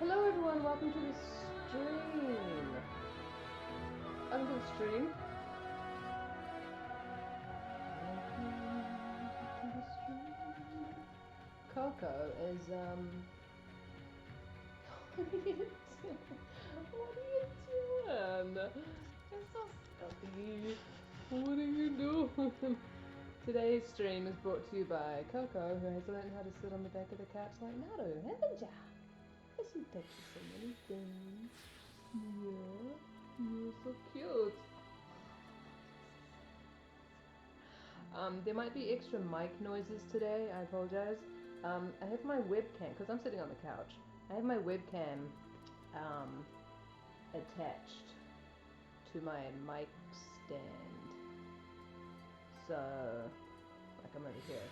Hello everyone, welcome to the stream. Welcome to the stream. Coco is what are you doing? What are you doing? You're so stuffy. What are you doing? Today's stream is brought to you by Coco, who has learned how to sit on the back of the couch like Naru, haven't ya? Yes, you touch so many things. Yeah, you're so cute. There might be extra mic noises today, I apologize. I have my webcam, because I'm sitting on the couch, I have my webcam attached to my mic stand. So, like I'm over here.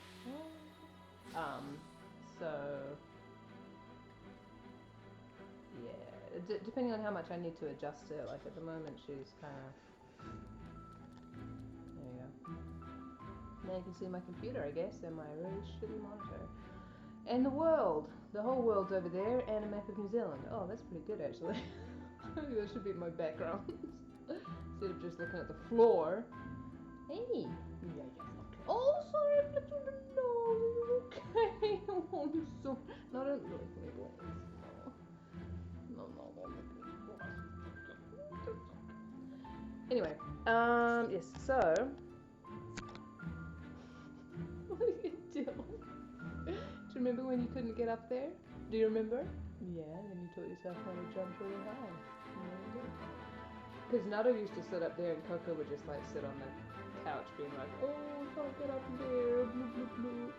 So, yeah, depending on how much I need to adjust it, like at the moment she's kind of, there you go. Now you can see my computer, I guess, and my really shitty monitor. And the world! The whole world's over there, and a map of New Zealand. Oh, that's pretty good, actually. That should be my background. Instead of just looking at the floor. Hey! Yeah, okay. Oh, sorry, I flipped on the nose. Okay. Oh, I'm so... No, don't lick me, please. No, don't lick me. Anyway, yes, so... What are you doing? Do you remember when you couldn't get up there? Do you remember? Yeah, and then you taught yourself how to jump really high. Yeah, you did. Because Nato used to sit up there and Coco would just like sit on the couch being like, oh, I can't get up there, blue, blue, blue.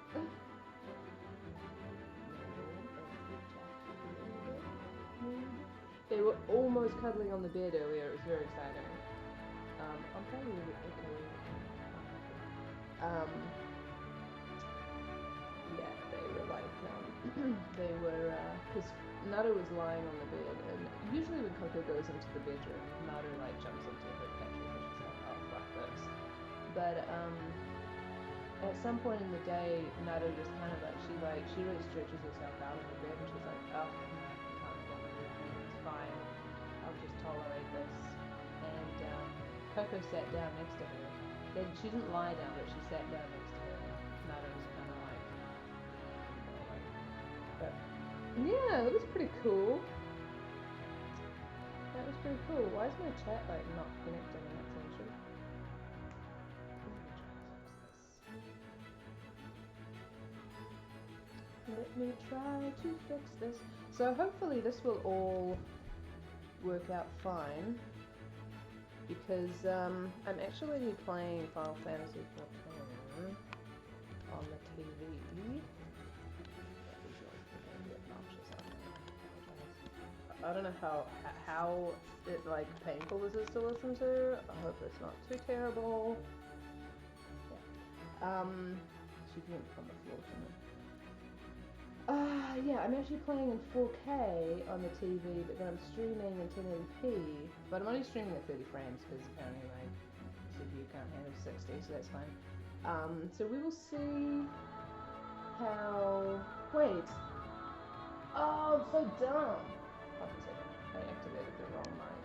They were almost cuddling on the bed earlier, it was very exciting. I'm probably really echoey. Yeah, they were like, they were, because Naru was lying on the bed, and usually when Coco goes into the bedroom, Naru like jumps into her bedroom and she's like, oh, fuck this. But, at some point in the day, Naru just kind of like, she really stretches herself out of the bed and she's like, oh, no, I can't go. It's fine. I'll just tolerate this. And, Coco sat down next to her. Then she didn't lie down, but she sat down next to her. Naru was kind of like, but yeah, that was pretty cool. That was pretty cool. Why is my chat like not connecting? That's interesting. Let me try to fix this. So hopefully this will all work out fine. Because I'm actually playing Final Fantasy XIV on the TV. I don't know how it like painful is it to listen to. I hope it's not too terrible. Yeah. She can on the floor tonight. Yeah, I'm actually playing in 4K on the TV, but then I'm streaming in 1080p. But I'm only streaming at 30 frames because apparently my CPU can't handle 60, so that's fine. So we will see how. Wait. Oh, I'm so dumb. Hold on a second. I activated the wrong mic.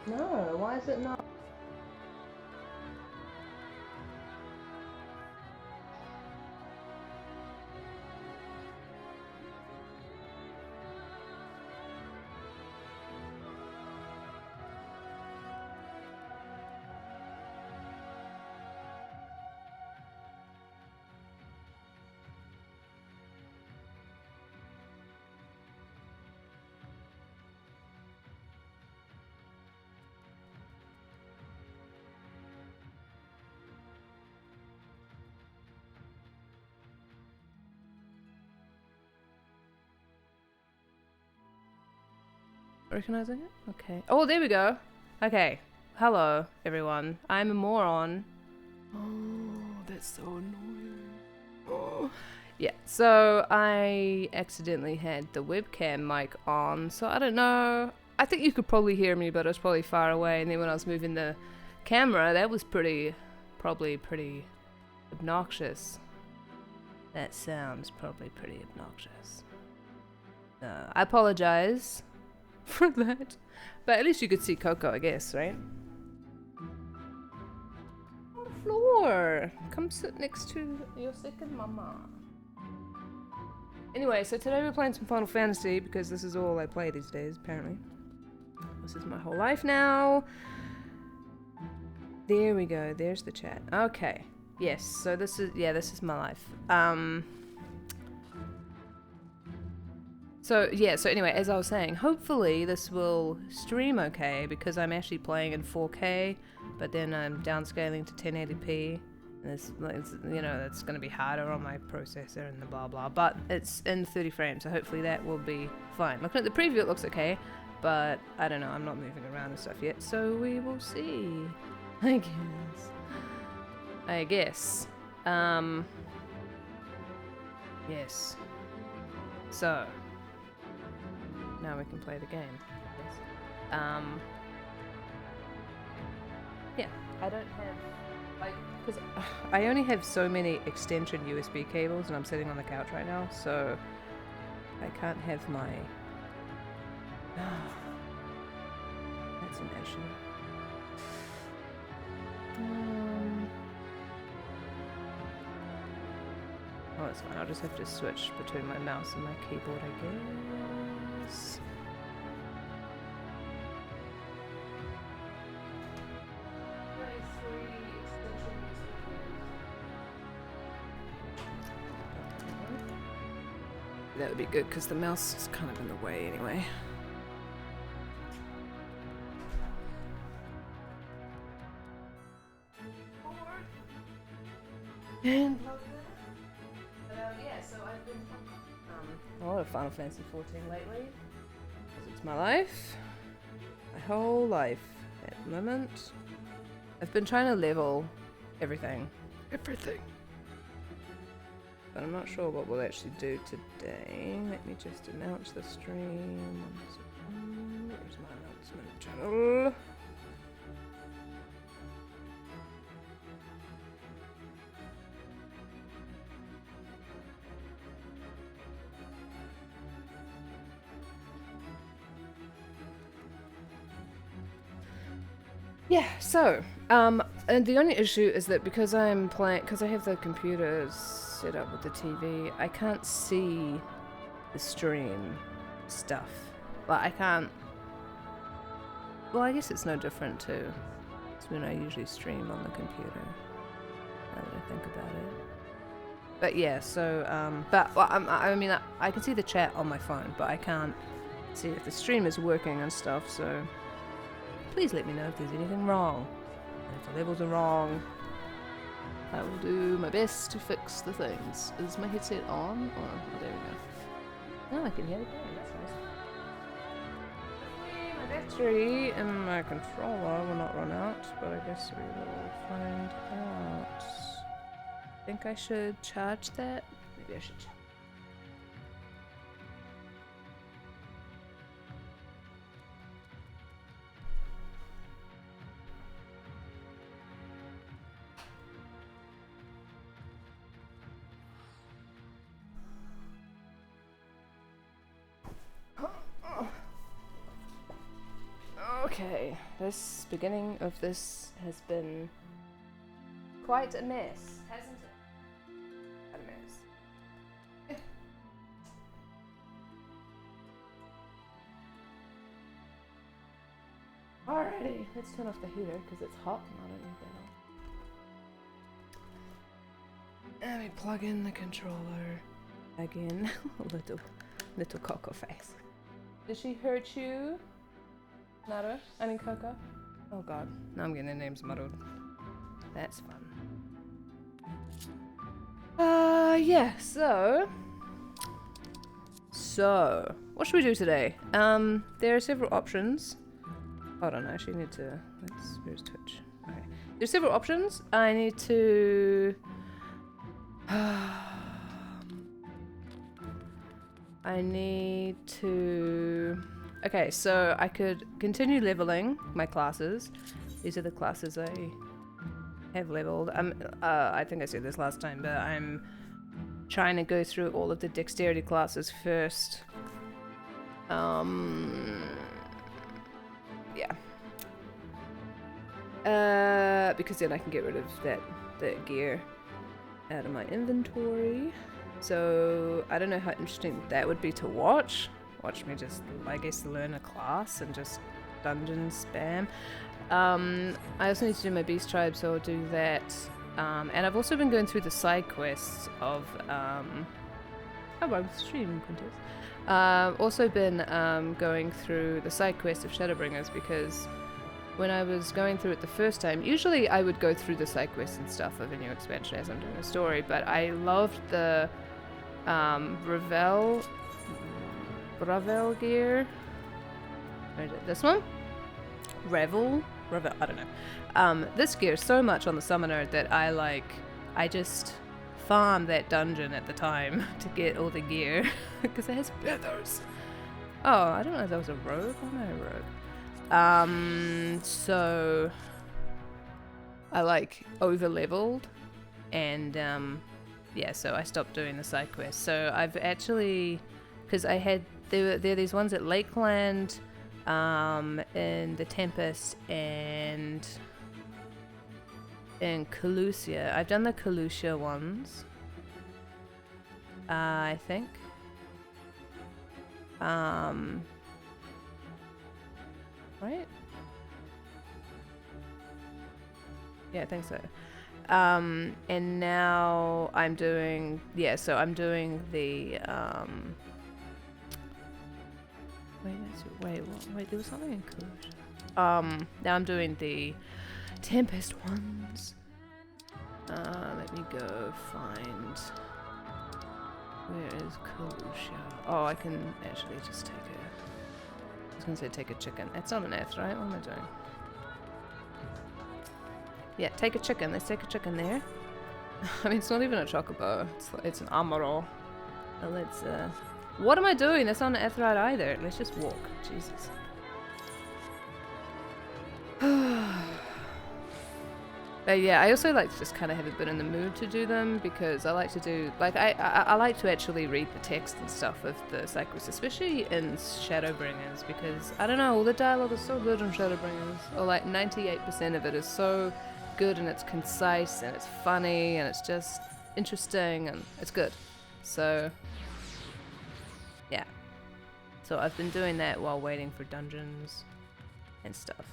No, why is it not? Recognizing it? Okay. Oh, there we go. Okay. Hello, everyone. I'm a moron. Oh, that's so annoying. Oh, Yeah, so I accidentally had the webcam mic on, so I don't know. I think you could probably hear me, but I was probably far away, and then when I was moving the camera, that was probably pretty obnoxious. That sounds probably pretty obnoxious. I apologize for that, but at least you could see Coco, I guess, right? On the floor! Come sit next to your second mama. Anyway, so today we're playing some Final Fantasy because this is all I play these days, apparently. This is my whole life now. There we go, there's the chat. Okay. Yes, so this is my life. So anyway, as I was saying, hopefully this will stream okay because I'm actually playing in 4K, but then I'm downscaling to 1080p. It's, you know, that's going to be harder on my processor and the blah blah, but it's in 30 frames, so hopefully that will be fine. Looking at the preview, it looks okay, but I don't know, I'm not moving around and stuff yet, so we will see. I guess. Yes. So, now we can play the game. Yes. Yeah, I don't have, like, because I only have so many extension USB cables, and I'm sitting on the couch right now, so I can't have my... That's an issue. Oh, that's fine. I'll just have to switch between my mouse and my keyboard, I guess. That would be good because the mouse is kind of in the way anyway. And yeah, so I've been a lot of Final Fantasy 14 lately. It's my life, my whole life at the moment. I've been trying to level everything. But I'm not sure what we'll actually do today. Let me just announce the stream. Where's my announcement channel? Yeah, so, and the only issue is that because I'm playing, because I have the computer set up with the TV, I can't see the stream stuff. Like, I can't, well, I guess it's no different to when I usually stream on the computer, now that I think about it. But yeah, so, but, well, I mean, I can see the chat on my phone, but I can't see if the stream is working and stuff, so... Please let me know if there's anything wrong. And if the levels are wrong, I will do my best to fix the things. Is my headset on? Or, oh, there we go. Oh, I can hear the game. That's nice. My battery and my controller will not run out, but I guess we will find out. Think I should charge that? Maybe I should charge. Okay, this beginning of this has been quite a mess, hasn't it? A mess. Alrighty, let's turn off the heater because it's hot and I don't need that on. Let me plug in the controller again. little Coco face. Did she hurt you? Nara? I mean Coco? Oh god, now I'm getting their names muddled. That's fun. Yeah, so, what should we do today? There are several options. Hold on, I actually need to, where's Twitch? Okay. There's several options. I need to, I need to... Okay, so I could continue leveling my classes. These are the classes I have leveled. I think I said this last time, but I'm trying to go through all of the dexterity classes first. Yeah. Because then I can get rid of that gear out of my inventory. So I don't know how interesting that would be to watch. Watch me just, I guess, learn a class and just dungeon spam. I also need to do my beast tribe, so I'll do that. And I've also been going through the side quests of stream contest. Also been going through the side quest of Shadowbringers, because when I was going through it the first time, usually I would go through the side quests and stuff of a new expansion as I'm doing a story, but I loved the Ravel gear. Where is it? This one? Revel, I don't know. This gear so much on the summoner that I just farmed that dungeon at the time to get all the gear because it has feathers. Oh, I don't know if that was a rogue. I'm not a rogue. So I over leveled, and yeah, so I stopped doing the side quests. So I've actually, because there are these ones at Lakeland, in the Tempest, and in Calusia. I've done the Calusia ones, I think. Right? Yeah, I think so. And now I'm doing, so I'm doing the, wait, there was something in Calusia. Now I'm doing the Tempest ones. Let me go find, where is Calusia? Oh, I can actually just take I was gonna say take a chicken. It's not an F, right? What am I doing? Yeah, take a chicken. Let's take a chicken there. I mean, it's not even a chocobo. It's an amaro. Let's, what am I doing? That's not an F right either. Let's just walk. Jesus. But yeah, I also like to just kind of have a bit in the mood to do them, because I like to do, I like to actually read the text and stuff of the side quests, especially in Shadowbringers, because, I don't know, all the dialogue is so good in Shadowbringers, or 98% of it is so good, and it's concise, and it's funny, and it's just interesting, and it's good. So, yeah. So I've been doing that while waiting for dungeons and stuff.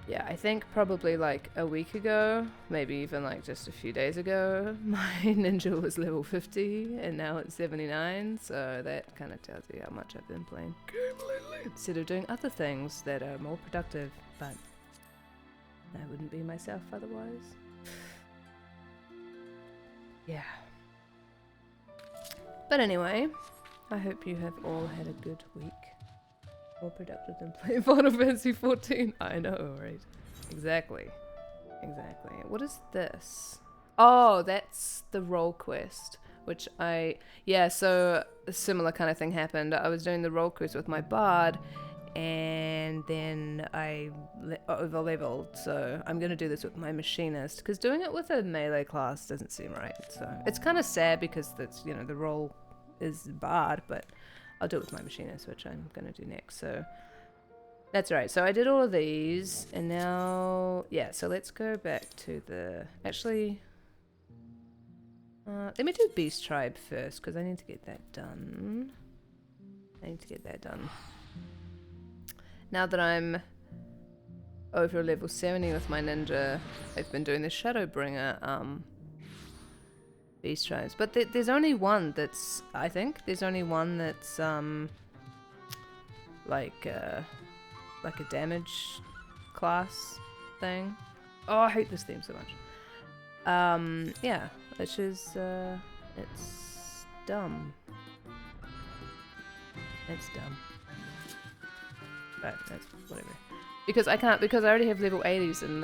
Yeah, I think probably a week ago, maybe even just a few days ago, my ninja was level 50 and now it's 79, so that kind of tells you how much I've been playing game lately. Instead of doing other things that are more productive, but I wouldn't be myself otherwise. Yeah. But anyway, I hope you have all had a good week. More productive than playing Final Fantasy 14. I know, right? Exactly. Exactly. What is this? Oh, that's the role quest, which so a similar kind of thing happened. I was doing the role quest with my bard, and then I over-leveled, so I'm going to do this with my machinist, because doing it with a melee class doesn't seem right. So it's kind of sad, because that's, the role is bard, but I'll do it with my machinist, which I'm going to do next. So that's right. So I did all of these, and now, so let's go back to the, actually, let me do Beast Tribe first, because I need to get that done. Now that I'm over level 70 with my ninja, I've been doing the Shadowbringer, Beast Tribes, but there's only one that's, like a damage class thing. Oh, I hate this theme so much. Yeah, which is, it's dumb. But that's whatever. Because I already have level 80s in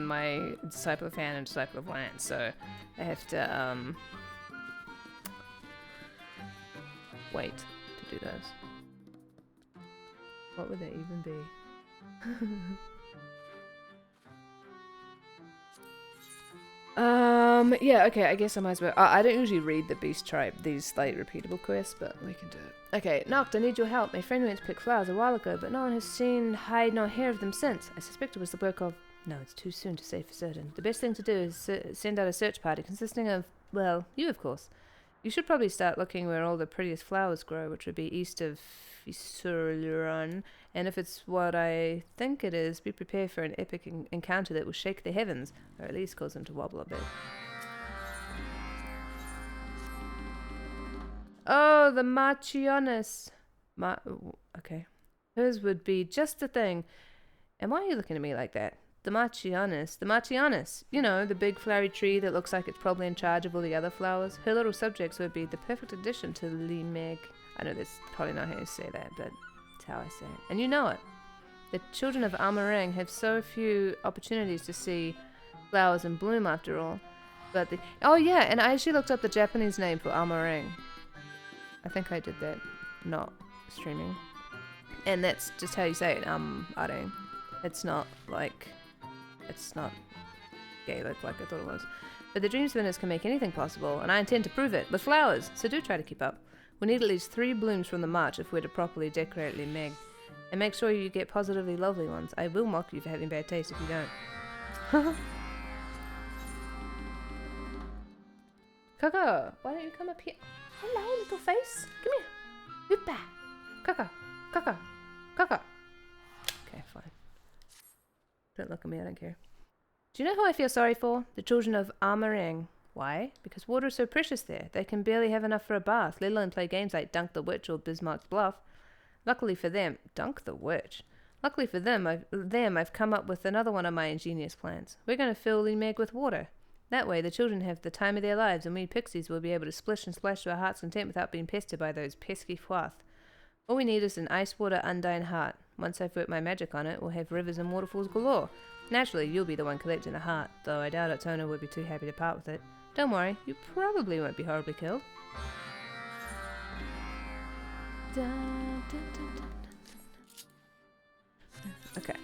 my Disciple of Hand and Disciple of Lance, so I have to wait to do those. What would they even be? Yeah, okay, I guess I might as well. I don't usually read the Beast Tribe, these, like, repeatable quests, but we can do it. Okay, Noct, I need your help. My friend went to pick flowers a while ago, but no one has seen hide nor hair of them since. I suspect it was the work of... No, it's too soon to say for certain. The best thing to do is send out a search party consisting of, well, you, of course. You should probably start looking where all the prettiest flowers grow, which would be east of Fisuran. And if it's what I think it is, be prepared for an epic encounter that will shake the heavens, or at least cause them to wobble a bit. Oh, the Marchionus. Okay. Hers would be just the thing. And why are you looking at me like that? The Marchionus. The Marchionus. You know, the big flowery tree that looks like it's probably in charge of all the other flowers. Her little subjects would be the perfect addition to Lee Meg. I know that's probably not how you say that, but it's how I say it. And you know it. The children of Amarang have so few opportunities to see flowers in bloom after all. But oh yeah, and I actually looked up the Japanese name for Amarang. I think I did that, not streaming. And that's just how you say it, Amarang. It's not like... It's not Gaelic like I thought it was. But the Dream Spinners can make anything possible, and I intend to prove it, with flowers, so do try to keep up. We need at least 3 blooms from the March if we're to properly decorate Lee Meg. And make sure you get positively lovely ones. I will mock you for having bad taste if you don't. Coco, why don't you come up here? Hello, little face. Come here. Hoopa. Coco. Coco. Coco. Okay, fine. Don't look at me, I don't care. Do you know who I feel sorry for? The children of Amarang. Why? Because water is so precious there. They can barely have enough for a bath, let alone play games like Dunk the Witch or Bismarck's Bluff. Luckily for them... Dunk the Witch? Luckily for them, I've come up with another one of my ingenious plans. We're going to fill Lee Meg with water. That way, the children have the time of their lives, and we pixies will be able to splish and splash to our heart's content without being pestered by those pesky fwath. All we need is an ice water undying heart. Once I've worked my magic on it, we'll have rivers and waterfalls galore. Naturally, you'll be the one collecting the heart, though I doubt its owner would be too happy to part with it. Don't worry, you probably won't be horribly killed. Okay,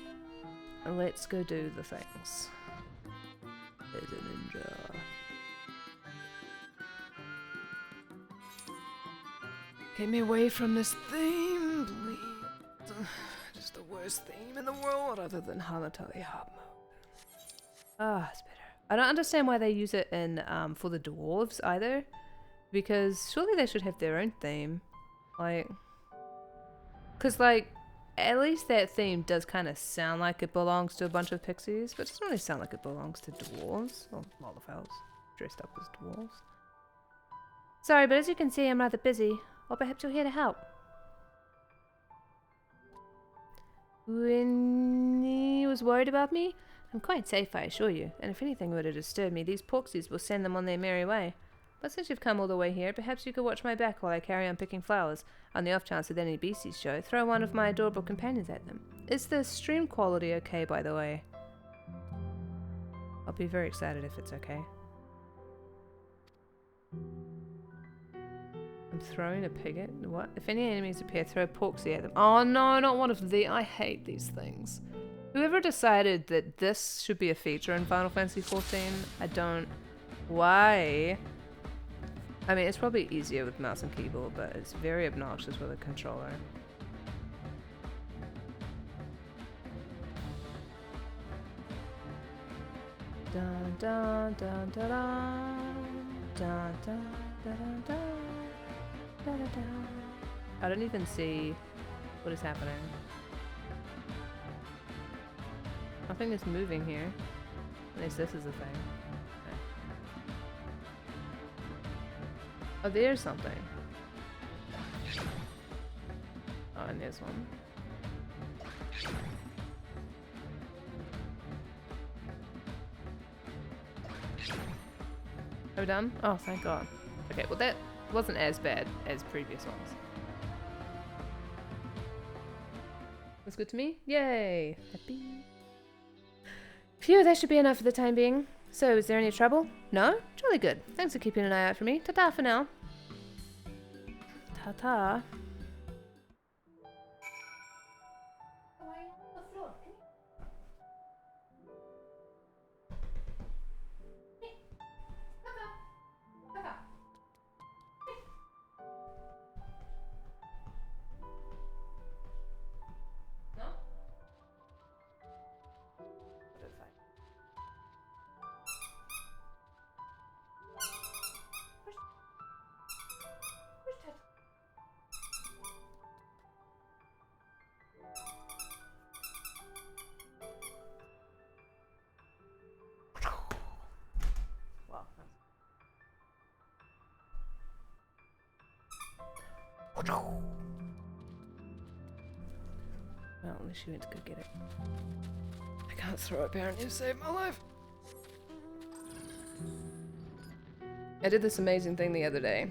let's go do the things. There's a ninja. Get me away from this theme, please. Just the worst theme in the world other than Halatali Hop mode. Ah, it's better. I don't understand why they use it in for the dwarves either. Because surely they should have their own theme. Like... Because, like, at least that theme does kind of sound like it belongs to a bunch of pixies, but it doesn't really sound like it belongs to dwarves. Or Lollifells dressed up as dwarves. Sorry, but as you can see, I'm rather busy. Or perhaps you're here to help. Winnie was worried about me? I'm quite safe, I assure you, and if anything were to disturb me, these porksies will send them on their merry way. But since you've come all the way here, perhaps you could watch my back while I carry on picking flowers. On the off chance that any beasties show, throw one of my adorable companions at them. Is the stream quality okay, by the way? I'll be very excited if it's okay. I'm throwing a pig at... What? If any enemies appear, throw porksy at them. Oh no, not one of the... I hate these things. Whoever decided that this should be a feature in Final Fantasy XIV, I don't... Why? I mean, it's probably easier with mouse and keyboard, but it's very obnoxious with a controller. Dun dun dun dun dun dun dun dun dun dun dun. I don't even see what is happening. Nothing is moving here. At least this is a thing. Okay. Oh, there's something. Oh, and there's one. Are we done? Oh, thank God. Okay, well that wasn't as bad as previous ones. That's good to me? Yay! Happy. Phew, that should be enough for the time being. So, is there any trouble? No? Jolly good. Thanks for keeping an eye out for me. Ta-ta for now. Ta-ta. Well, at least she went to go get it. I can't throw it apparently to save my life. I did this amazing thing the other day.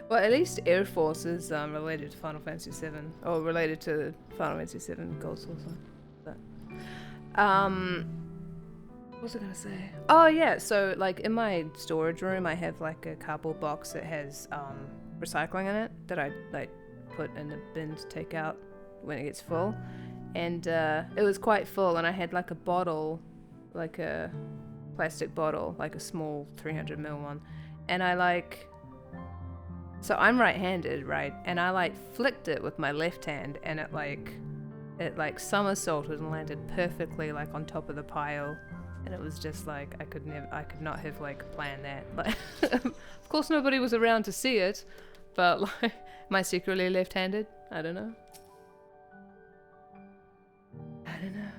Well, at least Air Force is related to Final Fantasy VII, or related to Final Fantasy VII Gold Saucer. But, what was I gonna say? Oh yeah, so like in my storage room, I have like a cardboard box that has recycling in it that I like put in the bin to take out when it gets full, and it was quite full, and I had like a bottle, like a plastic bottle, like a small 300ml one, and I like. So I'm right-handed, right? And I like flicked it with my left hand, and it like somersaulted and landed perfectly like on top of the pile, and it was just like I could not have like planned that. Like, of course nobody was around to see it, but like, am I secretly left-handed? I don't know. I don't know.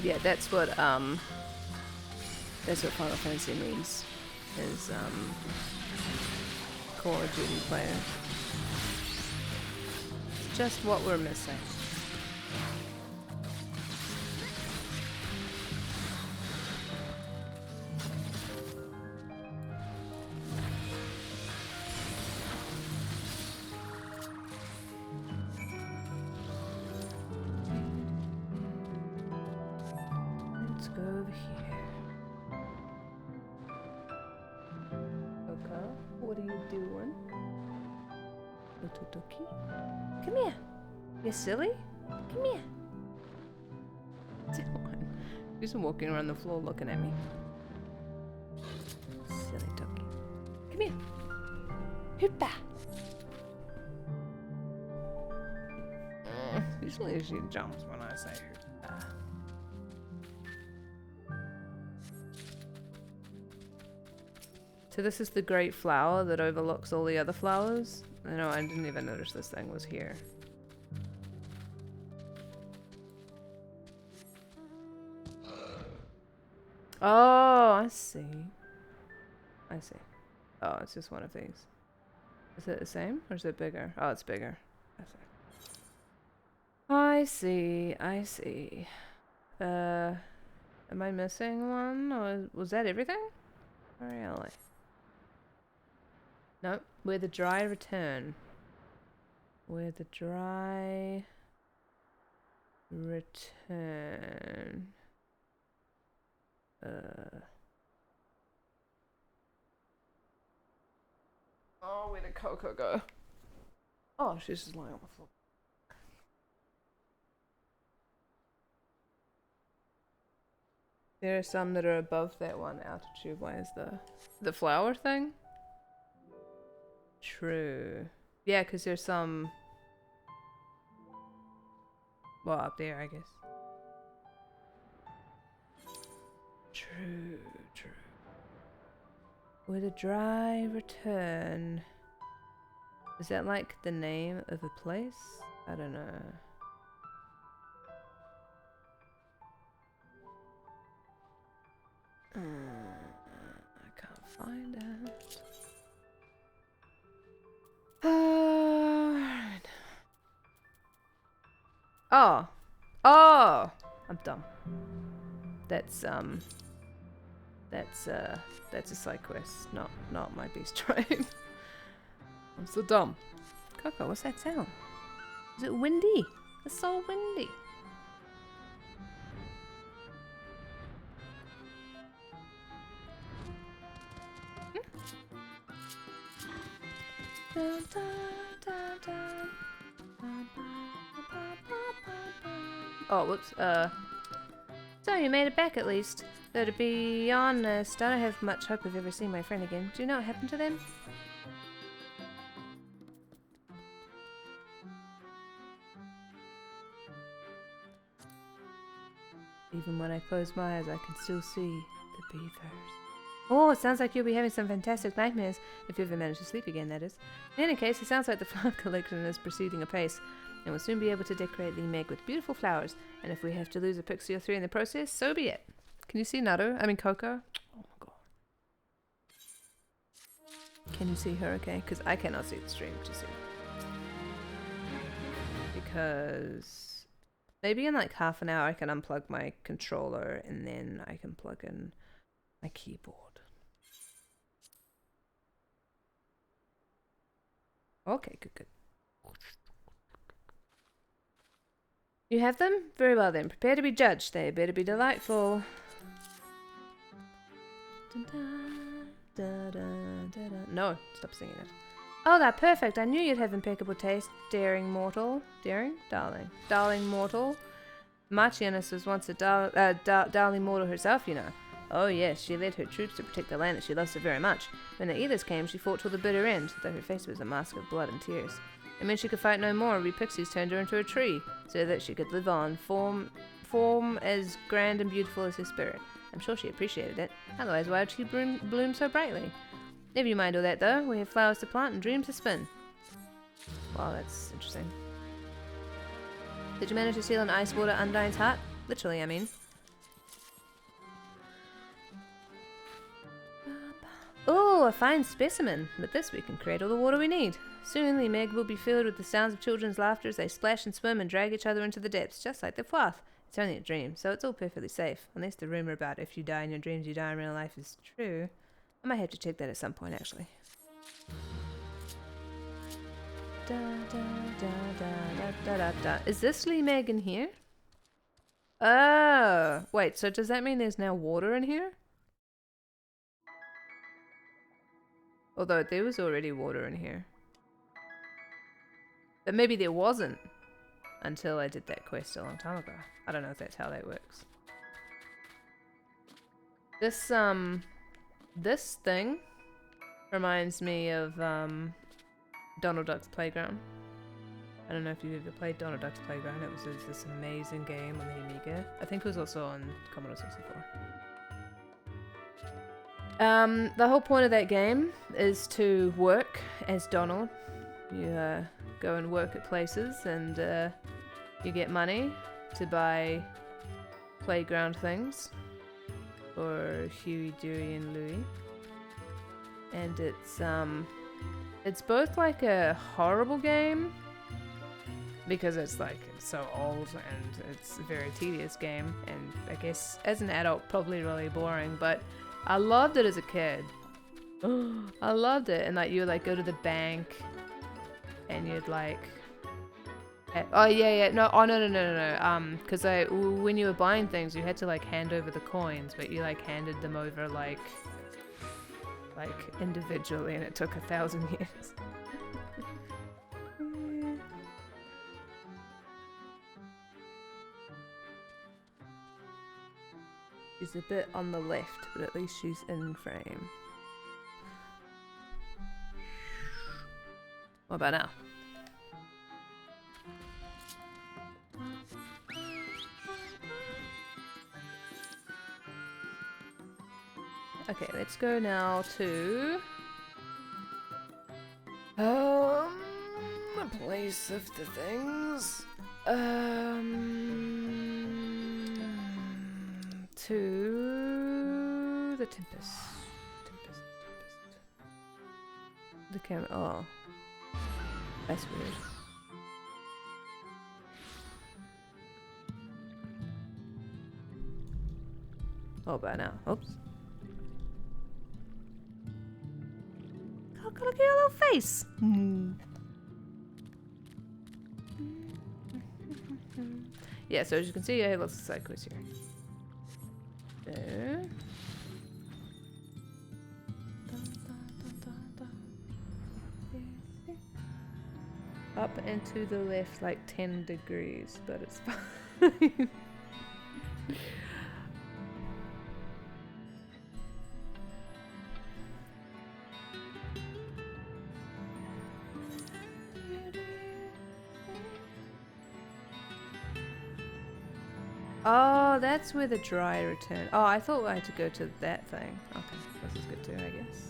Yeah, that's what Final Fantasy means, is Call of Duty player. It's just what we're missing. Over here. Okay, what are you doing? Little ducky? Come here. You silly? Come here. She's been walking around the floor looking at me. Silly ducky. Come here. Hoopa. Usually she jumps when I say hoopa. So this is the great flower that overlooks all the other flowers. I know, I didn't even notice this thing was here. Oh, I see. I see. Oh, it's just one of these. Is it the same or is it bigger? Oh, it's bigger. I see. I see. Am I missing one? Or was that everything? Really? Nope. Where the dry return. Where the dry return. Oh, where did Coco go? Oh, she's just lying on the floor. There are some that are above that one altitude. Why is the flower thing? True. Yeah, because there's some... Well, up there, I guess. True, true. With a dry return. Is that like the name of a place? I don't know. I can't find it. Oh. Oh! I'm dumb. That's a side quest, not my beast tribe. I'm so dumb. Coco, what's that sound? Is it windy? It's so windy. Oh, whoops. So you made it back at least. Though to be honest, I don't have much hope of ever seeing my friend again. Do you know what happened to them? Even when I close my eyes, I can still see the beavers. Oh, it sounds like you'll be having some fantastic nightmares, if you ever manage to sleep again, that is. In any case, it sounds like the flower collection is proceeding apace, and we'll soon be able to decorate the Meg with beautiful flowers, and if we have to lose a pixie or three in the process, so be it. Can you see Coco? Oh my god. Can you see her okay? Because I cannot see the stream to see. Because maybe in like half an hour I can unplug my controller and then I can plug in my keyboard. Okay, good. You have them? Very well then. Prepare to be judged. They better be delightful. No, stop singing it. Oh, that's perfect. I knew you'd have impeccable taste, daring mortal. Daring? Darling. Darling mortal. Marchioness was once a darling mortal herself, you know. Oh yes, she led her troops to protect the land that she loved so very much. When the Eaters came, she fought till the bitter end, though her face was a mask of blood and tears. And when she could fight no more, we pixies turned her into a tree, so that she could live on, form as grand and beautiful as her spirit. I'm sure she appreciated it, otherwise why would she bloom so brightly? Never you mind all that though, we have flowers to plant and dreams to spin. Wow, that's interesting. Did you manage to seal an ice water Undyne's heart? Literally, I mean. Oh, a fine specimen. With this we can create all the water we need. Soon the Meg will be filled with the sounds of children's laughter as they splash and swim and drag each other into the depths, just like the Fwath. It's only a dream, so it's all perfectly safe, unless the rumour about if you die in your dreams you die in real life is true. I might have to check that at some point, actually. Is this Lee Meg in here? Oh, wait, so does that mean there's now water in here? Although there was already water in here. But maybe there wasn't until I did that quest a long time ago. I don't know if that's how that works. This thing reminds me of Donald Duck's Playground. I don't know if you've ever played Donald Duck's Playground. It was this amazing game on the Amiga. I think it was also on Commodore 64. The whole point of that game is to work as Donald. You go and work at places and you get money to buy playground things for Huey, Dewey, and Louie. And it's both like a horrible game because it's so old and it's a very tedious game, and I guess as an adult probably really boring, but I loved it as a kid. I loved it. And you would go to the bank and you'd oh yeah, no, because when you were buying things you had to hand over the coins, but you handed them over like individually, and it took 1,000 years. She's a bit on the left, but at least she's in frame. What about now? Okay, let's go now to a place of the things. To the Tempest. The camera. Oh, that's weird. Oh, by now. Oops. look at your little face. Yeah, so as you can see, I have lots of side quests here. There. Up and to the left like 10 degrees, but it's fine. Oh, that's where the dry return. Oh, I thought I had to go to that thing. Okay, this is good too, I guess.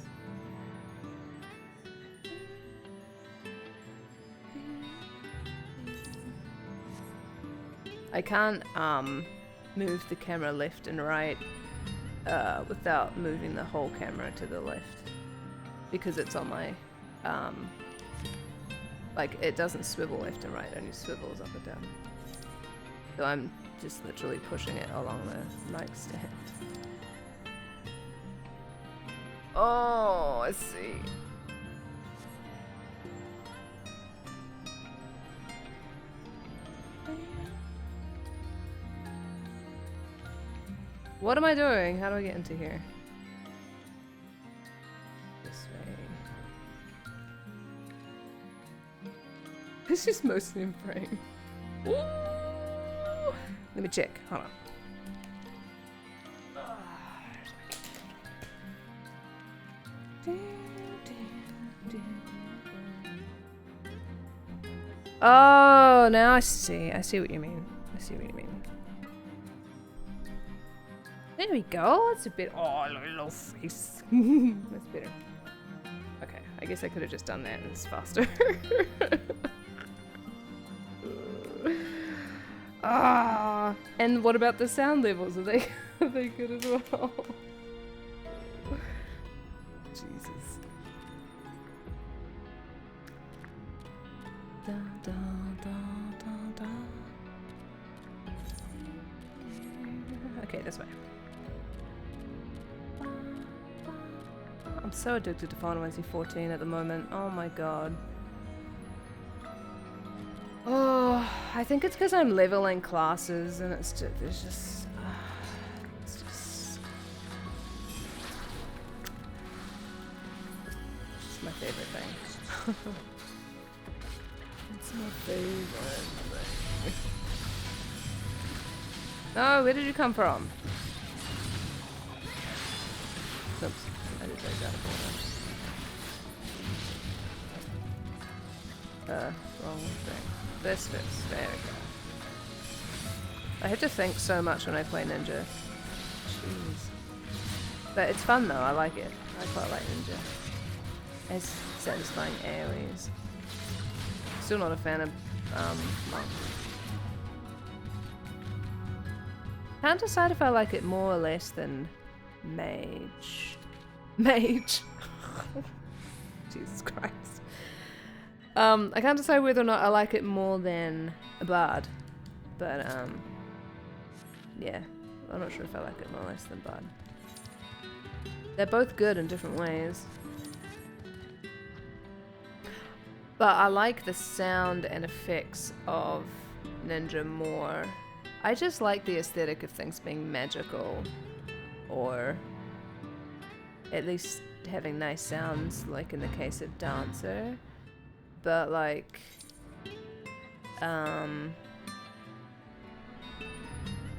I can't move the camera left and right without moving the whole camera to the left because it's on my like it doesn't swivel left and right, it only swivels up and down. So I'm just literally pushing it along the nightstand. Oh, I see. What am I doing? How do I get into here? This way. It's just mostly in frame. Ooh! Let me check. Hold on. Oh, now I see. I see what you mean. I see what you mean. There we go. That's a bit. Oh, little face. That's better. Okay, I guess I could have just done that and it's faster. Ah, and what about the sound levels? Are they good as well? Jesus. Da, da, da, da, da. Okay, this way. I'm so addicted to Final Fantasy 14 at the moment. Oh my god. Oh, I think it's because I'm leveling classes and it's just my favorite thing. It's my favorite thing. Oh, where did you come from? Oops, I just like that corner. Wrong thing. This fits. There we go. I have to think so much when I play Ninja. Jeez. But it's fun though, I like it. I quite like Ninja. It's satisfying AoEs. Still not a fan of Monk. Can't decide if I like it more or less than Mage. Mage! Jesus Christ. I can't decide whether or not I like it more than a Bard, but yeah, I'm not sure if I like it more or less than Bard. They're both good in different ways. But I like the sound and effects of Ninja more. I just like the aesthetic of things being magical, or at least having nice sounds, like in the case of Dancer. But like, I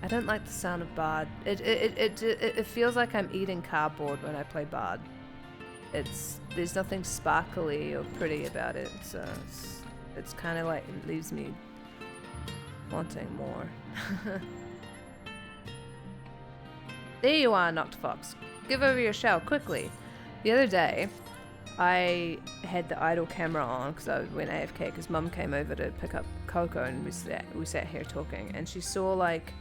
don't like the sound of Bard. It feels like I'm eating cardboard when I play Bard. There's nothing sparkly or pretty about it, so it's kind of like it leaves me wanting more. There you are, NOCTE Fox. Give over your shell quickly. The other day, I had the idle camera on because I went AFK because Mum came over to pick up Coco and we sat here talking, and she saw like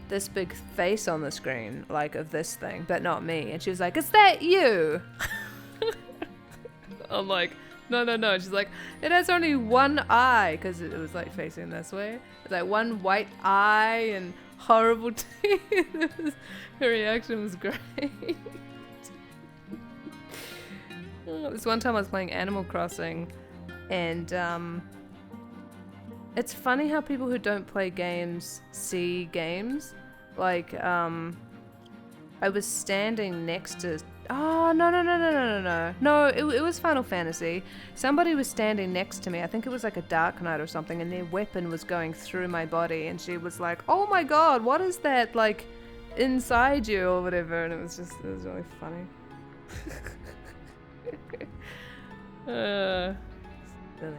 this big face on the screen, like of this thing, but not me, and she was like, "Is that you?" I'm like, no. She's like, "It has only one eye," because it was like facing this way. It's like one white eye and horrible teeth. Her reaction was great. This one time I was playing Animal Crossing, and it's funny how people who don't play games see games. Like, I was standing next to... Oh, no, it was Final Fantasy. Somebody was standing next to me. I think it was like a Dark Knight or something, and their weapon was going through my body, and she was like, oh my god, what is that, like, inside you or whatever, and it was really funny. Silly.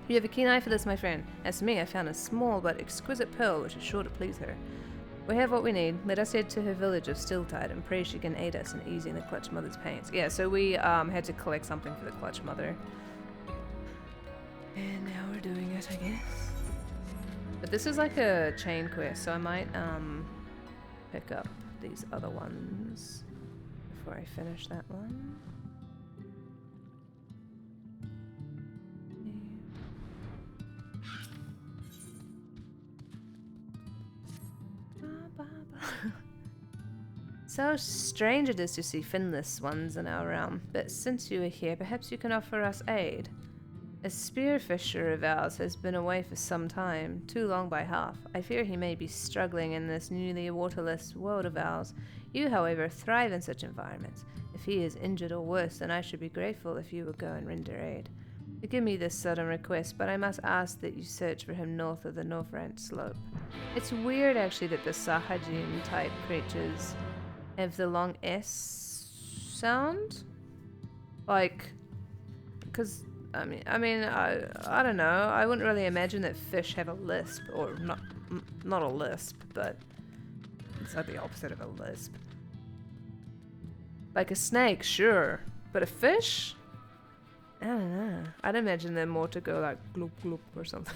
You have a keen eye for this, my friend. As for me, I found a small but exquisite pearl which is sure to please her. We have what we need. Let us head to her village of Stilltide and pray she can aid us in easing the Clutch Mother's pains. Yeah, so we had to collect something for the Clutch Mother. And now we're doing it, I guess. But this is like a chain quest, so I might pick up these other ones before I finish that one. So strange it is to see finless ones in our realm, but since you are here, perhaps you can offer us aid. A spearfisher of ours has been away for some time, too long by half. I fear he may be struggling in this newly waterless world of ours. You, however, thrive in such environments. If he is injured or worse, then I should be grateful if you would go and render aid. Forgive me this sudden request, but I must ask that you search for him north of the Northrant slope. It's weird, actually, that the Sahajin-type creatures have the long S sound. Like, because I don't know. I wouldn't really imagine that fish have a lisp, or not a lisp, but it's like the opposite of a lisp. Like a snake, sure, but a fish? I don't know. I'd imagine them more to go like gloop gloop or something.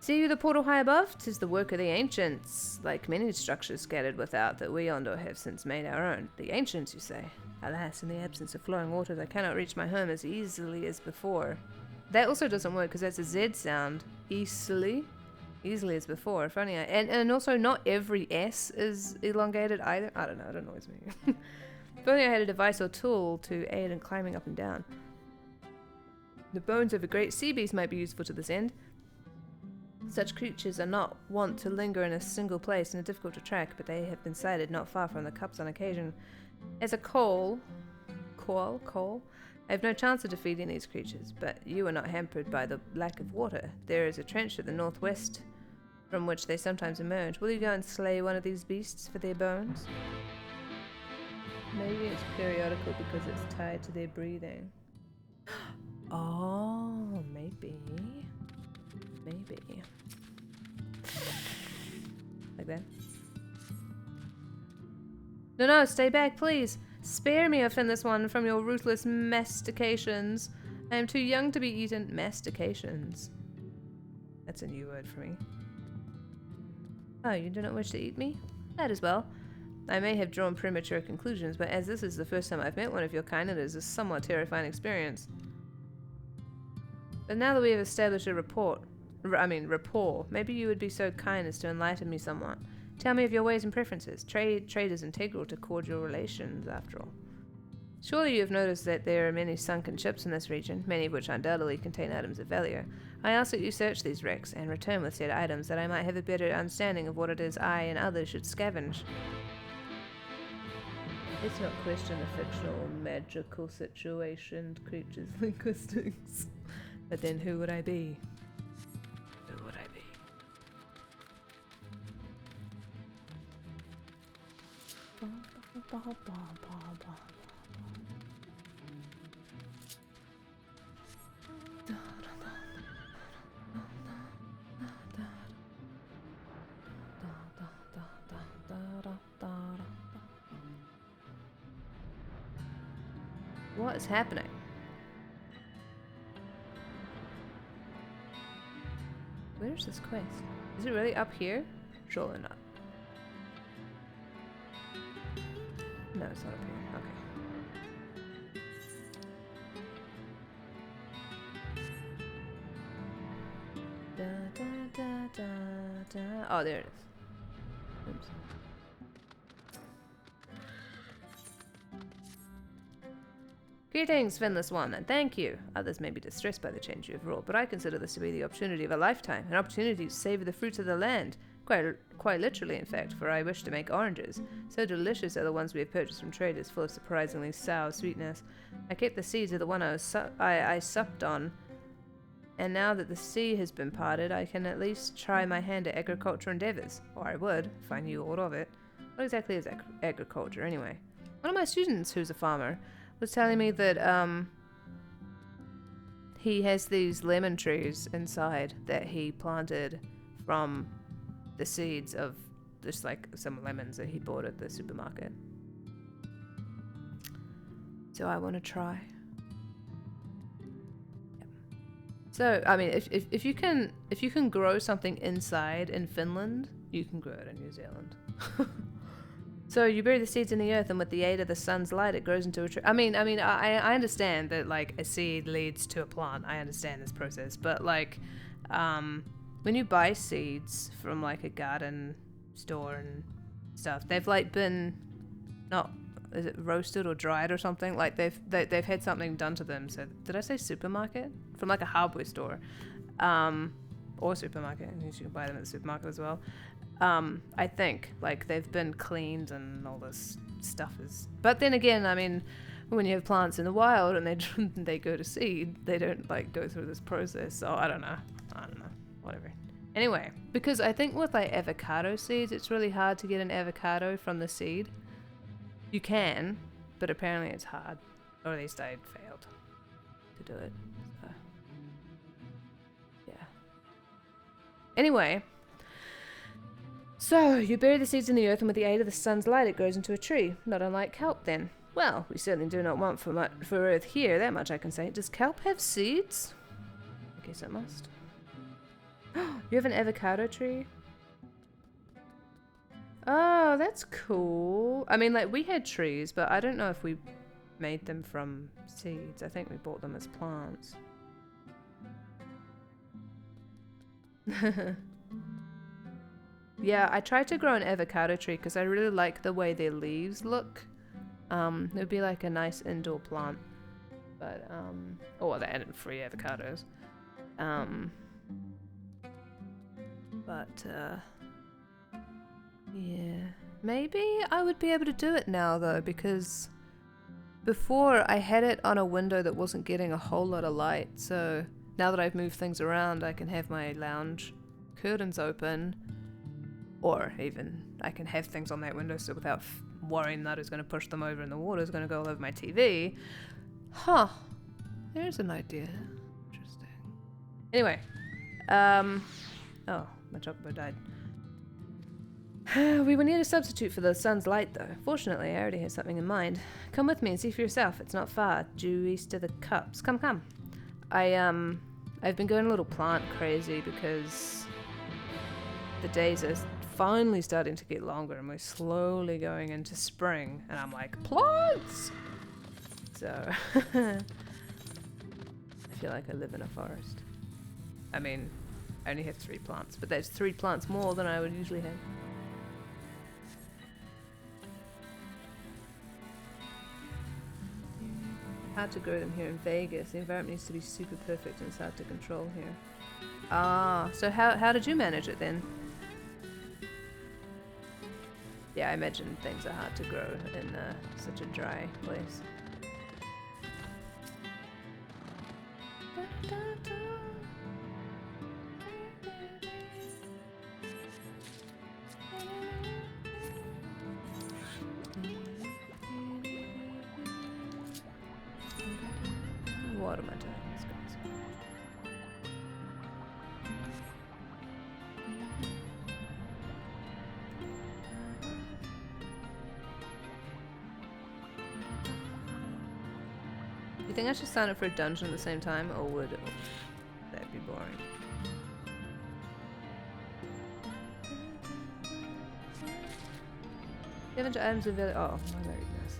See you the portal high above? 'Tis the work of the ancients, like many structures scattered without that we yonder have since made our own. The ancients, you say? Alas, in the absence of flowing waters, I cannot reach my home as easily as before. That also doesn't work because that's a Z sound. Easily as before. If only and also not every S is elongated either. I don't know. It annoys me. If only I had a device or tool to aid in climbing up and down. The bones of a great sea beast might be useful to this end. Such creatures are not wont to linger in a single place and are difficult to track, but they have been sighted not far from the cups on occasion. As a coal, I have no chance of defeating these creatures, but you are not hampered by the lack of water. There is a trench to the northwest from which they sometimes emerge. Will you go and slay one of these beasts for their bones? Maybe it's periodical because it's tied to their breathing. Oh, maybe. Like that. No, stay back, please. Spare me, offend this one, from your ruthless mastications. I am too young to be eaten. Mastications. That's a new word for me. Oh, you do not wish to eat me? That as well. I may have drawn premature conclusions, but as this is the first time I've met one of your kind, it is a somewhat terrifying experience. But now that we have established a rapport, maybe you would be so kind as to enlighten me somewhat. Tell me of your ways and preferences. Trade is integral to cordial relations, after all. Surely you have noticed that there are many sunken ships in this region, many of which undoubtedly contain items of value. I ask that you search these wrecks and return with said items, that I might have a better understanding of what it is I and others should scavenge. Let's not question the fictional magical situation, creatures, linguistics. But then who would I be? Who would I be? What is happening? Where's this quest? Is it really up here? Surely not. No, it's not up here. Okay. Da, da, da, Oh, there it is. Oops. Greetings, Finless one, and thank you. Others may be distressed by the change you have wrought, but I consider this to be the opportunity of a lifetime, an opportunity to savor the fruits of the land. Quite literally, in fact, for I wish to make oranges. So delicious are the ones we have purchased from traders, full of surprisingly sour sweetness. I kept the seeds of the one I supped on, and now that the sea has been parted, I can at least try my hand at agriculture endeavours. Or I would, if I knew aught of it. What exactly is agriculture, anyway? One of my students, who's a farmer, was telling me that he has these lemon trees inside that he planted from the seeds of just like some lemons that he bought at the supermarket. So I want to try. Yep. So I mean, if you can grow something inside in Finland, you can grow it in New Zealand. So you bury the seeds in the earth, and with the aid of the sun's light, it grows into a tree. I understand that like a seed leads to a plant. I understand this process, but like, when you buy seeds from like a garden store and stuff, they've like been is it roasted or dried or something? Like they've had something done to them. So did I say supermarket? From like a hardware store, or supermarket. You can buy them at the supermarket as well. I think like they've been cleaned and all this stuff is. But then again, I mean, when you have plants in the wild and they go to seed, they don't like go through this process. So I don't know. Whatever. Anyway, because I think with like avocado seeds, it's really hard to get an avocado from the seed. You can, but apparently it's hard. Or at least I failed to do it. So, yeah. Anyway. So, you bury the seeds in the earth, and with the aid of the sun's light, it grows into a tree. Not unlike kelp, then. Well, we certainly do not want for earth here, that much I can say. Does kelp have seeds? I guess it must. You have an avocado tree? Oh, that's cool. I mean, like, we had trees, but I don't know if we made them from seeds. I think we bought them as plants. Yeah, I tried to grow an avocado tree because I really like the way their leaves look. It would be like a nice indoor plant. But, oh, they added free avocados. Yeah. Maybe I would be able to do it now, though, because before I had it on a window that wasn't getting a whole lot of light, so now that I've moved things around, I can have my lounge curtains open, or even I can have things on that windowsill without worrying that it's going to push them over and the water's going to go all over my TV. Huh. There's an idea. Interesting. Anyway. Oh, my chocobo died. We will need a substitute for the sun's light, though. Fortunately, I already had something in mind. Come with me and see for yourself. It's not far. Due east of the cups. Come. I've been going a little plant crazy because the days are finally starting to get longer and we're slowly going into spring. And I'm like, plants! So, I feel like I live in a forest. I mean, I only have 3 plants, but that's 3 plants more than I would usually have. Hard to grow them here in Vegas. The environment needs to be super perfect and it's hard to control here. Ah, so how did you manage it then? Yeah, I imagine things are hard to grow in such a dry place. What am I doing? Do you think I should sign up for a dungeon at the same time, or would that be boring? Scavenger items available. Oh, my very nice.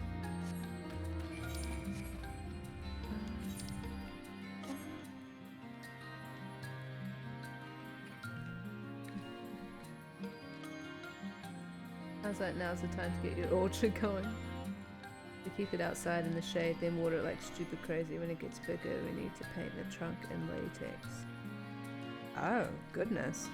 Sounds like now's the time to get your orchard going. To keep it outside in the shade, then water it like stupid crazy. When it gets bigger, we need to paint the trunk in latex. Oh, goodness.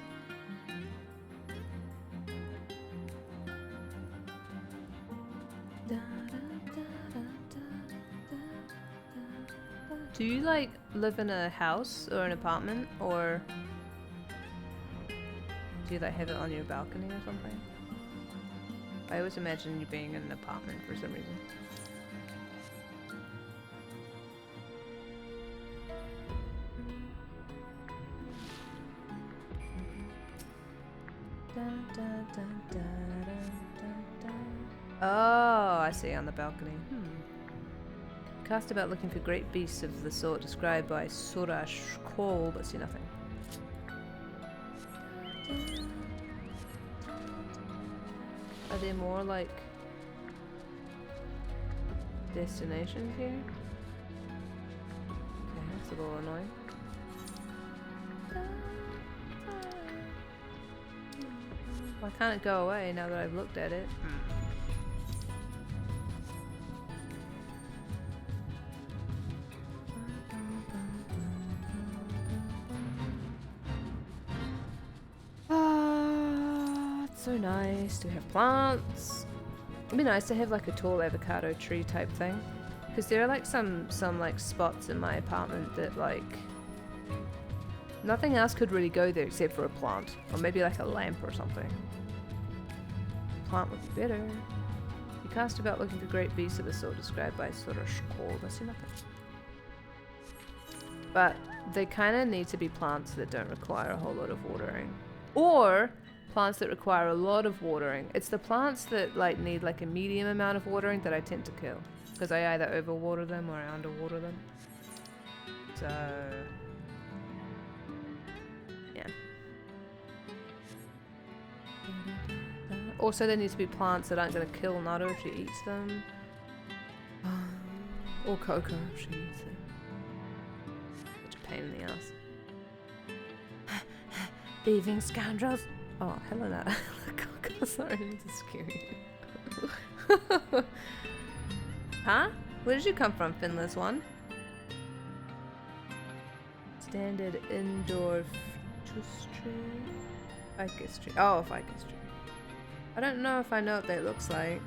Do you like live in a house or an apartment, or do you like have it on your balcony or something? I always imagine you being in an apartment for some reason. Oh, I see, on the balcony. Cast about looking for great beasts of the sort described by Sorash Call, but see nothing. Are there more, like, destinations here? Okay, that's a little annoying. Why can't it go away now that I've looked at it? It's so nice to have plants. It'd be nice to have like a tall avocado tree type thing, because there are like some like spots in my apartment that like nothing else could really go there except for a plant, or maybe like a lamp or something. Plant would be better. You cast about looking for great beasts of the sort described by sort of called. I see nothing. But they kind of need to be plants that don't require a whole lot of watering, or plants that require a lot of watering. It's the plants that like need like a medium amount of watering that I tend to kill, because I either overwater them or I underwater them. So yeah. Also, there needs to be plants that aren't going to kill Naru if she eats them. Or Coco if she eats them. Such a pain in the ass. Thieving scoundrels! Oh, hello Naru. Coco, sorry, I didn't to scare you. Huh? Where did you come from, Finless one? Standard indoor ficus tree? Ficus tree. Oh, ficus tree. I don't know if I know what that looks like.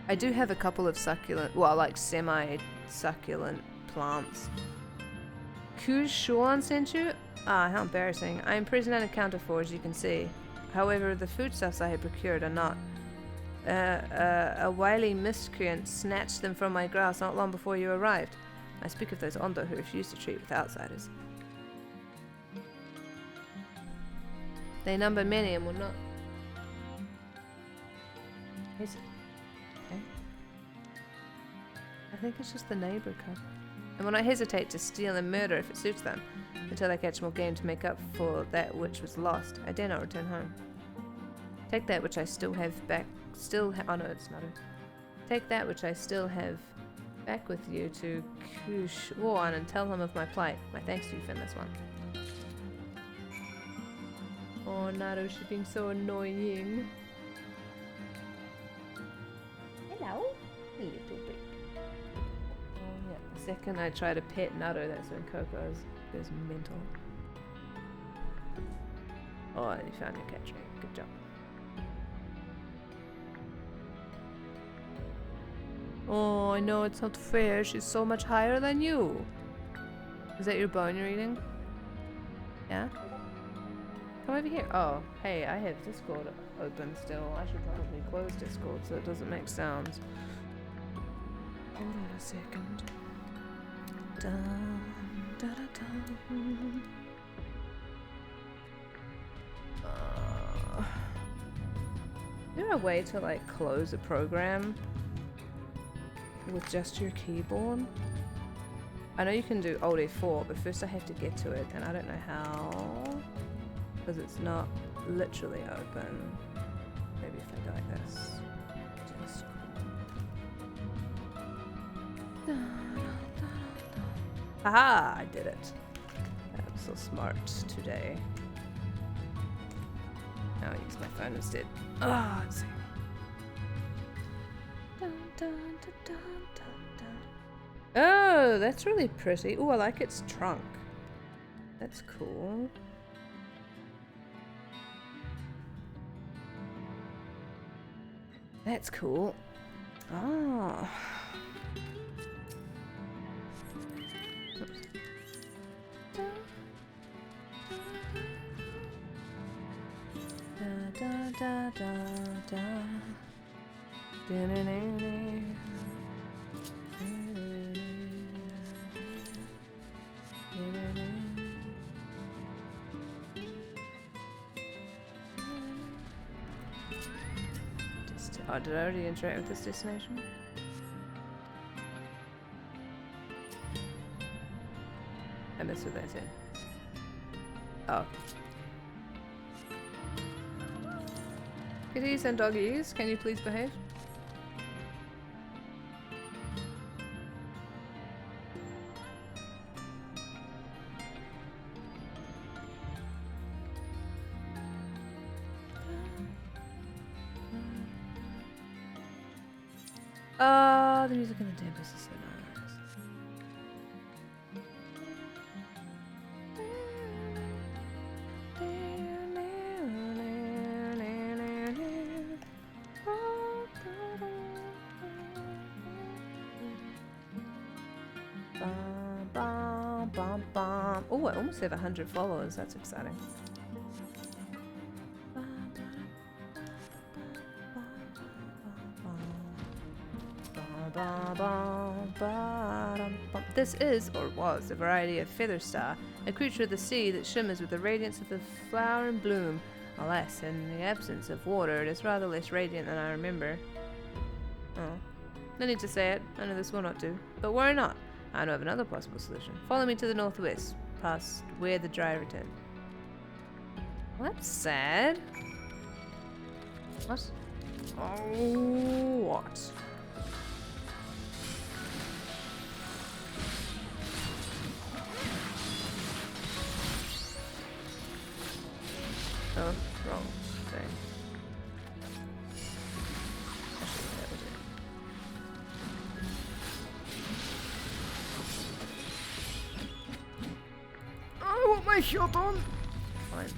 I do have a couple of succulent, well, like semi-succulent plants. Kuj Shuan sent you? Ah, how embarrassing. I am present and accounted for, as you can see. However, the foodstuffs I had procured are not. A wily miscreant snatched them from my grasp not long before you arrived. I speak of those Ondo who refuse to treat with outsiders. They number many and will not. Is it? Okay. I think it's just the neighbor couple. And will not hesitate to steal and murder if it suits them, until I catch more game to make up for that which was lost. I dare not return home. Take that which I still have back. Oh no, it's not. Take that which I still have back with you to Kushwan and tell him of my plight. My thanks to you, Finless one. Oh, Naru, she's being so annoying. Hello, little bit. Oh yeah, the second I try to pet Naru, that's when Coco goes mental. Oh, you found your cat tree. Good job. Oh, I know it's not fair. She's so much higher than you. Is that your bone you're eating? Yeah? Come over here. Oh, hey, I have Discord open still. I should probably close Discord so it doesn't make sounds. Hold on a second. Dun, dun, dun, dun. Is there a way to like close a program with just your keyboard? I know you can do Alt F4, but first I have to get to it, and I don't know how, because it's not literally open. Maybe if I go like this. Haha! I did it. I'm so smart today. I'll use my phone instead. Oh, let's see. Dun, dun, dun, dun, dun, dun. Oh, that's really pretty. Oh, I like its trunk. That's cool. That's cool. Oh. Oops. Da, da, da, da, da. Oh, did I already interact with this destination? I missed what that said. Oh. Kitties and doggies, can you please behave? Oh, the music in the tempest is so nice. Oh, I almost have 100 followers. That's exciting. This is, or was, a variety of feather star, a creature of the sea that shimmers with the radiance of the flower and bloom. Alas, in the absence of water, it is rather less radiant than I remember. Oh. No need to say it. I know this will not do. But worry not. I know of another possible solution. Follow me to the northwest, past where the dry return. Well, that's sad. What? Oh, what? Oh, wrong thing. Actually, that was it. I want my shot on! Fine.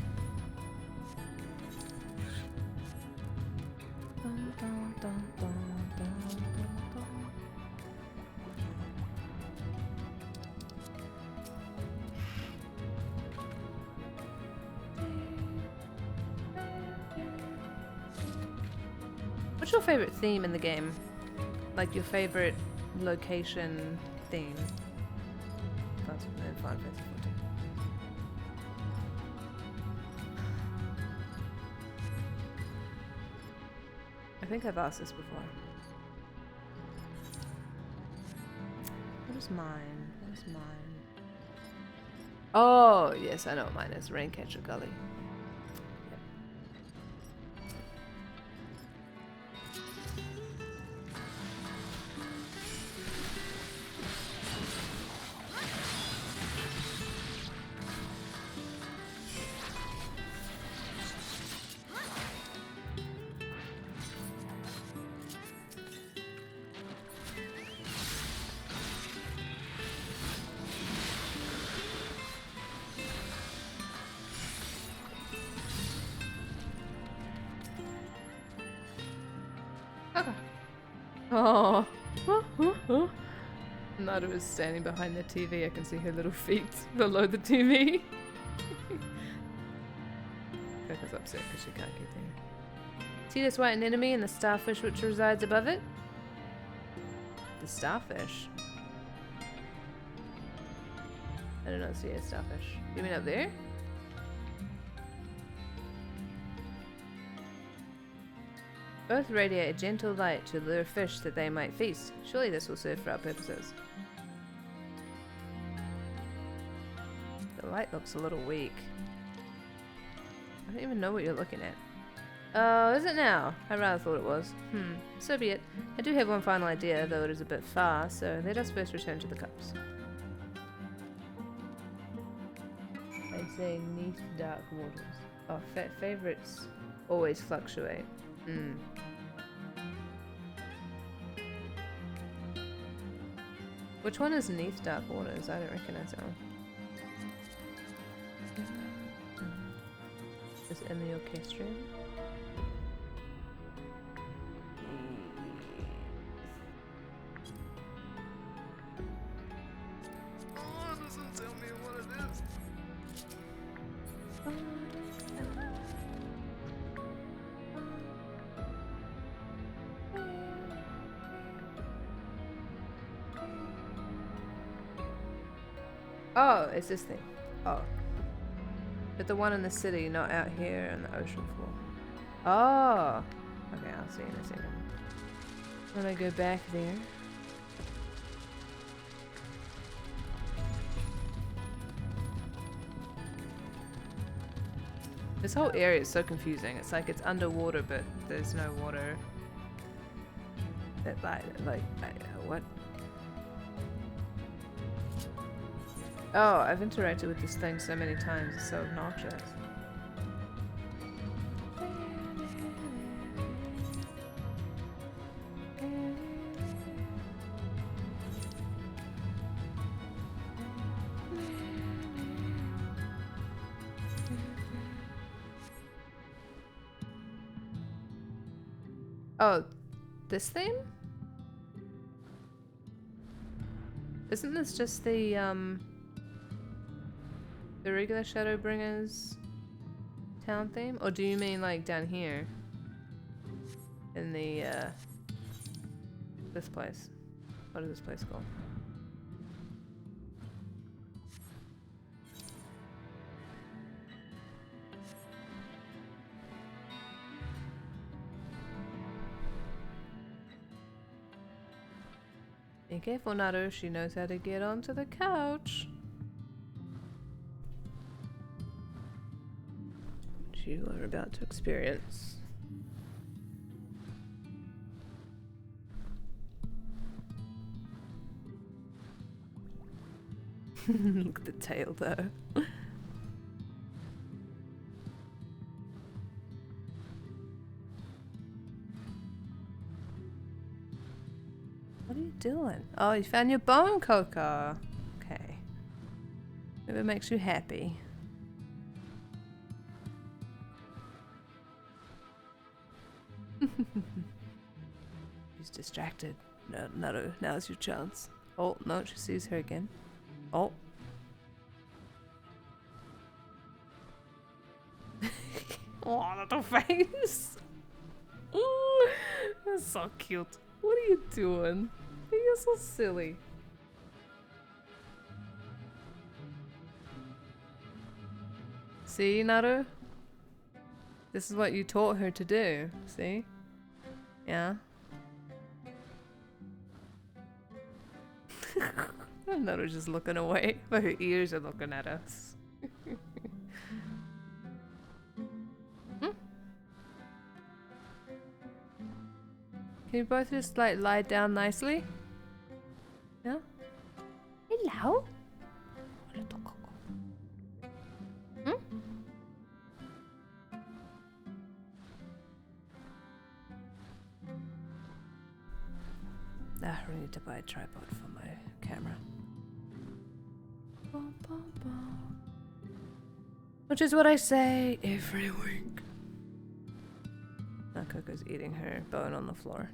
What's your favorite theme in the game? Like your favorite location theme? Final Fantasy 14. I think I've asked this before. What is mine? What is mine? Oh, yes, I know what mine is. Raincatcher Gully. Okay. Oh. Nada is standing behind the TV. I can see her little feet below the TV. Coco's upset because she can't get there. See this white anemone and the starfish which resides above it? The starfish? I don't know, see a starfish. You mean up there? Both radiate a gentle light to lure fish that they might feast. Surely this will serve for our purposes. The light looks a little weak. I don't even know what you're looking at. Oh, is it now? I rather thought it was. So be it. I do have one final idea, though it is a bit far, so let us first return to the cups. I'd say neath dark waters. Oh, favorites always fluctuate. Hmm. Which one is Neath Dark Waters? I don't recognize that one. Is it in the orchestrion? Oh, it doesn't tell me what it is. Oh, it's this thing. Oh. But the one in the city, not out here on the ocean floor. Oh! Okay, I'll see you in a second. When I go back there. This whole area is so confusing. It's like it's underwater, but there's no water. That what? Oh, I've interacted with this thing so many times. It's so obnoxious. Oh, this thing? Isn't this just the regular Shadowbringers town theme? Or do you mean like down here? In the, this place? What is this place called? Be careful, Naru. She knows how to get onto the couch. Which you are about to experience. Look at the tail, though. What are you doing? Oh, you found your bone, Coco. Okay. If it makes you happy. She's distracted. No, Naru, now's your chance. Oh, no, she sees her again. Oh. Oh, little face. Ooh, that's so cute. What are you doing? You're so silly. See, Naru? This is what you taught her to do. See? Yeah? Naru's just looking away, but her ears are looking at us. Can you both just like lie down nicely? Yeah? Hello? Hmm? I need to buy a tripod for my camera. Which is what I say every week. Now Coco's eating her bone on the floor.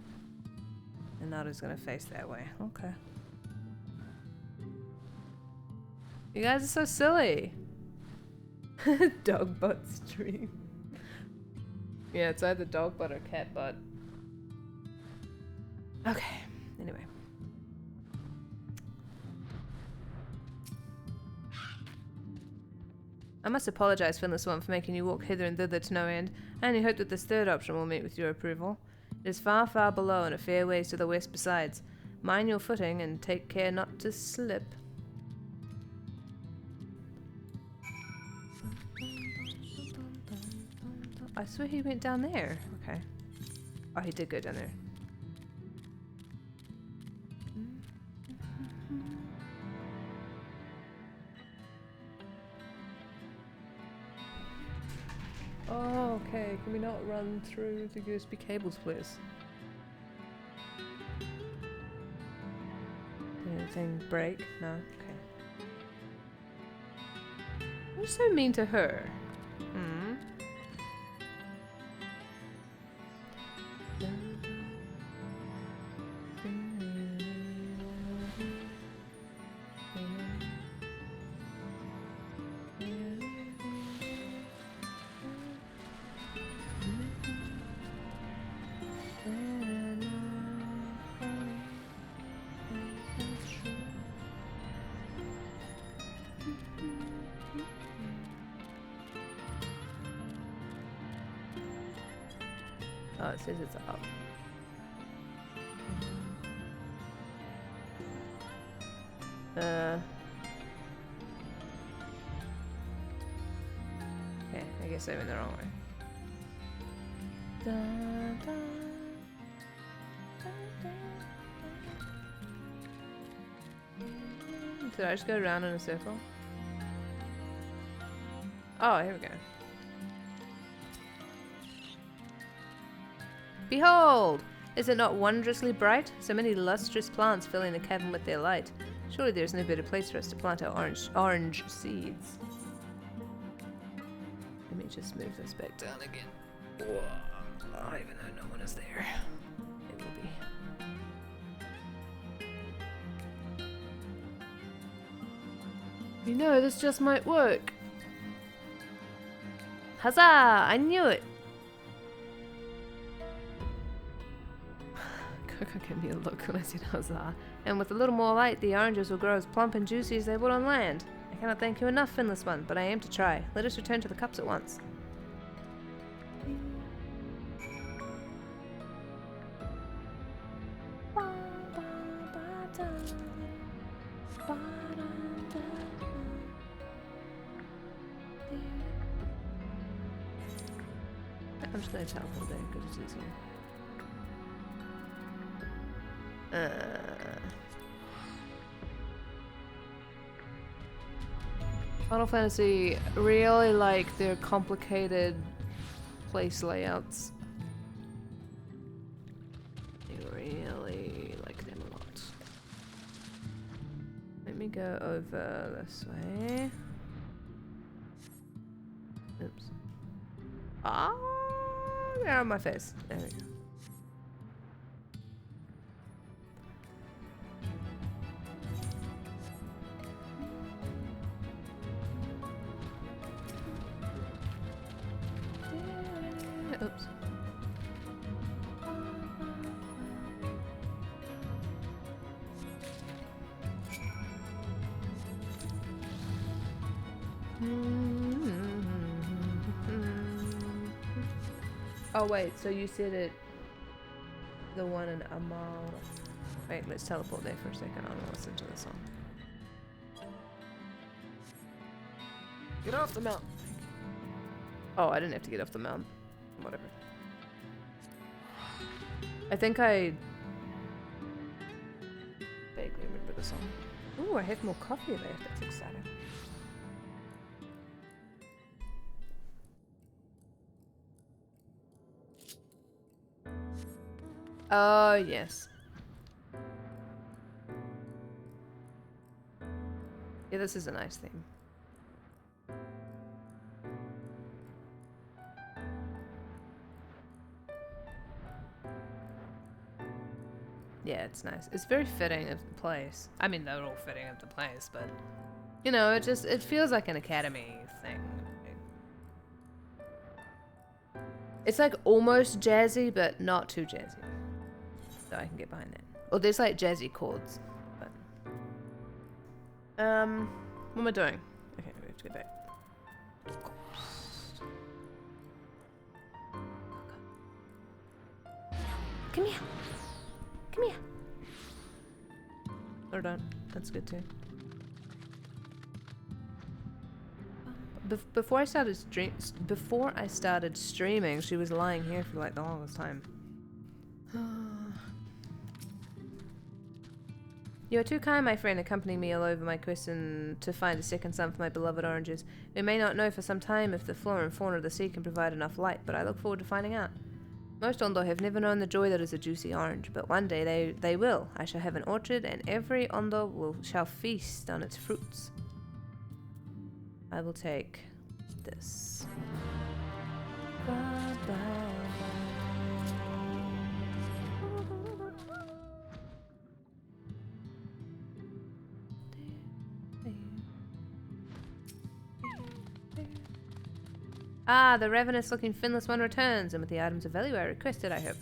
And Naru's gonna face that way. Okay. You guys are so silly. Dog butt stream. Yeah, it's either dog butt or cat butt. Okay, anyway. I must apologize, Finless One, for making you walk hither and thither to no end. I only hope that this third option will meet with your approval. It is far, far below, and a fair ways to the west besides. Mind your footing, and take care not to slip. I swear he went down there. Okay. Oh, he did go down there. Oh, okay. Can we not run through the USB cables, please? Did anything break? No? Okay. Who's so mean to her? Hmm? Oh, it says it's up. Okay, I guess I went the wrong way. Did I just go around in a circle? Oh, here we go. Behold! Is it not wondrously bright? So many lustrous plants filling the cavern with their light. Surely there is no better place for us to plant our orange seeds. Let me just move this back down again. Whoa. Oh, even though no one is there. It will be. You know, this just might work. Huzzah! I knew it! Coco gave me a look when I said huzzah. And with a little more light, the oranges will grow as plump and juicy as they would on land. I cannot thank you enough, Finless One, but I am to try. Let us return to the cups at once. I'm just going to teleport there because it's easier. Final Fantasy really like their complicated place layouts. I really like them a lot. Let me go over this way. Oops. Ah, they're on my face. There we go. Oops. Oh wait, so you said it, the one in Amal. Wait, let's teleport there for a second. I want to listen to the song. Get off the mountain. Oh, I didn't have to get off the mountain. Whatever. I think I vaguely remember the song. Ooh, I have more coffee there. That's exciting. Oh, yes. Yeah, this is a nice theme. Yeah, it's nice. It's very fitting of the place. I mean, they're all fitting of the place, but you know, it feels like an academy thing. It's like almost jazzy, but not too jazzy. So I can get behind that. Well, there's like jazzy chords, but what am I doing? Okay, we have to get back. Come here. Come here. Or don't. That's good too. Before I started streaming, she was lying here for like the longest time. You are too kind, my friend, accompanying me all over my quest and to find a second son for my beloved oranges. We may not know for some time if the flora and fauna of the sea can provide enough light, but I look forward to finding out. Most Ondo have never known the joy that is a juicy orange, but one day they will. I shall have an orchard, and every Ondo shall feast on its fruits. I will take this. Bye-bye. Ah, the ravenous-looking finless one returns, and with the items of value I requested, I hope.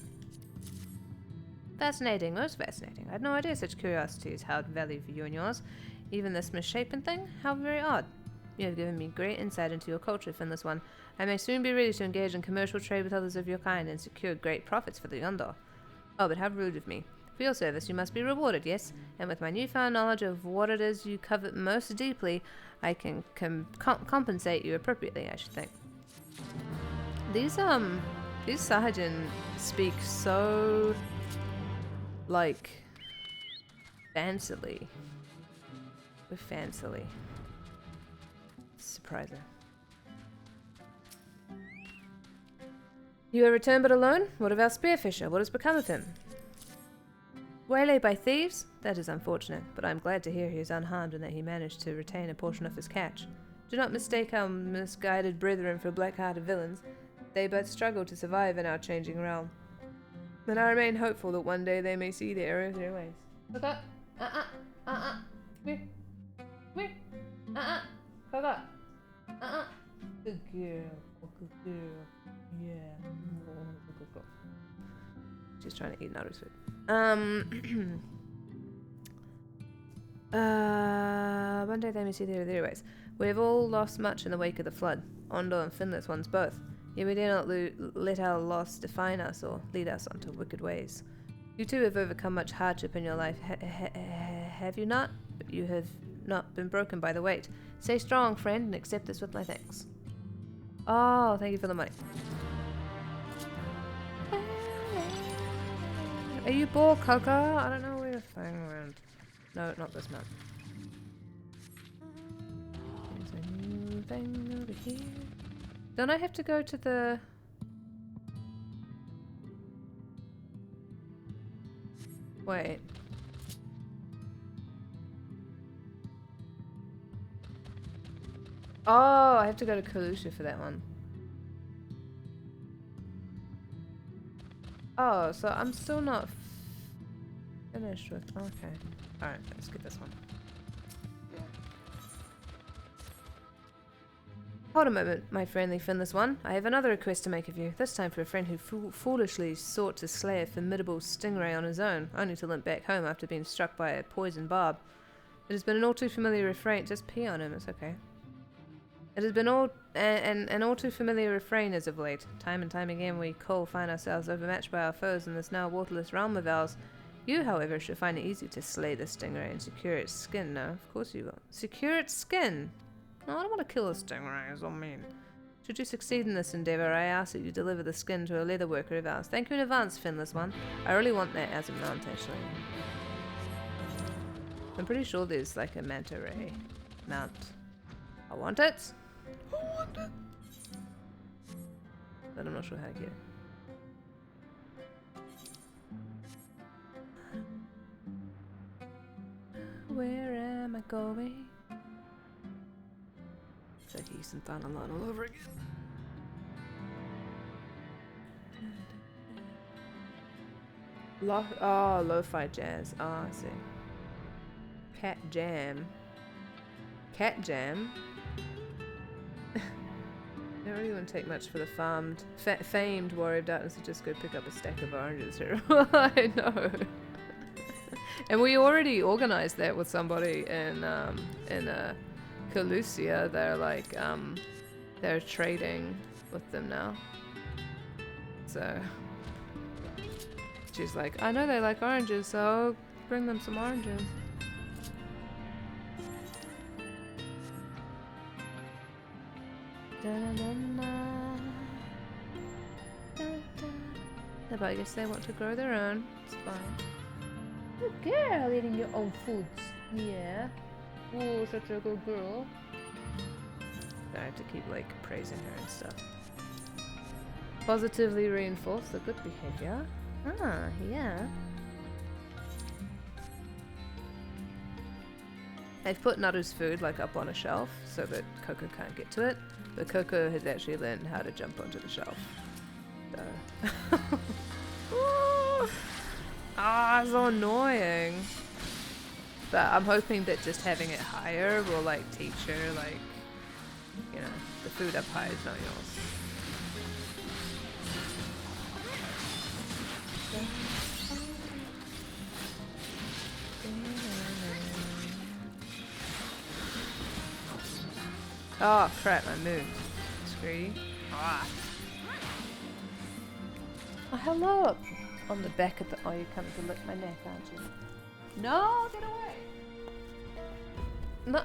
Fascinating, most fascinating. I had no idea such curiosities held value for you and yours. Even this misshapen thing? How very odd. You have given me great insight into your culture, finless one. I may soon be ready to engage in commercial trade with others of your kind and secure great profits for the Yondor. Oh, but how rude of me. For your service you must be rewarded, yes? And with my newfound knowledge of what it is you covet most deeply, I can compensate you appropriately, I should think. These Sahajin speak so, like, fancily. Fancily. Surprising. You have returned but alone? What of our spearfisher? What has become of him? Waylaid by thieves? That is unfortunate, but I am glad to hear he is unharmed and that he managed to retain a portion of his catch. Do not mistake our misguided brethren for black-hearted villains. They but struggle to survive in our changing realm. And I remain hopeful that one day they may see the error of their ways. Look up! Come here! Come here! Come up! Good girl. Good girl. Yeah. Good girl. She's trying to eat Naruto's food. One day they may see the error of their ways. We have all lost much in the wake of the flood. Ondo and finless ones both. Yet we dare not let our loss define us or lead us onto wicked ways. You too have overcome much hardship in your life, have you not? But you have not been broken by the weight. Stay strong, friend, and accept this with my thanks. Oh, thank you for the money. Are you bored, Coco? I don't know where to find around. No, not this map. There's a new thing over here. Don't I have to go to the... Wait. Oh, I have to go to Kalusha for that one. Oh, so I'm still not finished with... Okay. Alright, let's get this one. Hold a moment, my friendly finless one. I have another request to make of you, this time for a friend who foolishly sought to slay a formidable stingray on his own, only to limp back home after being struck by a poison barb. It has been an all too familiar refrain. Just pee on him, it's okay. It has been an all too familiar refrain as of late. Time and time again we find ourselves overmatched by our foes in this now waterless realm of ours. You, however, should find it easy to slay the stingray and secure its skin. No, of course you will. Secure its skin? No, I don't want to kill a stingray, is what I mean. Should you succeed in this endeavour, I ask that you deliver the skin to a leather worker of ours. Thank you in advance, finless one. I really want that as a mount, actually. I'm pretty sure there's like a manta ray mount. I want it. I want it. But I'm not sure how to get it. Where am I going? It's like East and Thunder Line all over again. Lo-fi jazz. Oh, I see. Cat jam. Cat jam? I don't really want to take much for the famed Warrior of Darkness to just go pick up a stack of oranges here. I know. And we already organized that with somebody in Calusia. They're like, they're trading with them now. So she's like, I know they like oranges, so I'll bring them some oranges. But I guess they want to grow their own. It's fine. Good girl, eating your own foods. Yeah. Oh, such a good girl. I have to keep like praising her and stuff. Positively reinforce the good behavior. Ah, yeah. I've put Naru's food like up on a shelf so that Coco can't get to it, but Coco has actually learned how to jump onto the shelf. So. So annoying. But I'm hoping that just having it higher will like teach her like, you know, the food up high is not yours. Oh crap, I moved. Screw you. Ah. Oh, hello! On the back of the. Oh, you're coming to lick my neck, aren't you? No, get away! No,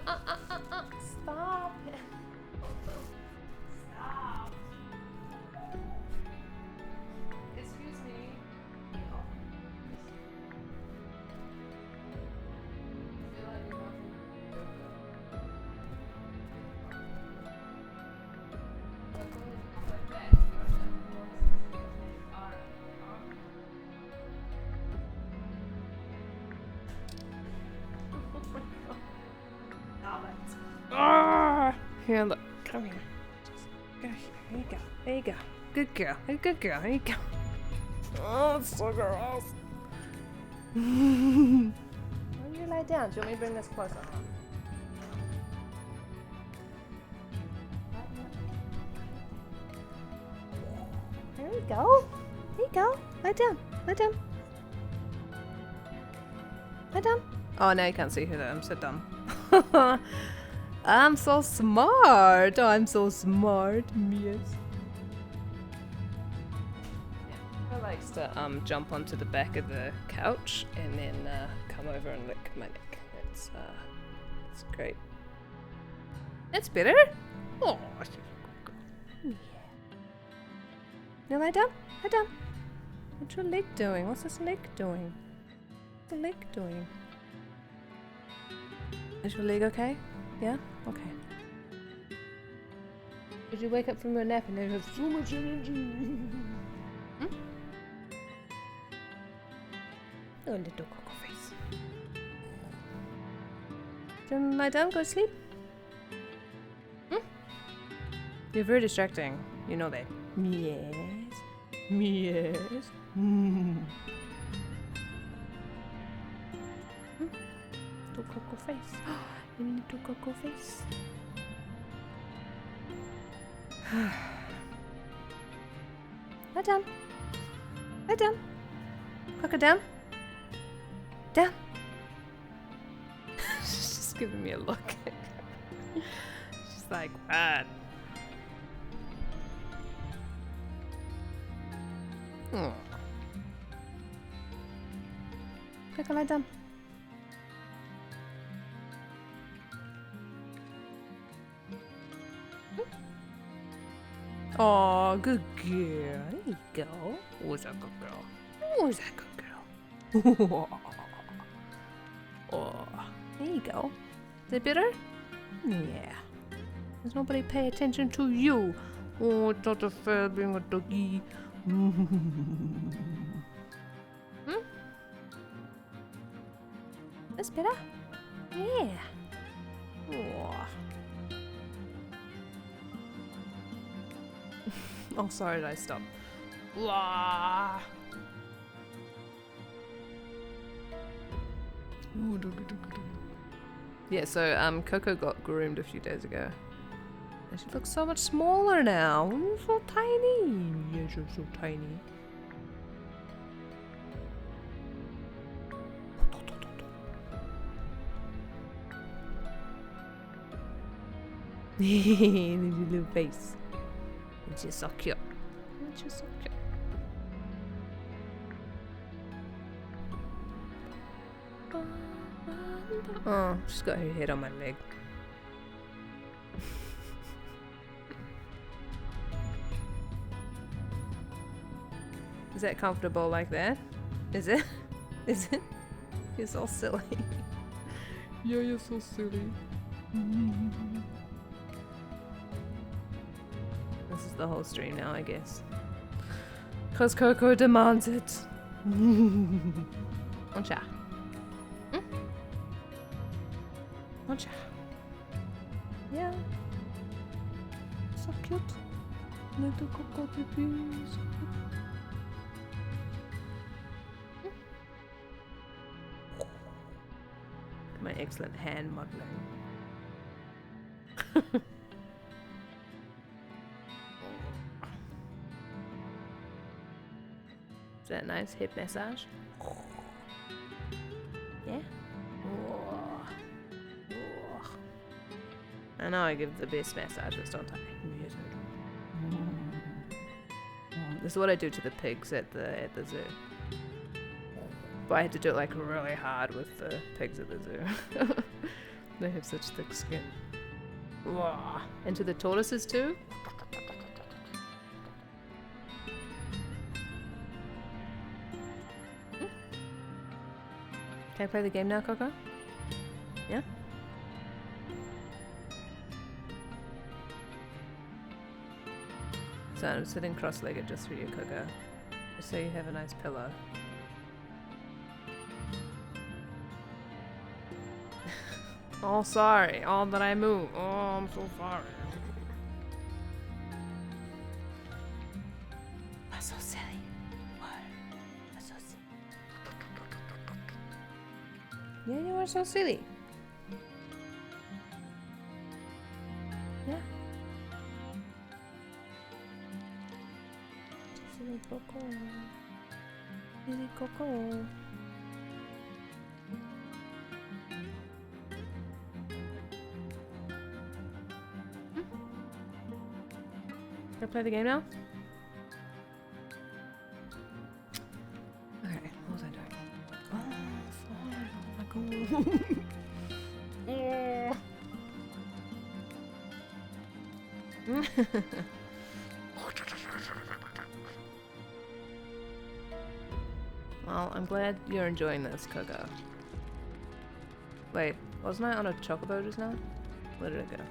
stop! Stop! Excuse me. Here, look. Come here. Just go here. There you go. There you go. Good girl. Good girl. There you go. Oh, it's so gross. Why don't you lie down? Do you want me to bring this closer? There you go. There you go. Lie down. Lie down. Lie down. Oh, now you can't see who that. I'm so dumb. I'm so smart. Oh, I'm so smart. Yes. Yeah. I likes to jump onto the back of the couch and then come over and lick my neck. It's great. That's better. Oh. Yeah. Now lie down. Lie down. What's your leg doing? What's this leg doing? What's the leg doing? Is your leg okay? Yeah? Okay. Did you wake up from your nap and you have so much energy? Hmm? Oh, little cocoa face. Do you want to lie down, go to sleep? Hmm? You're very distracting. You know that. Yes. Yes. Hmm? Little cocoa face. Little cocoa face. Lie down. Lie down. Coco down. Down. She's just giving me a look. She's like, what? Oh. Coco, lie down. Oh, good girl. There you go. Who's that good girl? Who's that good girl? Oh, there you go. Is it better? Yeah. Does nobody pay attention to you? Oh, it's not a fair being a doggy. Hmm? That's better? Yeah. Oh. Oh, sorry, did I stop? Wah. Yeah, so Coco got groomed a few days ago. And she looks so much smaller now. You're so tiny. Yes, you're so tiny. Little face. It's just so cute. It's just so cute. Oh, she's got her head on my leg. Is that comfortable like that? Is it? Is it? You're so silly. Yeah, you're so silly. This is the whole stream now, I guess. Cause Coco demands it. Oncha. Oncha. Yeah. So cute. Little Coco baby. So cute. My excellent hand modeling. Is that nice hip massage? Yeah? I know I give the best massages, don't I? This is what I do to the pigs at the zoo. But I had to do it like really hard with the pigs at the zoo. They have such thick skin. And to the tortoises too? Can I play the game now, Coco? Yeah? So I'm sitting cross-legged just for you, Coco. Just so you have a nice pillow. Oh, sorry. Oh, that I move. Oh, I'm so sorry. I'm so silly. What? I'm so silly. Yeah, you are so silly. Yeah. Silly Coco. Silly Coco. Can I play the game now? Okay, what was I doing? Oh, fine. Oh my god. Well, I'm glad you're enjoying this, Coco. Wait, wasn't I on a chocobo just now? Where did it go?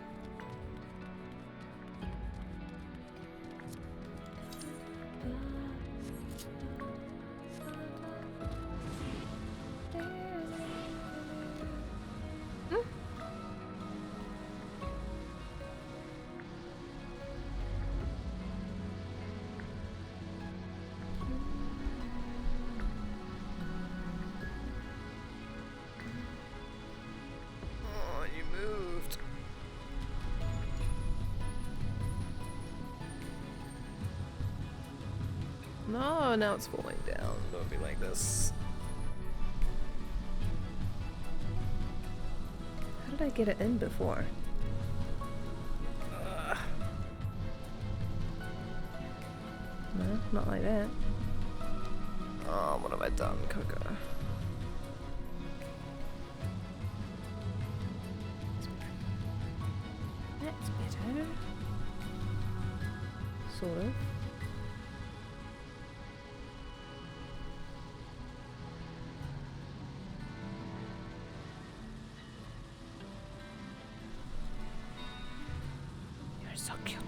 No, now it's falling down. Don't be like this. How did I get it in before? No, not like that. Oh, what have I done, Coco? That's better. Sort of. So cute.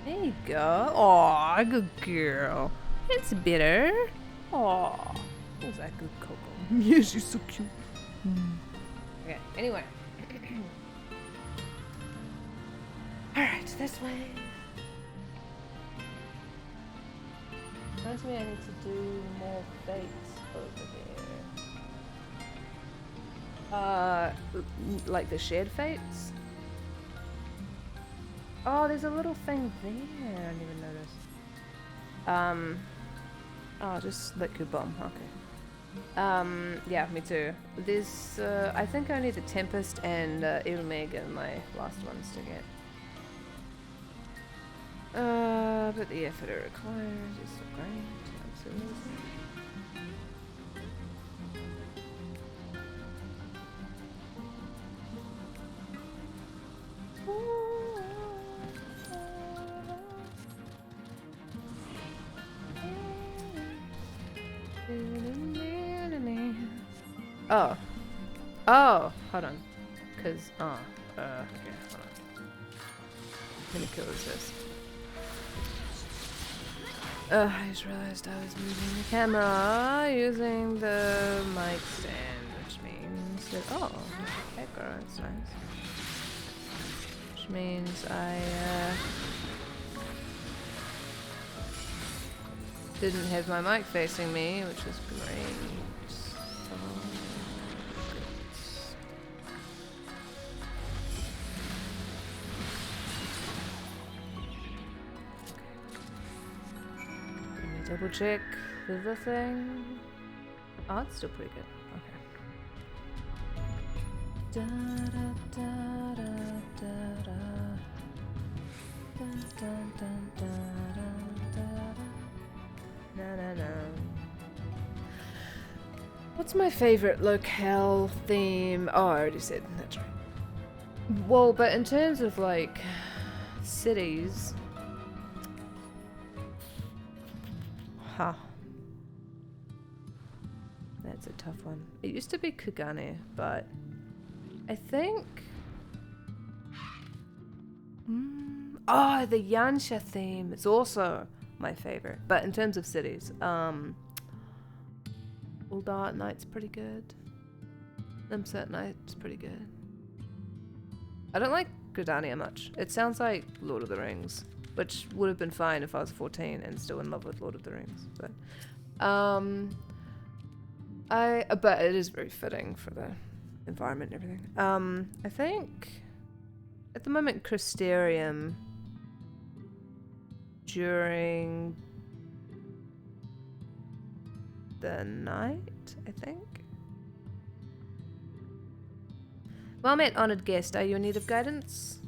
There you go. Aw, good girl. It's bitter. Aw. Who's that good Coco? Yes, she's so cute. Okay, anyway. Alright, this way. Reminds me I need to do more fates over there. Like the shared fates? Oh, there's a little thing there. I didn't even notice. Oh, just let your bomb. Okay. Yeah, me too. There's, I think only the Tempest and Ilmeg are my last ones to get. But the effort it requires is so great. Absolutely. Oh. Oh, hold on. Cause, okay, hold on. Let me kill this. I just realized I was moving the camera using the mic stand, which means that, oh, there's a kegger, that's nice. Which means I, didn't have my mic facing me, which is great. Double check the thing. Oh, it's still pretty good. Okay. Da da da da da da. Dun, dun, dun, da, da, da. Na na na. What's my favorite locale theme? Oh, I already said. That's right. Well, but in terms of like cities. Huh. That's a tough one. It used to be Kugane, but I think... Oh, the Yansha theme is also my favorite. But in terms of cities, Uldar at Night's pretty good. Limsa at Night's pretty good. I don't like Gridania much. It sounds like Lord of the Rings. Which would have been fine if I was 14 and still in love with Lord of the Rings, but but it is very fitting for the environment and everything. I think at the moment Crystarium during the night, I think. Well met, honoured guest. Are you in need of guidance?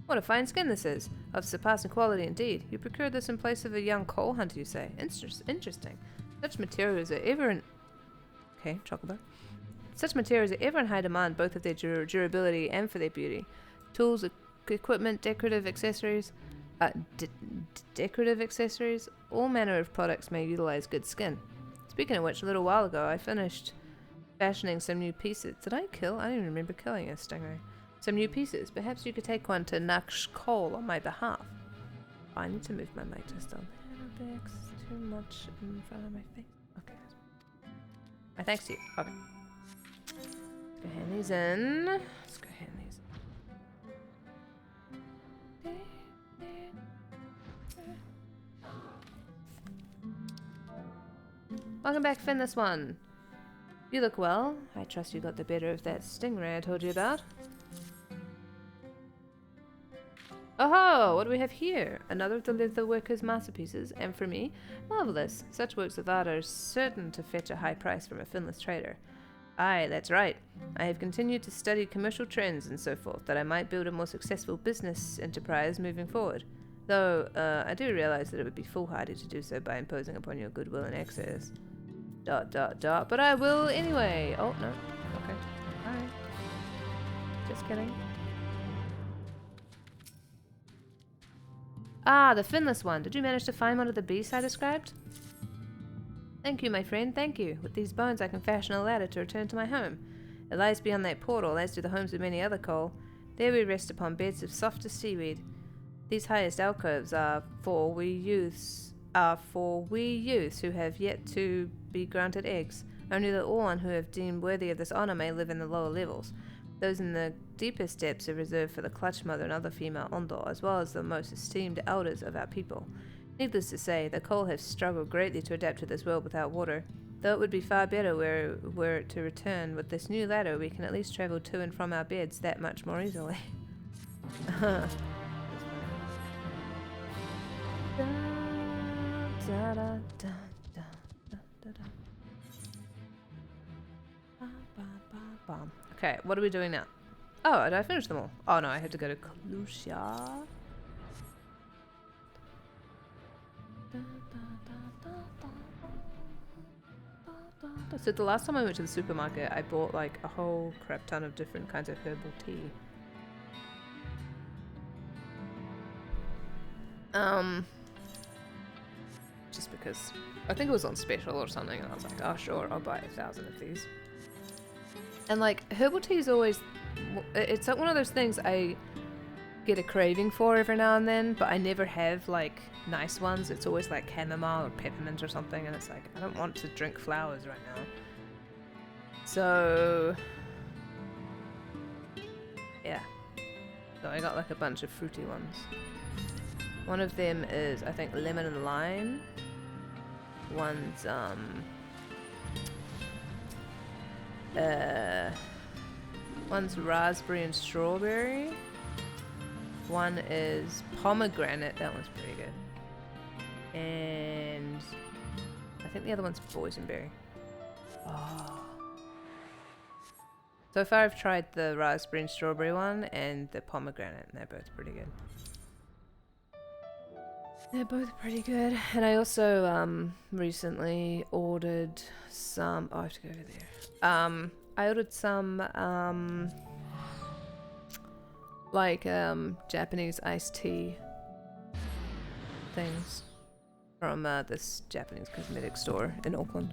What a fine skin this is. Of surpassing quality indeed. You procured this in place of a young coal hunter, you say. Interesting. Such materials are ever in... Okay, chocolate. Such materials are ever in high demand, both of their durability and for their beauty. Tools, equipment, decorative accessories... decorative accessories? All manner of products may utilize good skin. Speaking of which, a little while ago, I finished fashioning some new pieces. Did I kill? I don't even remember killing a stingray. Some new pieces. Perhaps you could take one to NOCTE on my behalf. Oh, I need to move my mic just a little bit. It's too much in front of my face. Okay. My thanks to you. Okay. Let's go hand these in. Let's go hand these in. Welcome back, Finn, this one. You look well. I trust you got the better of that stingray I told you about. Oh, what do we have here? Another of the leather worker's masterpieces, and for me? Marvellous. Such works of art are certain to fetch a high price from a finless trader. Aye, that's right. I have continued to study commercial trends and so forth, that I might build a more successful business enterprise moving forward. Though, I do realize that it would be foolhardy to do so by imposing upon your goodwill and access. ... But I will anyway. Oh, no. Okay. Alright. Just kidding. Ah, the finless one. Did you manage to find one of the beasts I described? Thank you, my friend, thank you. With these bones I can fashion a ladder to return to my home. It lies beyond that portal, as do the homes of many other coal. There we rest upon beds of softest seaweed. These highest alcoves are for we youths who have yet to be granted eggs. Only the Orlan who have deemed worthy of this honour may live in the lower levels. Those in the deepest depths are reserved for the clutch mother and other female Ondor, as well as the most esteemed elders of our people. Needless to say, the coal have struggled greatly to adapt to this world without water. Though it would be far better were it to return, with this new ladder we can at least travel to and from our beds that much more easily. Da, da, da, da. Bomb. Okay, what are we doing now? Oh, did I finish them all? Oh no, I had to go to Clusia. So the last time I went to the supermarket, I bought like a whole crap ton of different kinds of herbal tea. Just because I think it was on special or something, and I was like, oh sure, I'll buy 1,000 of these. And like herbal tea is always, it's like one of those things I get a craving for every now and then, but I never have like nice ones. It's always like chamomile or peppermint or something, and it's like I don't want to drink flowers right now. So yeah, so I got like a bunch of fruity ones. One of them is I think lemon and lime. One's raspberry and strawberry. One is pomegranate, that one's pretty good. And I think the other one's boysenberry. Oh. So far I've tried the raspberry and strawberry one and the pomegranate, and they're both pretty good. They're both pretty good. And I also recently ordered some, oh I have to go over there. I ordered some Japanese iced tea things from this Japanese cosmetic store in Auckland.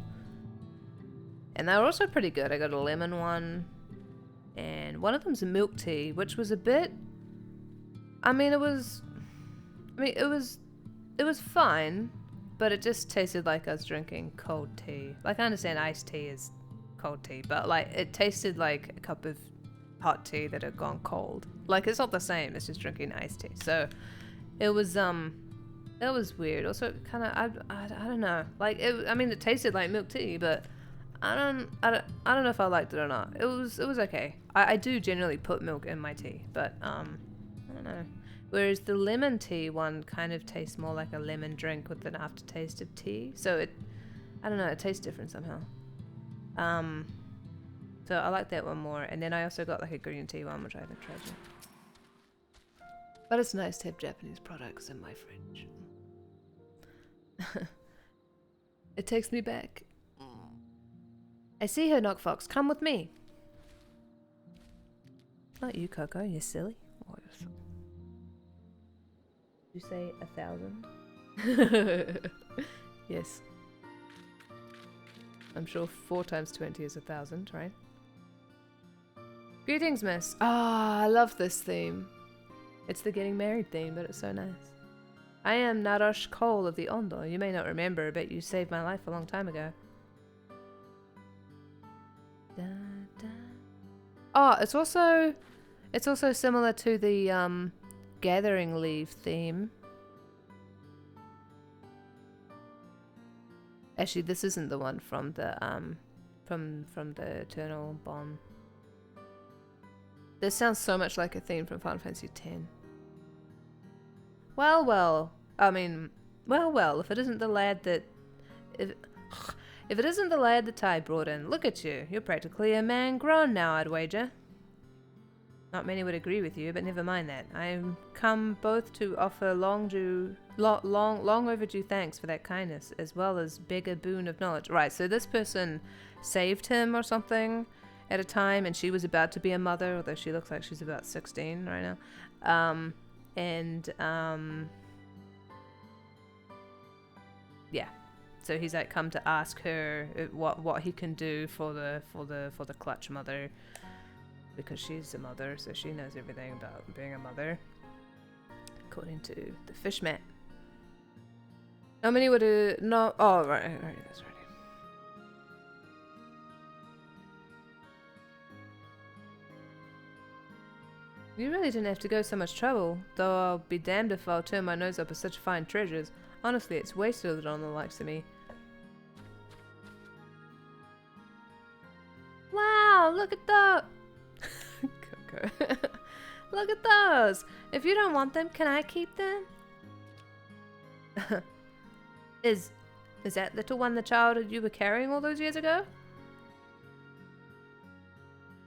And they were also pretty good. I got a lemon one, and one of them's a milk tea, which was a bit, it was fine, but it just tasted like I was drinking cold tea. Like, I understand iced tea is cold tea, but like it tasted like a cup of hot tea that had gone cold. Like, it's not the same, it's just drinking iced tea. So it was weird. Also, kind of, I don't know. Like, it tasted like milk tea, but I don't know if I liked it or not. It was okay. I do generally put milk in my tea, but I don't know. Whereas the lemon tea one kind of tastes more like a lemon drink with an aftertaste of tea. So I don't know, it tastes different somehow. So I like that one more. And then I also got like a green tea one, which I haven't tried yet. But it's nice to have Japanese products in my fridge. It takes me back. I see her, Knock Fox. Come with me. Not you, Coco. You're silly. Oh, you're so... You say 1,000? Yes. I'm sure 4 times 20 is 1,000, right? Greetings, miss. Ah, I love this theme. It's the getting married theme, but it's so nice. I am Narosh Cole of the Ondo. You may not remember, but you saved my life a long time ago. Da, da. Oh, it's also similar to the Gathering Leave theme. Actually, this isn't the one from the from the Eternal Bond. This sounds so much like a theme from Final Fantasy X. Well, if it isn't the lad that if it isn't the lad that Ty brought in, look at you. You're practically a man grown now, I'd wager. Not many would agree with you, but never mind that. I've come both to offer long overdue thanks for that kindness, as well as beg a boon of knowledge. Right, so this person saved him or something at a time, and she was about to be a mother, although she looks like she's about 16 right now. Yeah. So he's like come to ask her what he can do for the clutch mother, because she's a mother, so she knows everything about being a mother, according to the fishman. How many would it? No. Oh, right. That's right. You really didn't have to go so much trouble, though I'll be damned if I'll turn my nose up at such fine treasures. Honestly, it's wasted on the likes of me. Wow, look at that! Coco. Look at those! If you don't want them, can I keep them? Is that little one the child you were carrying all those years ago?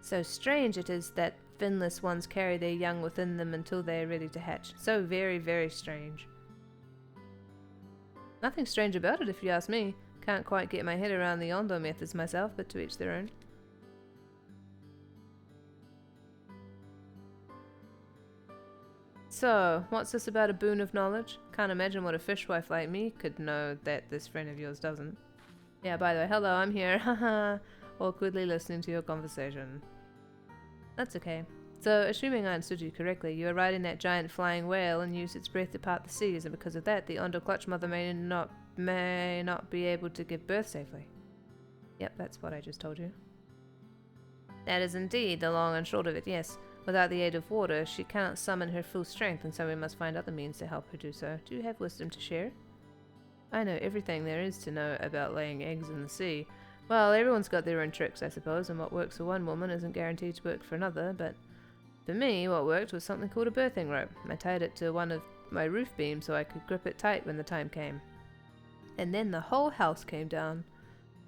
So strange it is that finless ones carry their young within them until they are ready to hatch. So very, very strange. Nothing strange about it if you ask me. Can't quite get my head around the Ondo methods myself, but to each their own. So, what's this about a boon of knowledge? Can't imagine what a fishwife like me could know that this friend of yours doesn't. Yeah, by the way, hello, I'm here. Haha. Awkwardly listening to your conversation. That's okay. So, assuming I understood you correctly, you are riding that giant flying whale and use its breath to part the seas, and because of that, the Ondo clutch mother may not be able to give birth safely. Yep, that's what I just told you. That is indeed the long and short of it, yes. Without the aid of water, she cannot summon her full strength, and so we must find other means to help her do so. Do you have wisdom to share? I know everything there is to know about laying eggs in the sea. Well, everyone's got their own tricks, I suppose, and what works for one woman isn't guaranteed to work for another, but for me, what worked was something called a birthing rope. I tied it to one of my roof beams so I could grip it tight when the time came. And then the whole house came down.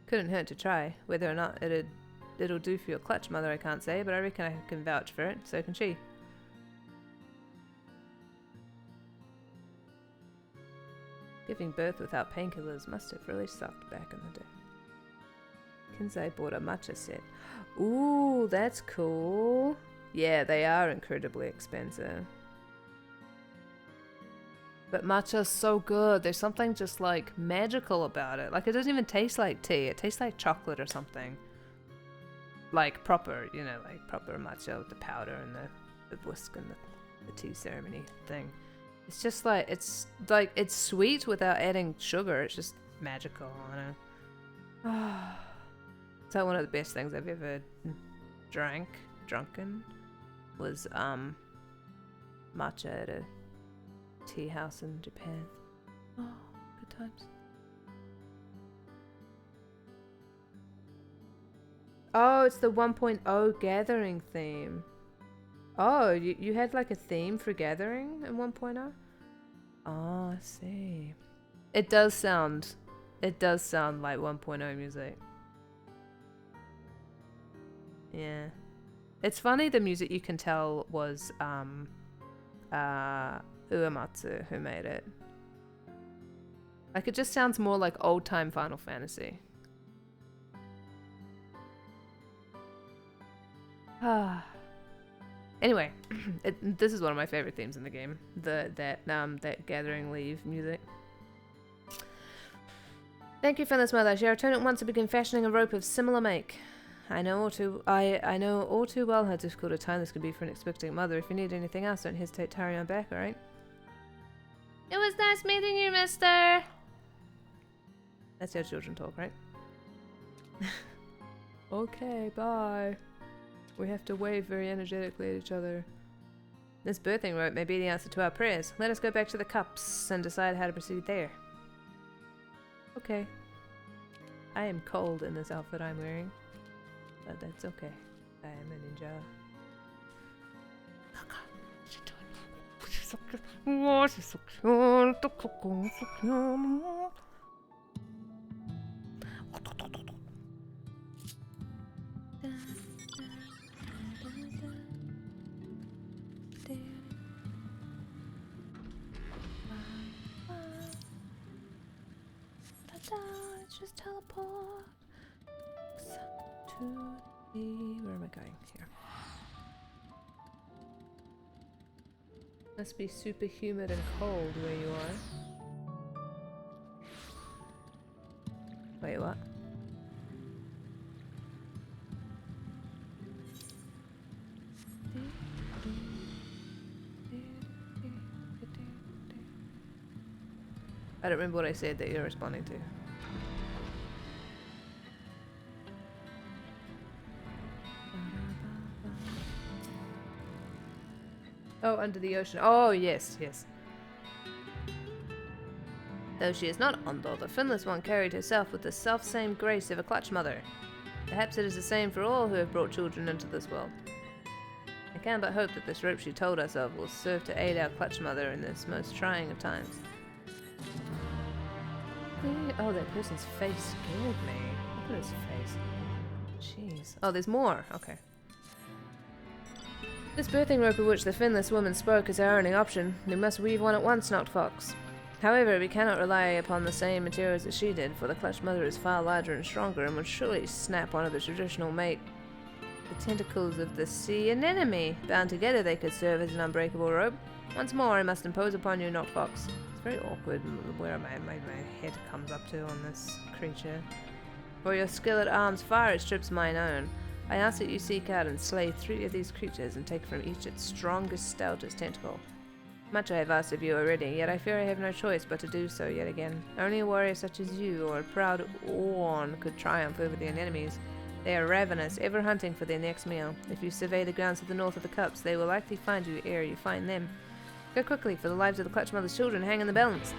Couldn't hurt to try. Whether or not it'll do for your clutch mother, I can't say, but I reckon I can vouch for it, so can she. Giving birth without painkillers must have really sucked back in the day. Kinsei bought a matcha set. Ooh, that's cool. Yeah, they are incredibly expensive. But matcha's so good. There's something just like magical about it. Like it doesn't even taste like tea. It tastes like chocolate or something. Like proper, you know, like proper matcha with the powder and the whisk and the tea ceremony thing. It's just like, it's sweet without adding sugar. It's just magical, I know. It's like one of the best things I've ever drunken was matcha at a tea house in Japan. Oh, good times. Oh, it's the 1.0 gathering theme. Oh, you had like a theme for gathering in 1.0? Oh, I see. It does sound like 1.0 music. Yeah. It's funny the music you can tell was Uematsu who made it. Like it just sounds more like old time Final Fantasy. Anyway, this is one of my favorite themes in the game. That gathering leave music. Thank you, Finless Mother. She returned at once to begin fashioning a rope of similar make. I know all too well how difficult a time this could be for an expecting mother. If you need anything else, don't hesitate to hurry on back, alright? It was nice meeting you, mister! That's how children talk, right? Okay, bye. We have to wave very energetically at each other. This birthing rope may be the answer to our prayers. Let us go back to the cups and decide how to proceed there. Okay. I am cold in this outfit I'm wearing. But that's okay. I am a ninja. She's so cute. Oh, she's so cute. Let's just teleport to the... Where am I going? Here. Must be super humid and cold where you are. Wait, what? I don't remember what I said that you're responding to. Oh, under the ocean. Oh, yes, yes. Though she is not Ondo, the finless one carried herself with the self-same grace of a clutch mother. Perhaps it is the same for all who have brought children into this world. I can but hope that this rope she told us of will serve to aid our clutch mother in this most trying of times. Oh, that person's face scared me. Look at his face. Jeez. Oh, there's more. Okay. This birthing rope of which the finless woman spoke is our only option. We must weave one at once, Knocked Fox. However, we cannot rely upon the same materials as she did, for the clutch mother is far larger and stronger and would surely snap one of the traditional mate. The tentacles of the sea anemone. Bound together they could serve as an unbreakable rope. Once more I must impose upon you, Knocked Fox. It's very awkward where my head comes up to on this creature. For your skill at arms far outstrips mine own. I ask that you seek out and slay 3 of these creatures and take from each its strongest, stoutest tentacle. Much I have asked of you already, yet I fear I have no choice but to do so yet again. Only a warrior such as you, or a proud Orn, could triumph over the enemies. They are ravenous, ever hunting for their next meal. If you survey the grounds to the north of the cups, they will likely find you ere you find them. Go quickly, for the lives of the Clutch Mother's children hang in the balance.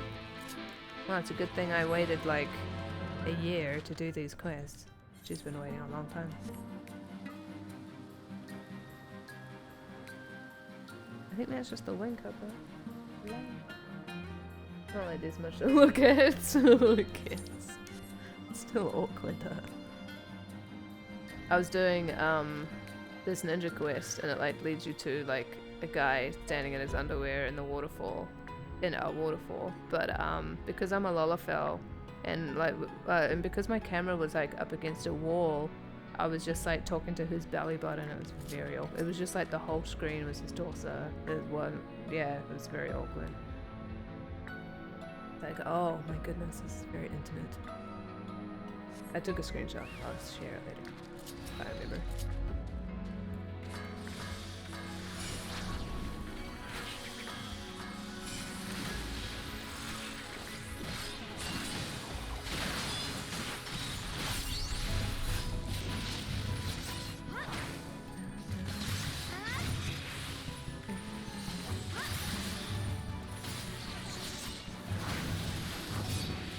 Well, it's a good thing I waited like a year to do these quests. She's been waiting a long time. I think that's just the wing cover. Not like there's much to look at, so I guess. It's still awkward though. I was doing this ninja quest and it like leads you to like a guy standing in his underwear in the waterfall. In a waterfall. But because I'm a Lollafell and like and because my camera was like up against a wall, I was just like talking to his belly button. It was very awkward. It was just like the whole screen was his torso. It was very awkward. Like, oh my goodness, this is very intimate. I took a screenshot. I'll share it later. If I remember.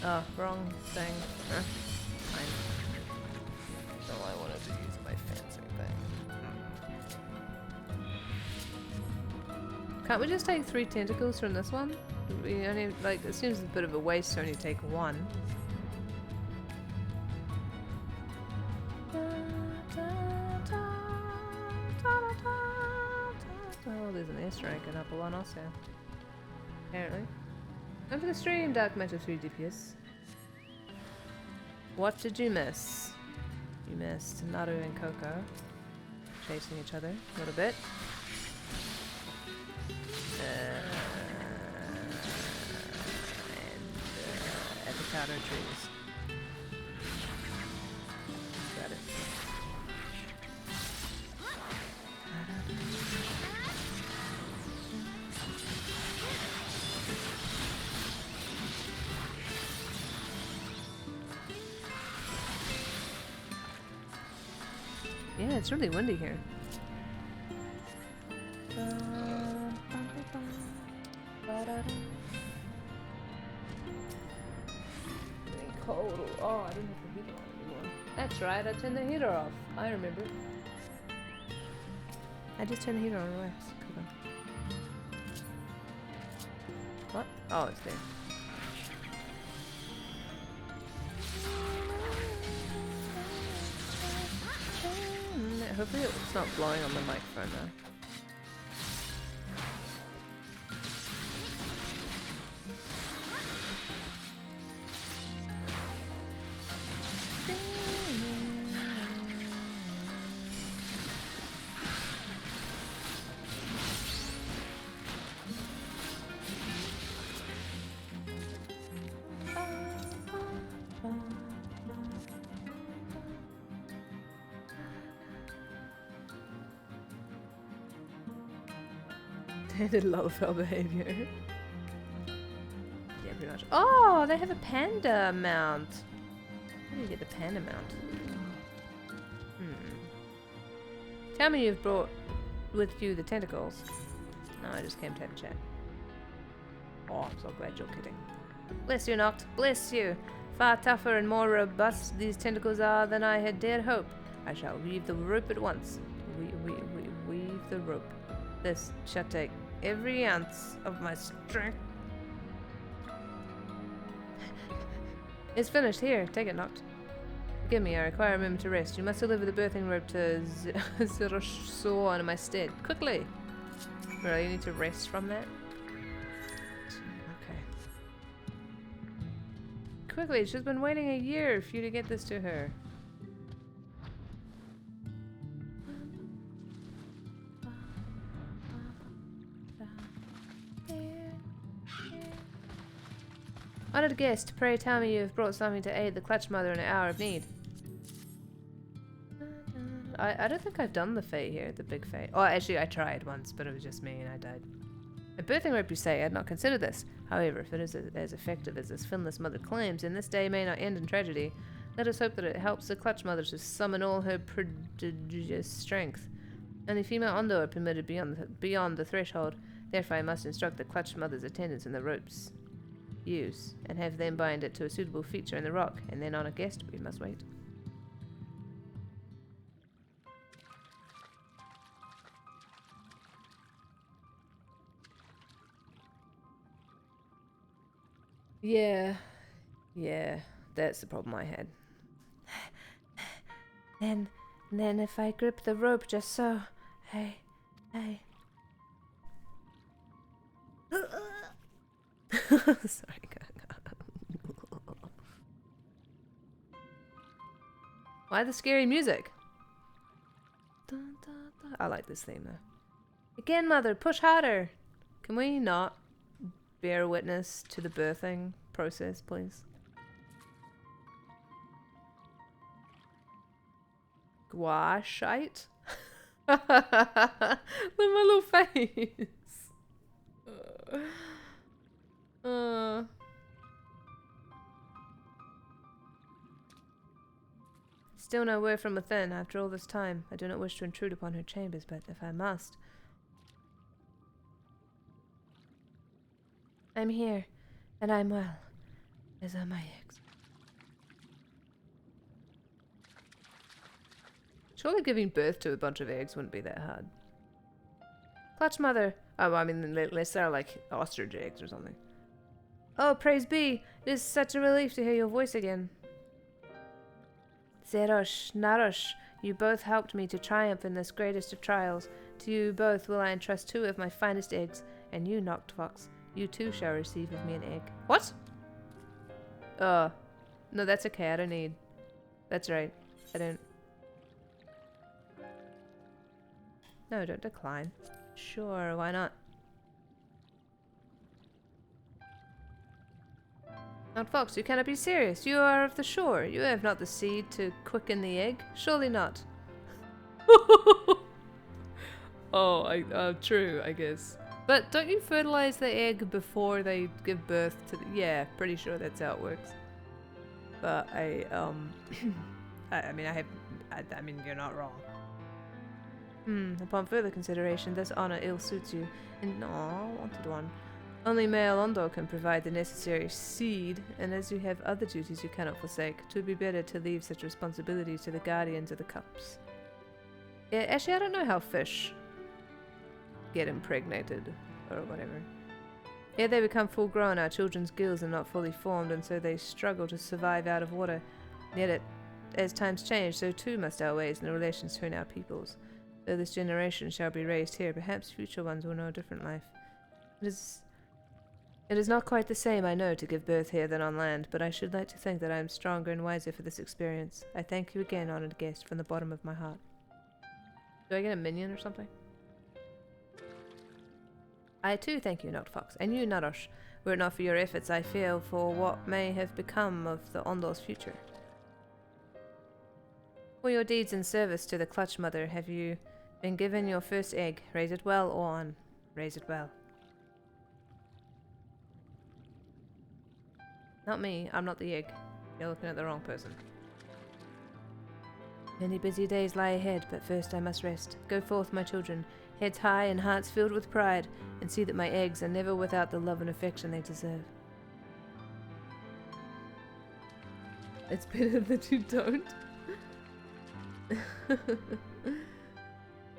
Oh, wrong thing. Fine. No, I wanted to use my fancy thing. Can't we just take 3 tentacles from this one? We only, like, it seems a bit of a waste to only take 1. Oh, there's an airstrike and up one also. Apparently. Over the stream, Dark Matter 3 DPS. What did you miss? You missed Naru and Coco chasing each other a little bit. And avocado trees. Got it. Yeah, it's really windy here. Cold. Oh, I didn't have the heater on anymore. That's right, I turned the heater off. I remember. I just turned the heater on. Relax. Hold on. What? Oh, it's there. Hopefully it's not blowing on the microphone though. Standard Lullafell behavior. Yeah, pretty much. Oh, they have a panda mount. How do you get the panda mount? Tell me you've brought with you the tentacles. No, I just came to have a chat. Oh, I'm so glad you're kidding. Bless you, Noct. Bless you. Far tougher and more robust these tentacles are than I had dared hope. I shall weave the rope at once. Weave the rope. This shall take every ounce of my strength. It's finished. Here, take it, Noct. Give me, I require a moment to rest. You must deliver the birthing rope to Zeroshor in my stead. Quickly! Really, you need to rest from that? Okay. Quickly, she's been waiting a year for you to get this to her. Honored guest, pray tell me you have brought something to aid the clutch mother in an hour of need. I don't think I've done the fate here, the big fate. Oh, actually, I tried once, but it was just me and I died. A birthing rope, you say? I had not considered this. However, if it is as effective as this finless mother claims, and this day may not end in tragedy, let us hope that it helps the clutch mother to summon all her prodigious strength. Only female Ondo are permitted beyond the threshold. Therefore, I must instruct the clutch mother's attendants in the rope's use, and have them bind it to a suitable feature in the rock, and then on a guest we must wait. Yeah, that's the problem I had. Then if I grip the rope just so, hey. Sorry. Why the scary music? Dun, dun, dun. I like this theme though. Again, mother, push harder. Can we not bear witness to the birthing process, please? Gouacheite? Look at my little face. Still no word from within after all this time. I do not wish to intrude upon her chambers, but if I must. I'm here, and I'm well, as are my eggs. Surely giving birth to a bunch of eggs wouldn't be that hard. Clutch mother. Oh, I mean, unless they're like ostrich eggs or something. Oh, praise be! It is such a relief to hear your voice again. Zerosh, Narosh, you both helped me to triumph in this greatest of trials. To you both will I entrust 2 of my finest eggs, and you, NOCTE, you too shall receive of me an egg. What? No, that's okay, I don't need. That's right, I don't. No, don't decline. Sure, why not? NOCTE, you cannot be serious. You are of the shore. You have not the seed to quicken the egg. Surely not. Oh, true, I guess. But don't you fertilize the egg before they give birth to the... Yeah, pretty sure that's how it works. But I mean, you're not wrong. Upon further consideration, this honor ill suits you. And, I wanted one. Only male Ondo can provide the necessary seed, and as you have other duties you cannot forsake, 'twould be better to leave such responsibilities to the guardians of the cups. Yeah, actually, I don't know how fish get impregnated, or whatever. Ere they become full grown, our children's gills are not fully formed, and so they struggle to survive out of water. Yet as times change, so too must our ways and the relations between our peoples. Though this generation shall be raised here, perhaps future ones will know a different life. It is not quite the same, I know, to give birth here than on land, but I should like to think that I am stronger and wiser for this experience. I thank you again, honored guest, from the bottom of my heart. Do I get a minion or something? I too thank you, NOCTE, and you, Narosh. Were it not for your efforts, I fear for what may have become of the Ondol's future. For your deeds in service to the Clutch Mother, have you been given your first egg? Raise it well, or on. Raise it well. Not me, I'm not the egg. You're looking at the wrong person. Many busy days lie ahead, but first I must rest. Go forth, my children, heads high and hearts filled with pride, and see that my eggs are never without the love and affection they deserve. It's better that you don't.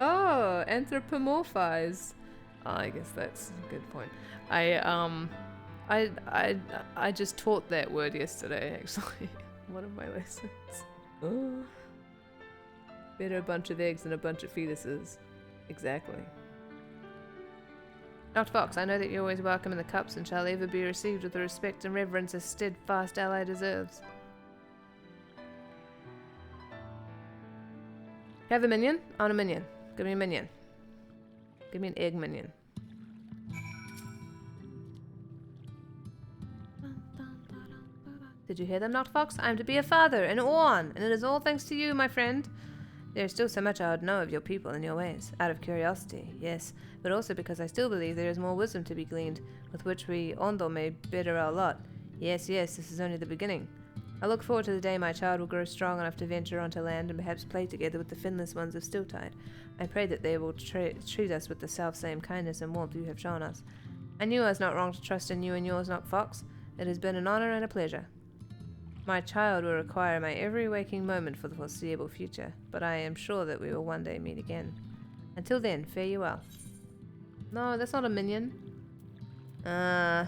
Oh, anthropomorphize. Oh, I guess that's a good point. I just taught that word yesterday, actually. One of my lessons. Oh. Better a bunch of eggs than a bunch of fetuses. Exactly. Dr. Fox, I know that you're always welcome in the cups and shall ever be received with the respect and reverence a steadfast ally deserves. Have a minion? I want a minion. Give me a minion. Give me an egg minion. Did you hear them, Dr. Fox? I am to be a father, and on, and it is all thanks to you, my friend. There is still so much I would know of your people and your ways, out of curiosity, yes, but also because I still believe there is more wisdom to be gleaned, with which we, Ondo, may better our lot. Yes, yes, this is only the beginning. I look forward to the day my child will grow strong enough to venture onto land and perhaps play together with the finless ones of Stiltide. I pray that they will treat us with the self-same kindness and warmth you have shown us. I knew I was not wrong to trust in you and yours, not Fox. It has been an honor and a pleasure. My child will require my every waking moment for the foreseeable future, but I am sure that we will one day meet again. Until then, fare you well. No, that's not a minion. I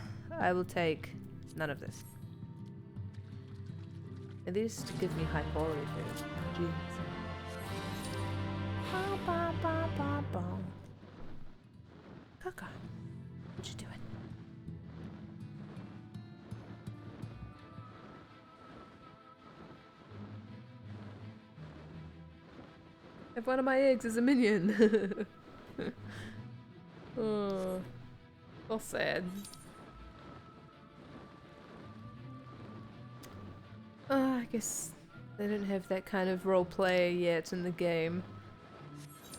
will take none of this. At least give me high quality food. Jeez. Coco, what you doing? If one of my eggs is a minion. Oh, so sad. I guess they don't have that kind of role play yet in the game.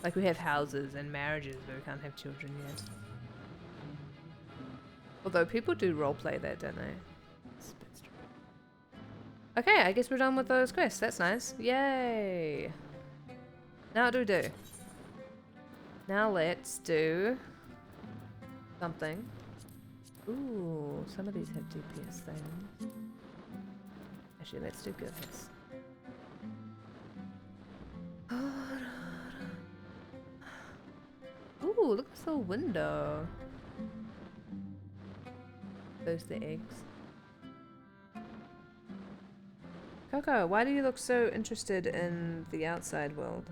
Like we have houses and marriages, but we can't have children yet. Although people do role play that, don't they? Okay, I guess we're done with those quests. That's nice. Yay! Now what do we do? Now let's do something. Ooh, some of these have DPS things. Actually, let's do goodness. Ooh, look at this little window. Those are the eggs. Coco, why do you look so interested in the outside world?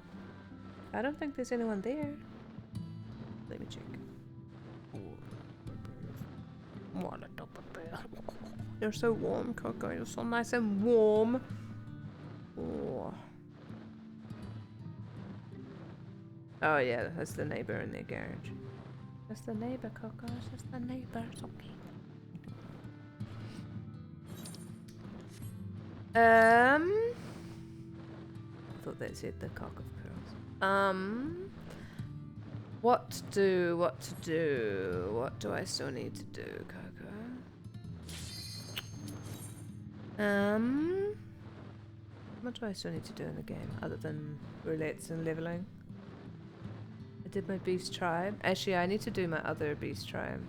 I don't think there's anyone there. Let me check. You're so warm, Coco. You're so nice and warm. Oh yeah, that's the neighbor in their garage. That's the neighbor, Coco. It's just the neighbor. It's okay. I thought that said the cock of pearls. What to do? What do I still need to do, Coco? What do I still need to do in the game other than roulettes and leveling? I did my beast tribe. Actually, I need to do my other beast tribe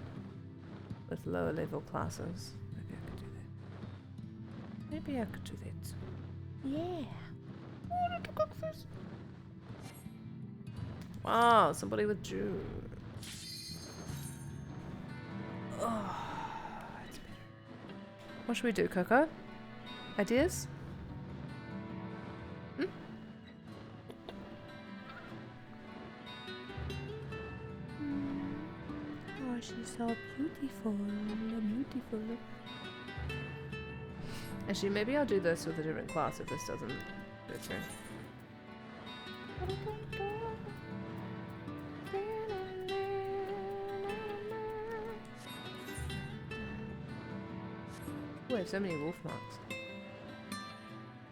with lower level classes. Maybe I could do that. Maybe I could do that. Yeah. Oh, I need to cook this. Wow, somebody withdrew. Oh, that's better. What should we do, Coco? Ideas? Hmm? Oh, she's so beautiful. Beautiful. Actually, maybe I'll do this with a different class if this doesn't go through. Oh, I have so many wolf marks.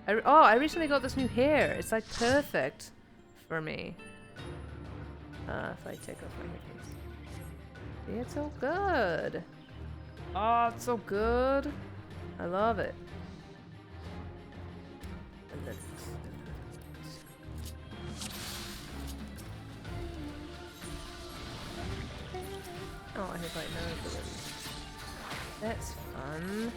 I recently got this new hair. It's like perfect for me. If I take off my hairpiece. See, it's so good. Oh, it's so good. I love it. Oh, I have like no abilities. That's fun.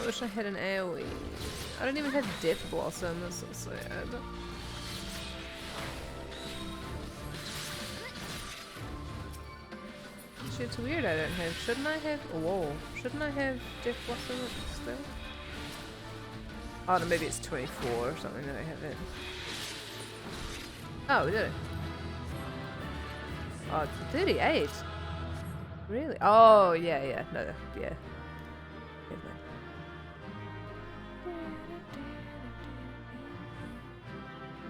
I wish I had an AoE. I don't even have Death Blossom, that's so sad. Actually, it's weird I don't have. Shouldn't I have? Whoa. Shouldn't I have Death Blossom still? Oh no, maybe it's 24 or something that I have it. Oh, we did it. Oh, it's 38. Really? Oh, yeah. No, yeah.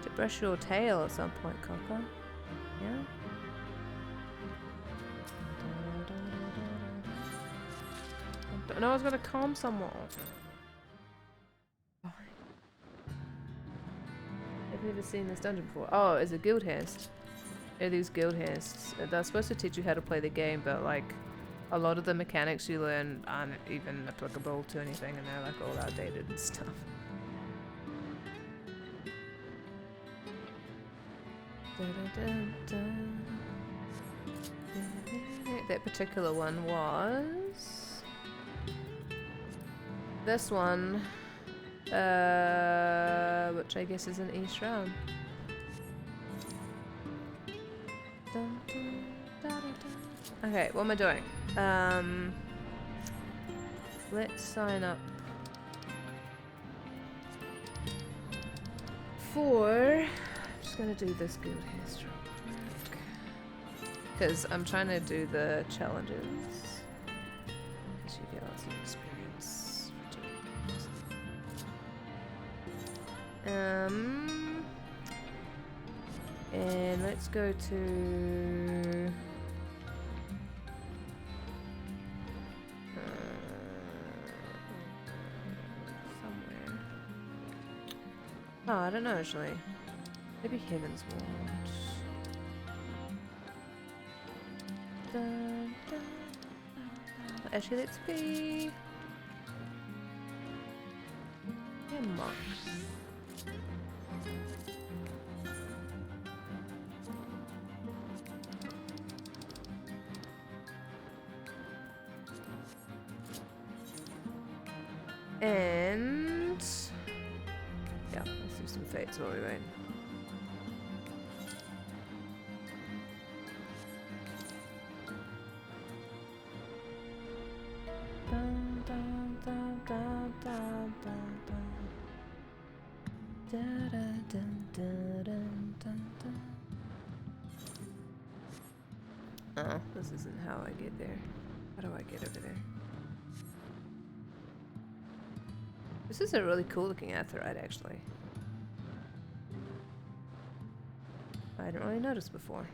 To brush your tail at some point, Coco. Yeah? No, I was gonna calm someone. I've never seen this dungeon before. Oh, it's a guild hast. They're these guild hasts. They're supposed to teach you how to play the game, but like a lot of the mechanics you learn aren't even applicable to anything, and they're like all outdated and stuff. That particular one was this one, which I guess is an East Round. Okay, what am I doing? Let's sign up for. I'm just gonna do this guild history because I'm trying to do the challenges. Because you get lots of experience for doing this. And let's go to. Oh, I don't know actually. Maybe Heaven's Ward. Actually, let's be. Yeah, monks. And yeah, let's do some fates while we wait. Oh, this isn't how I get there. How do I get over there? This is a really cool looking aetheryte, actually. I didn't really notice before.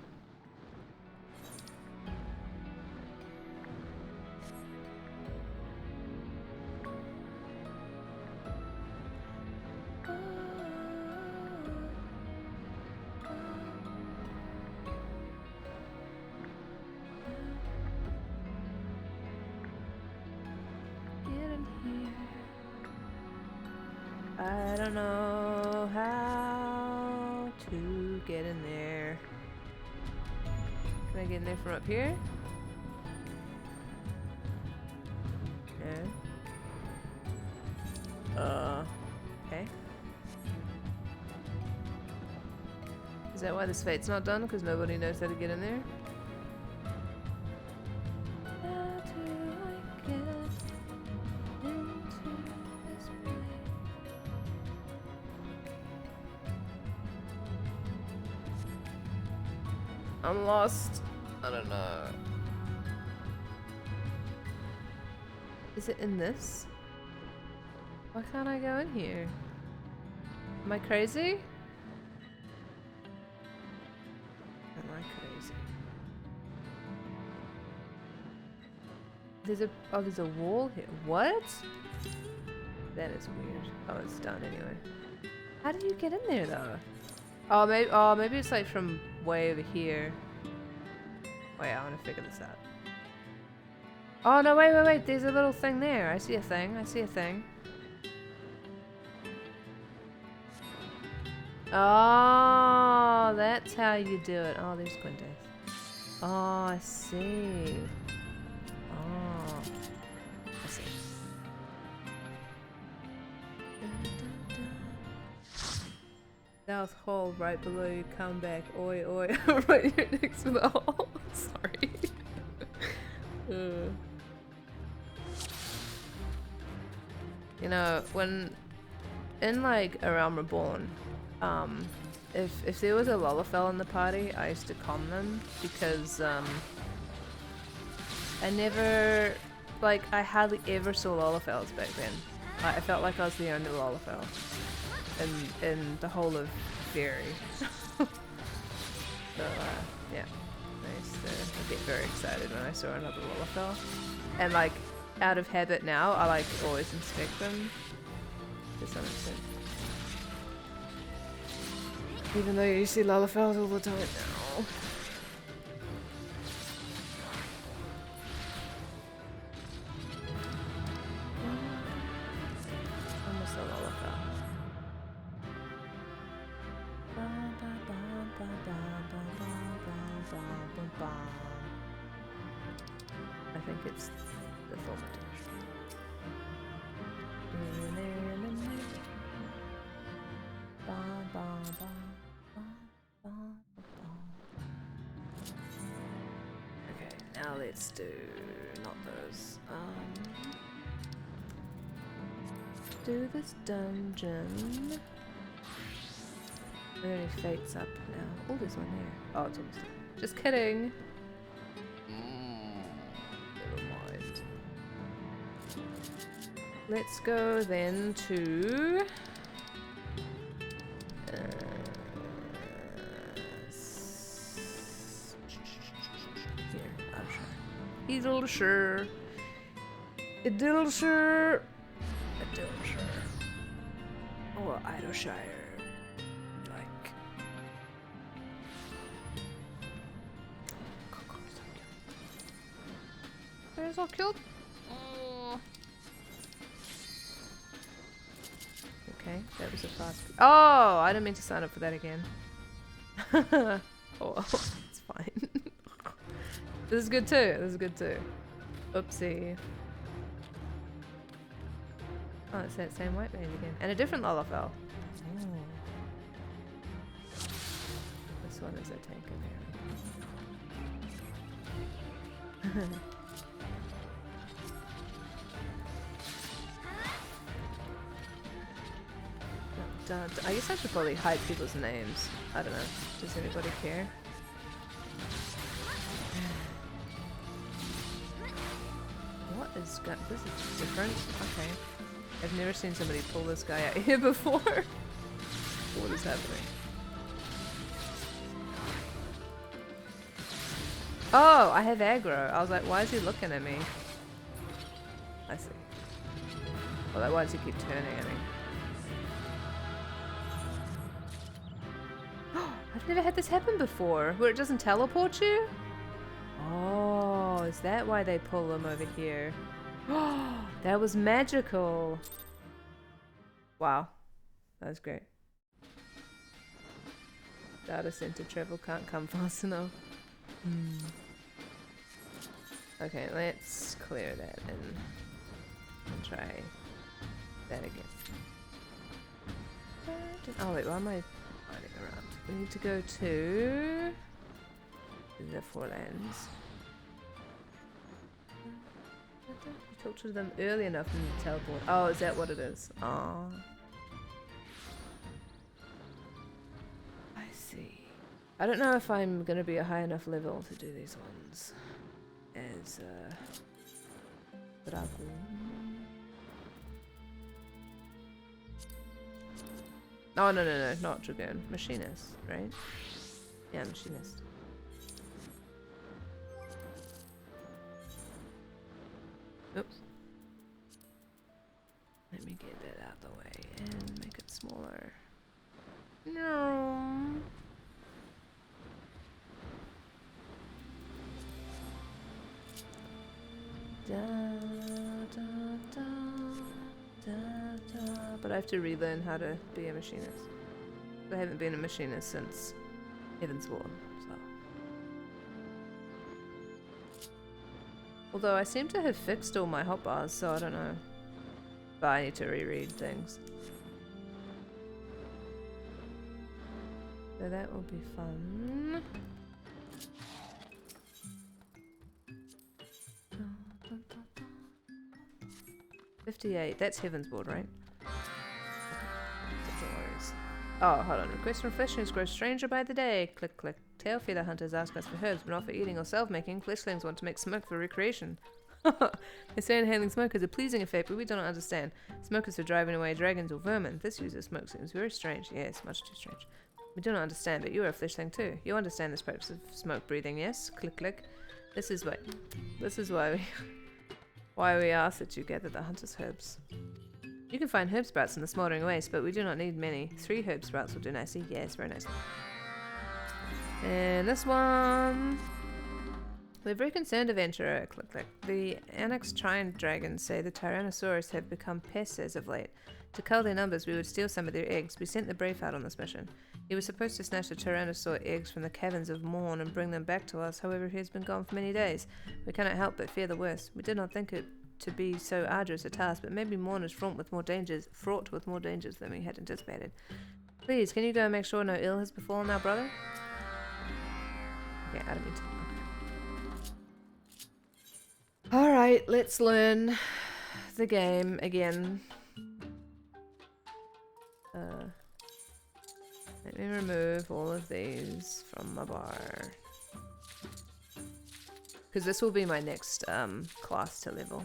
I don't know how to get in there. Can I get in there from up here? No. Okay. Is that why this fate's not done? Because nobody knows how to get in there? How do I get into this place? I'm lost. I don't know. Is it in this? Why can't I go in here? Am I crazy? Am I crazy? There's a wall here. What? That is weird. Oh, it's done anyway. How do you get in there though? Oh, maybe it's like from way over here. Wait, I want to figure this out. Oh no, wait, there's a little thing there. I see a thing. Oh, that's how you do it. Oh, there's Quintus. Oh, I see. Oh, I see. South Hall, right below you, come back. Oi, oi. Right here next to the hall. Sorry. You know, when in like A Realm Reborn, if there was a Lullafell in the party, I used to con them because I never, like, I hardly ever saw Lullafells back then. I felt like I was the only Lullafell in the whole of Fairy. So yeah, I used to get very excited when I saw another Lullafell, and like out of habit now, I like always inspect them to some extent. Even though you see Lullafells all the time now. Almost a Lullafell. I think it's the Thaumaturge. Okay, now let's do not those. Do this dungeon. There are any fates up now? Oh, there's one there. Oh, it's almost done. Just kidding. Never mind. Let's go then to here, Idleshire. Idleshire. Idleshire. Or Idleshire. Like. They're so cute. Oh. Okay, that was a fast. Oh, I didn't mean to sign up for that again. Oh well, it's fine. This is good too. This is good too. Oopsie. Oh, it's that same white man again. And a different Lullafell. Oh. This one is a tank apparently. I guess I should probably hide people's names. I don't know. Does anybody care? What is gun? This is different. Okay. I've never seen somebody pull this guy out here before. What is happening? Oh, I have aggro. I was like, why is he looking at me? I see. Well, like, why does he keep turning at me? I've never had this happen before, where it doesn't teleport you? Oh, is that why they pull them over here? Oh, that was magical. Wow, that was great. Data center travel can't come fast enough. Okay, let's clear that and try that again. Oh wait, why am I running around? We need to go to the Four Lands. You talked to them early enough and you teleport. Oh, is that what it is? Oh. I see. I don't know if I'm gonna be a high enough level to do these ones as Dragoon. Oh no, not Dragoon. Machinist, right? Yeah, Machinist. Oops. Let me get that out of the way and make it smaller. No. Da, da, da, da, da. But I have to relearn how to be a machinist. I haven't been a machinist since Heavensborn, so. Although I seem to have fixed all my hotbars, so I don't know. But I need to reread things. So that will be fun. 58. That's Heaven's Board, right? Such a worries. Oh, hold on. Request from fleshlings grow stranger by the day. Click, click. Tail feather hunters ask us for herbs, but not for eating or self-making. Fleshlings want to make smoke for recreation. They say inhaling smoke has a pleasing effect, but we do not understand. Smoke is for driving away dragons or vermin. This use of smoke seems very strange. Yes, much too strange. We do not understand, but you are a fleshling too. You understand this purpose of smoke breathing, yes? Click, click. This is why we ask that you gather the hunter's herbs. You can find herb sprouts in the smoldering waste, but we do not need many. 3 herb sprouts will do nicely. Yes, very nicely. And this one... We're very concerned, adventurer. Click, click. The annexed giant dragons say the Tyrannosaurus have become pests as of late. To cull their numbers, we would steal some of their eggs. We sent the brave out on this mission. He was supposed to snatch the Tyrannosaur eggs from the caverns of Morn and bring them back to us. However, he has been gone for many days. We cannot help but fear the worst. We did not think it to be so arduous a task, but maybe Morn is fraught with more dangers than we had anticipated. Please, can you go and make sure no ill has befallen our brother? Okay, I don't mean to. Alright, let's learn the game again. Let me remove all of these from my bar. Because this will be my next class to level.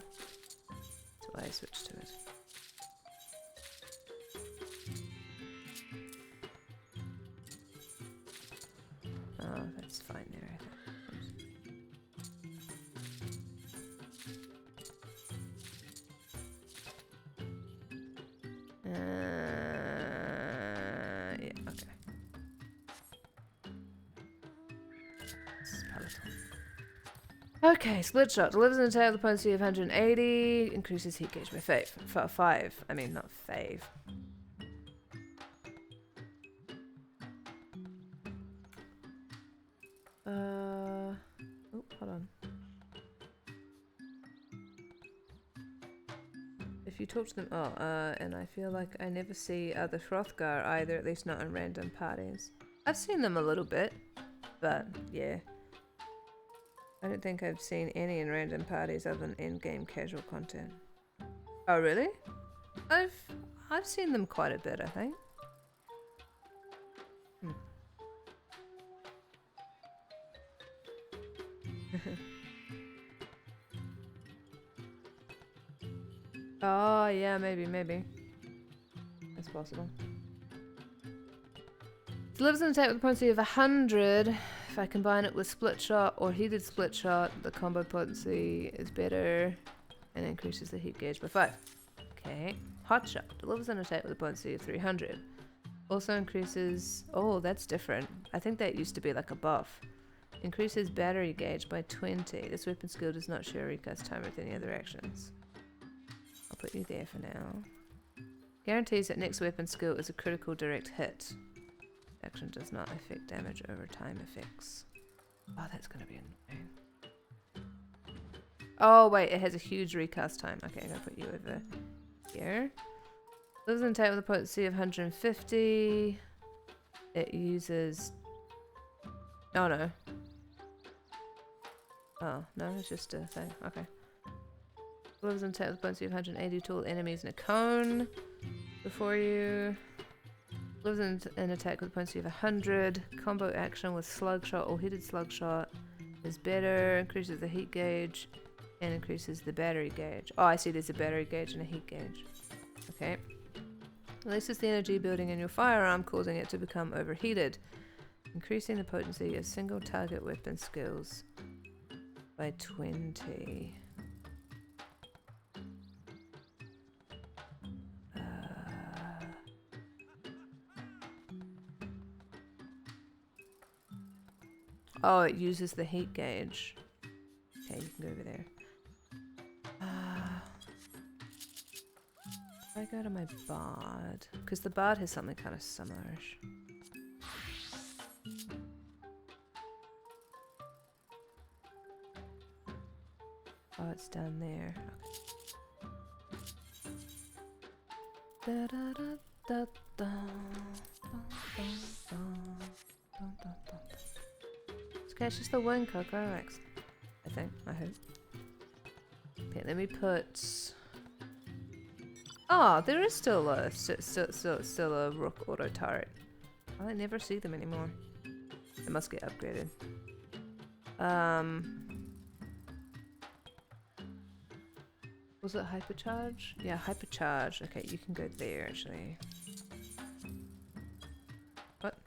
That's why I switched to it. Oh, that's fine there, I think. Yeah, okay. Okay, split shot. Delivers an attack with a potency of 180. Increases heat gauge by 5. I mean, not 5. Oh, hold on. If you talk to them... Oh, and I feel like I never see the Hrothgar either, at least not in random parties. I've seen them a little bit, but yeah. I don't think I've seen any in random parties other than in-game casual content. Oh, really? I've seen them quite a bit, I think. Oh, yeah, maybe. That's possible. Delivers an attack with a potency of 100. If I combine it with split shot or heated split shot, the combo potency is better and increases the heat gauge by 5. Okay. Hot shot. Delivers an attack with a potency of 300. Also increases... Oh, that's different. I think that used to be like a buff. Increases battery gauge by 20. This weapon skill does not share recast time with any other actions. I'll put you there for now. Guarantees that next weapon skill is a critical direct hit. Action does not affect damage over time effects. Oh, that's gonna be annoying. Oh wait, it has a huge recast time. Okay, I'm gonna put you over here. Lives in attack with a potency of 150. It uses... Oh no. Oh, no, it's just a thing. Okay. Lives in attack with a potency of 180 to all enemies in a cone before you. Lives in an attack with a potency of 100. Combo action with slug shot or heated slug shot is better. Increases the heat gauge and increases the battery gauge. Oh, I see there's a battery gauge and a heat gauge. Okay. Releases the energy building in your firearm, causing it to become overheated. Increasing the potency of single target weapon skills by 20. Oh, it uses the heat gauge. Okay, you can go over there. If I go to my bard, because the bard has something kind of summerish. Oh, it's down there. Okay. Da, da, da, da, da, da, da, da. that's just the one Cocorax. I think. I hope. Okay, let me put. Oh, there is still a Rook auto turret. I never see them anymore. It must get upgraded. Was it hypercharge? Yeah, hypercharge. Okay, you can go there actually. What?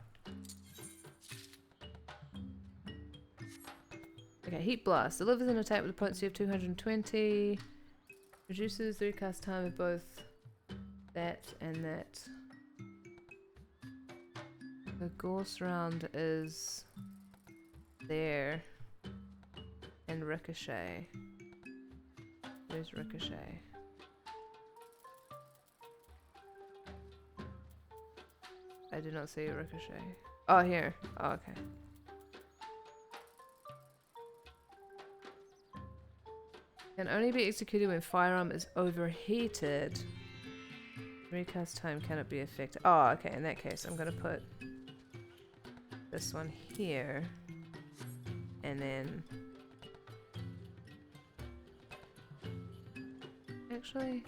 Okay, heat blast. Delivers an attack with a potency of 220. Reduces the recast time of both that and that. The Gauss round is there. And Ricochet. Where's Ricochet? I did not see a Ricochet. Oh, here. Oh, okay. Can only be executed when firearm is overheated. Recast time cannot be affected. Oh, okay. In that case, I'm gonna put this one here. And then... Actually...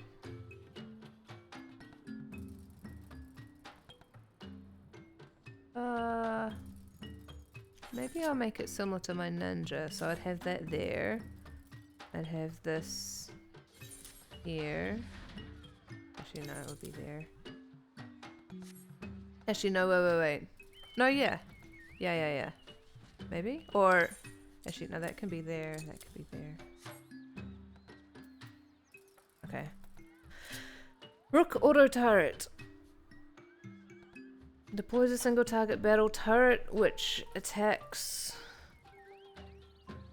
Maybe I'll make it similar to my ninja. So I'd have that there. I'd have this here. Actually, no, it would be there. Actually, no, wait. No, yeah. Yeah. Maybe? Or... Actually, no, that can be there. That could be there. Okay. Rook auto turret. Deploys a single target battle turret which attacks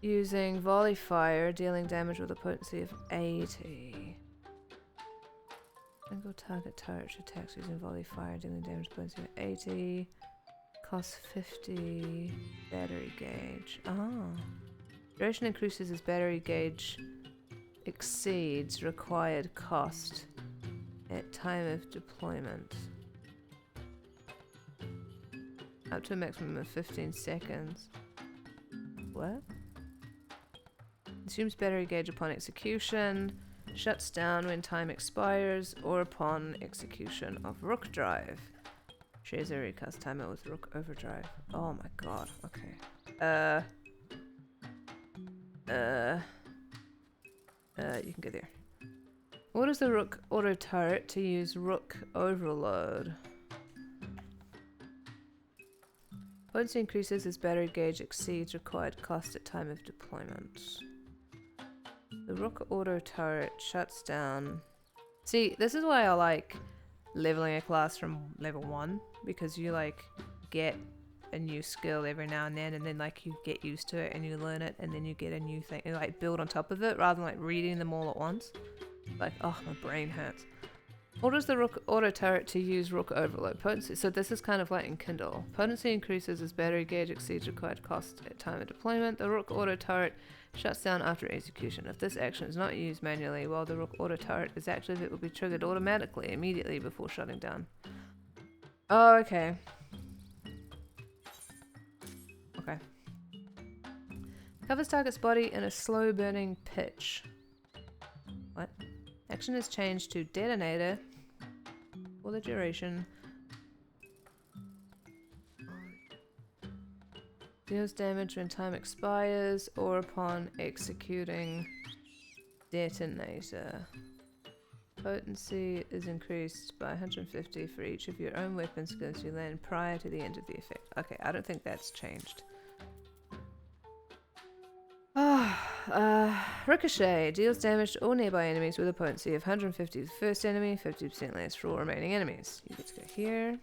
using volley fire, dealing damage with a potency of 80. Single target turret which attacks using volley fire, dealing damage with a potency of 80. Costs 50. Battery gauge. Ah. Duration increases as battery gauge exceeds required cost at time of deployment. Up to a maximum of 15 seconds. What? Consumes battery gauge upon execution. Shuts down when time expires or upon execution of Rook Drive. Shares a recast timer with Rook Overdrive. Oh my god, okay. You can go there. What is the Rook auto turret to use Rook Overload? Potency increases as battery gauge exceeds required cost at time of deployment. The Rook auto turret shuts down. See, this is why I like leveling a class from level 1, because you like get a new skill every now and then like you get used to it and you learn it and then you get a new thing and like build on top of it rather than like reading them all at once. Like, oh, my brain hurts. Orders the Rook auto turret to use Rook Overload. Potency. So this is kind of like in Kindle. Potency increases as battery gauge exceeds required cost at time of deployment. The Rook auto turret shuts down after execution. If this action is not used manually while the Rook auto turret is active, it will be triggered automatically immediately before shutting down. Oh, okay. Okay. Covers target's body in a slow burning pitch. What? Action is changed to detonator for the duration. Deals damage when time expires or upon executing detonator. Potency is increased by 150 for each of your own weapon skills you land prior to the end of the effect. Okay, I don't think that's changed. Ricochet deals damage to all nearby enemies with a potency of 150 to the first enemy, 50% less for all remaining enemies. You get to go here.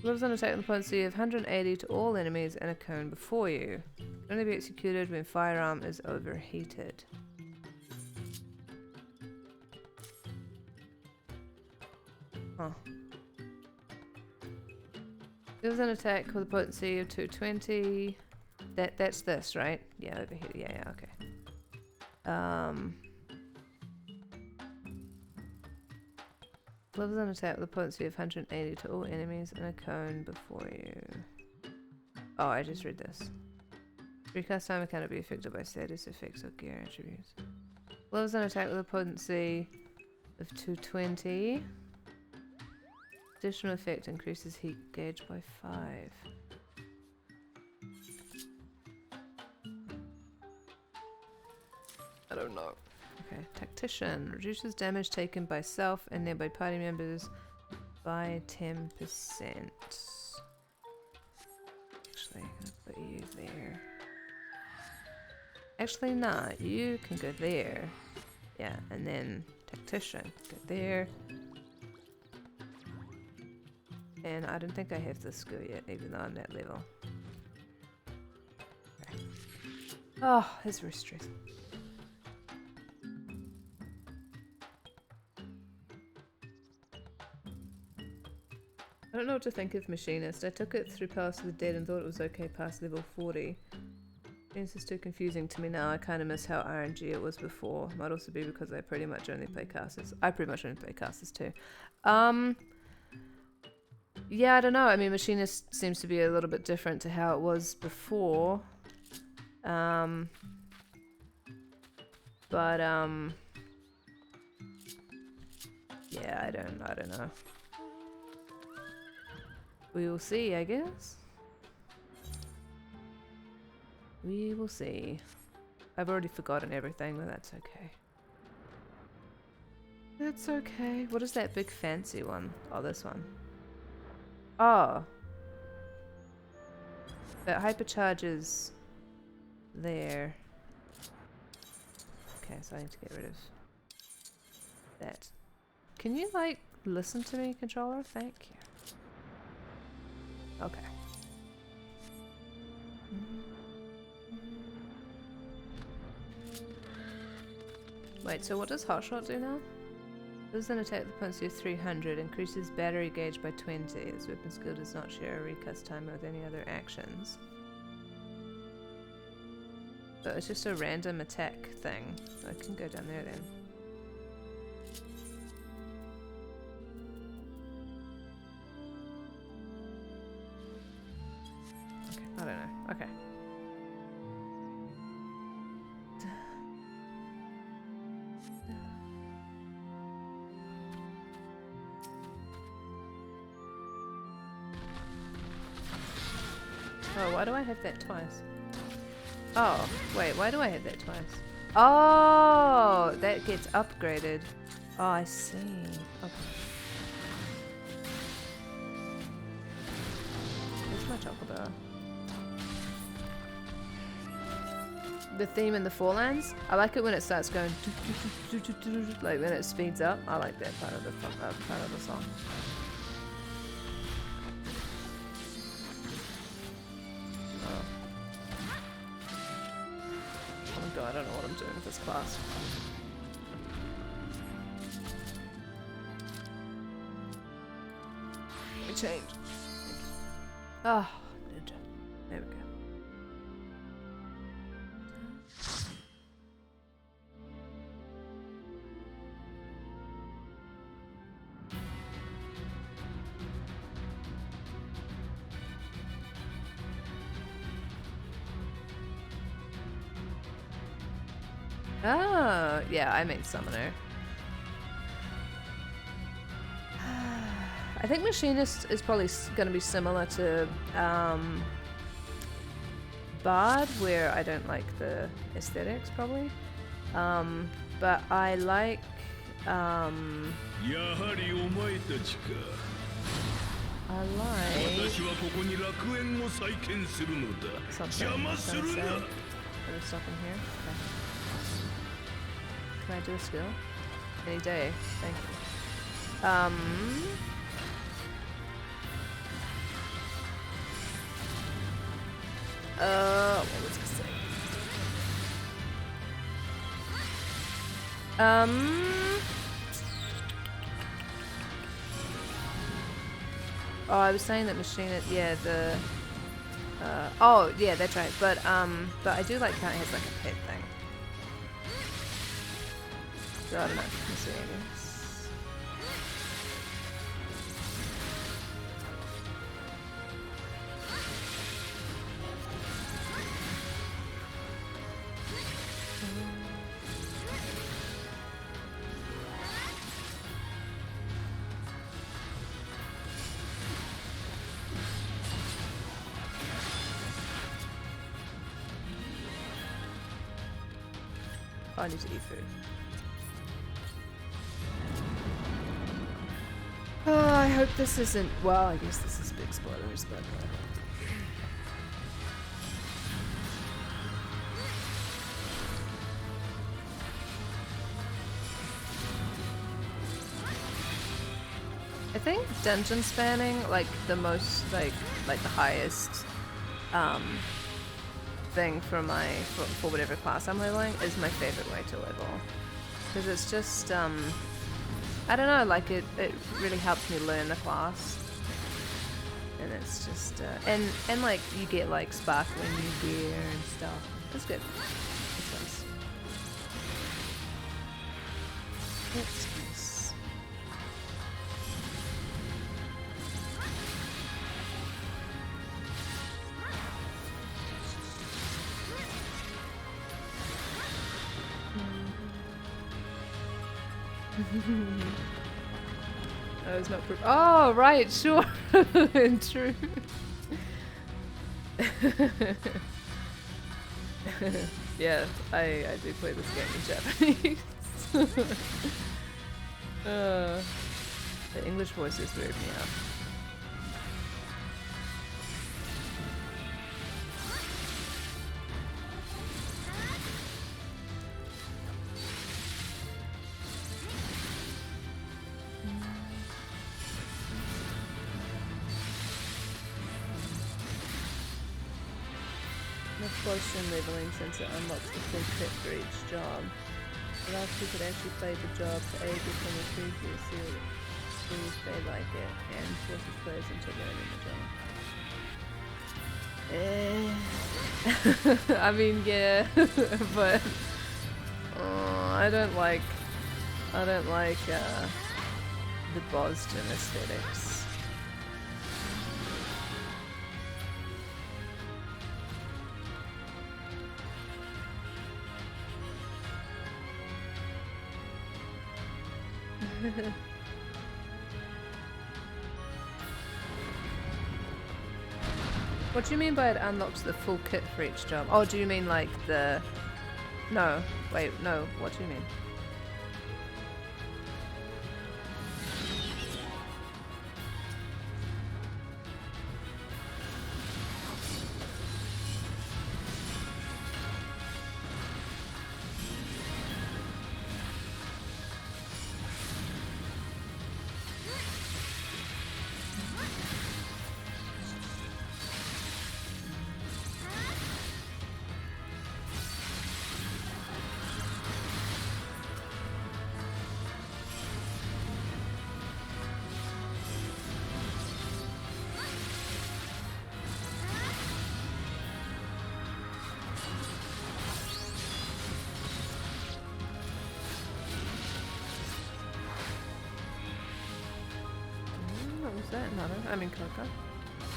Lives on attack with a potency of 180 to all enemies and a cone before you. Can only be executed when firearm is overheated. Huh. Lives on attack with a potency of 220. That's this, right? Yeah, over here. Yeah, okay. Lives on attack with a potency of 180 to all enemies and a cone before you. Oh, I just read this. Recast timer cannot be affected by status effects or gear attributes. Blows an attack with a potency of 220. Additional effect increases heat gauge by 5. I don't know. Okay, Tactician. Reduces damage taken by self and nearby party members by 10%. Actually, I'm gonna put you there. Actually, nah, you can go there. Yeah, and then Tactician, go there. And I don't think I have this skill yet, even though I'm that level. Okay. Oh, it's very stressful. I don't know what to think of Machinist. I took it through Past of the Dead and thought it was okay past level 40. This is too confusing to me now. I kind of miss how RNG it was before. Might also be because I pretty much only play casters. I pretty much only play casters too. Yeah, I don't know. I mean, Machinist seems to be a little bit different to how it was before. Yeah, I don't know. We will see, I guess. We will see. I've already forgotten everything, but that's okay. That's okay. What is that big fancy one? Oh, this one. Oh. That hypercharges there. Okay, so I need to get rid of that. Can you, like, listen to me, controller? Thank you. Okay. Wait, so what does Hotshot do now? This is an attack with potency of 300, increases battery gauge by 20. This weapon skill does not share a recast timer with any other actions. So it's just a random attack thing. So I can go down there then. Okay, I don't know. Okay. Oh, why do I have that twice? Oh, wait, why do I have that twice? Oh, that gets upgraded. Oh, I see. Okay. Where's my chocobo? The theme in the Forelands? I like it when it starts going like when it speeds up. I like that part of the song. I don't know what I'm doing with this class. Let me change. Ah, oh, ninja. There we go. Oh, yeah, I made Summoner. I think Machinist is probably going to be similar to Bard, where I don't like the aesthetics, probably. But I like... I like... Something. Better stop in here. Okay. Can I do a skill? Any day. Thank you. What was I saying? Oh, I was saying that machine. Yeah, the. Oh, yeah, that's right. But I do like how it has like a pet thing. So I don't know if you can see it. I need to eat food. Oh, I hope this isn't. Well, I guess this is big spoilers, but. I think dungeon spanning, like the most, like the highest, thing for for whatever class I'm leveling is my favorite way to level, because it's just I don't know, like it really helps me learn the class, and it's just and like you get like sparkling new gear and stuff. It's good. It's nice. It's nice. Oh, it's not proof. Oh, right, sure. True. Yeah, I do play this game in Japanese. The English voices weird me out. Potion leveling since it unlocks the full kit for each job. Allows people to actually play the job for ages from the previous series they like it, and forces players into learning the job. I mean, yeah, but I don't like the Boston aesthetics. What do you mean by it unlocks the full kit for each job? Oh, do you mean like the... No, wait, no, what do you mean? I mean, Coca.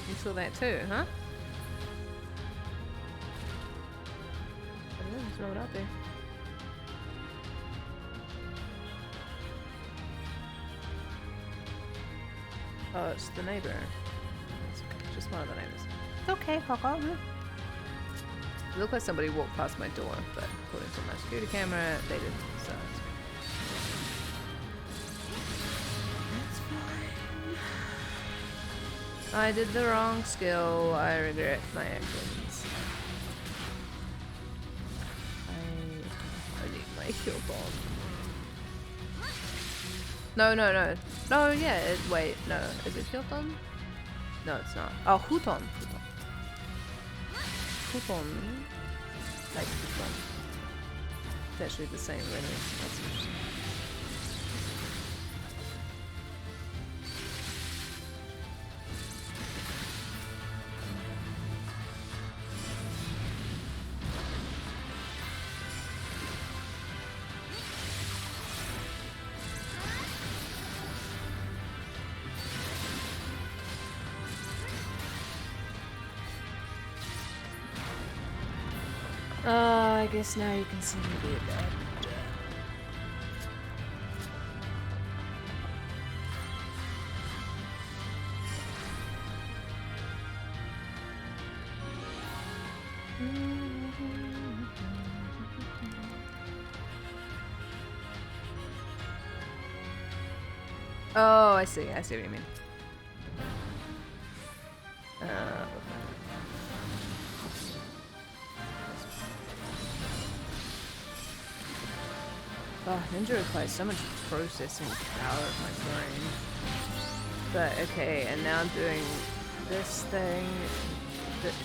You saw that too, huh? I don't know, throw it out there. Oh, it's the neighbor. It's okay. Just one of the neighbors. It's okay, Coca. It looked like somebody walked past my door, but according to my security camera, they didn't, so it's okay. I did the wrong skill. I regret my actions. I need my heal bomb. No. No, yeah, wait, no. Is it Hilton? No, it's not. Oh, Huton. Huton. Like Huton. It's actually the same, really. That's interesting. I guess now you can see me be a bad Oh, I see what you mean. Oh, Ninja requires so much processing power of my brain. But okay, and now I'm doing this thing.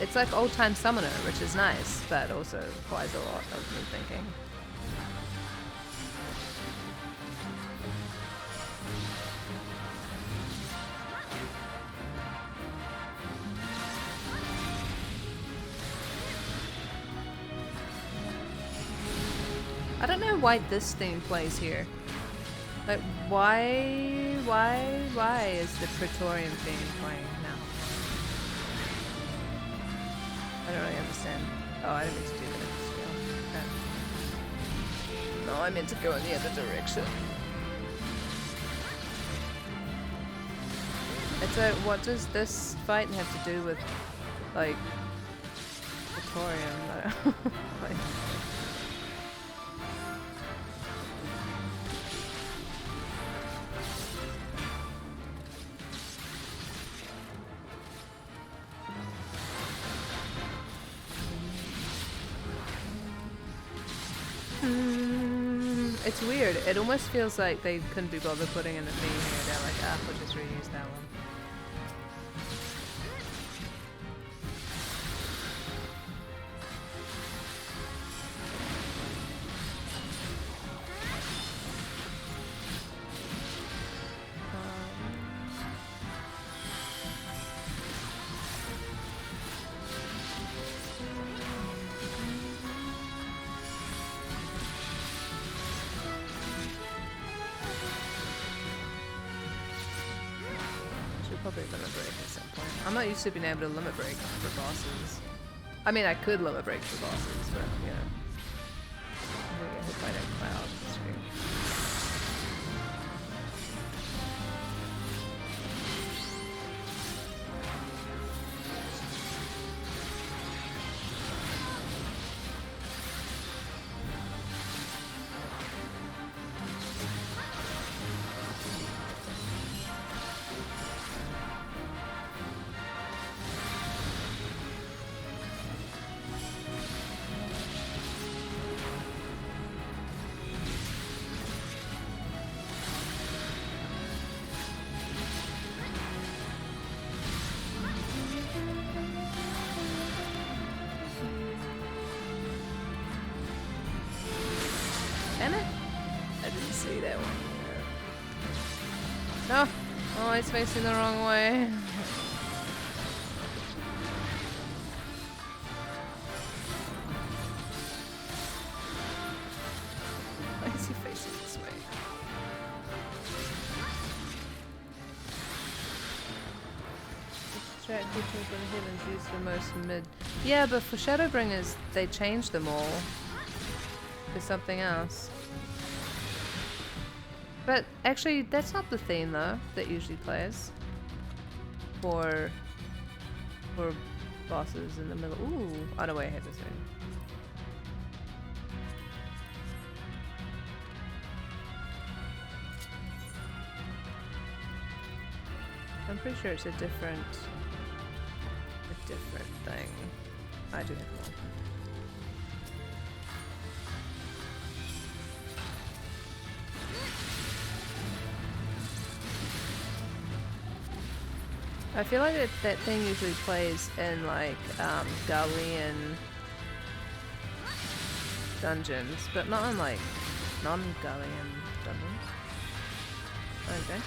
It's like old time summoner, which is nice, but also requires a lot of me thinking. I don't know why this theme plays here. Like, why is the Praetorian theme playing now? I don't really understand. Oh, I didn't mean to do that. No, I meant to go in the other direction. It's like, what does this fight have to do with, like, Praetorian? I don't know. Like, it's weird. It almost feels like they couldn't be bothered putting in a theme here. They're like, ah, we'll just reuse that one. Probably limit break at some point. I'm not used to being able to limit break for bosses. I mean, I could limit break for bosses, but you know, I'm gonna get hit by that cloud. Damn it! I didn't see that one. No! Oh, it's facing the wrong way. Why is he facing this way? Distract creatures when humans use the most mid. Yeah, but for Shadowbringers, they changed them all to something else. But actually, that's not the theme though that usually plays for bosses in the middle. Ooh, oh no, wait, I have this thing. I'm pretty sure it's a different thing. I do have one. I feel like that thing usually plays in like Galilean dungeons, but not in like non-Galilean dungeons. Okay.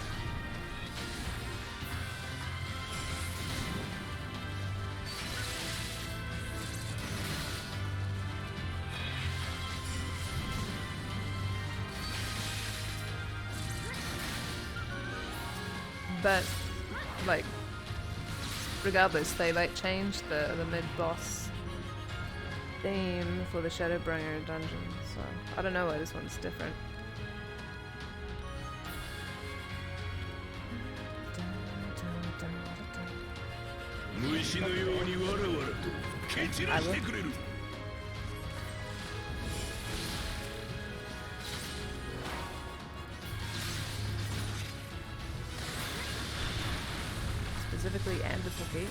But like, regardless, they like changed the mid-boss theme for the Shadowbringer dungeon, so I don't know why this one's different. I will. specifically and the cookie.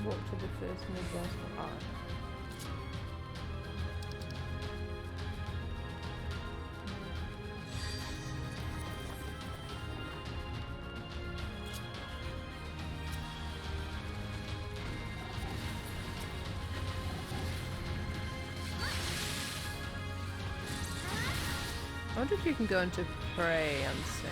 Walk to the first mid-boss for art. I wonder if you can go into prey unsync.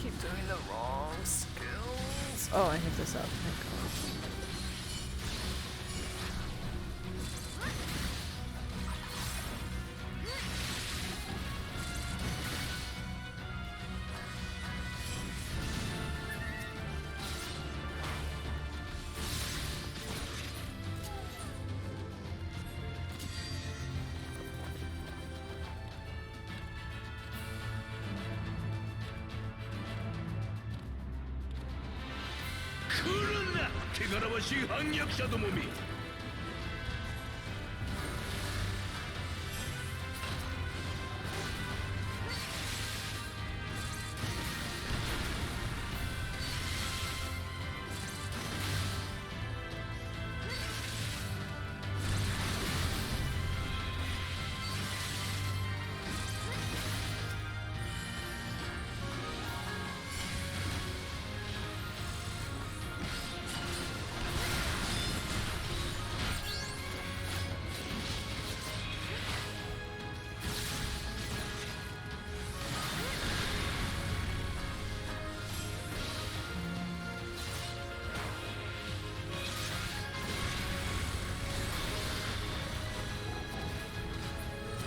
Keep doing the wrong skills. Oh, I hit this up. Thank God.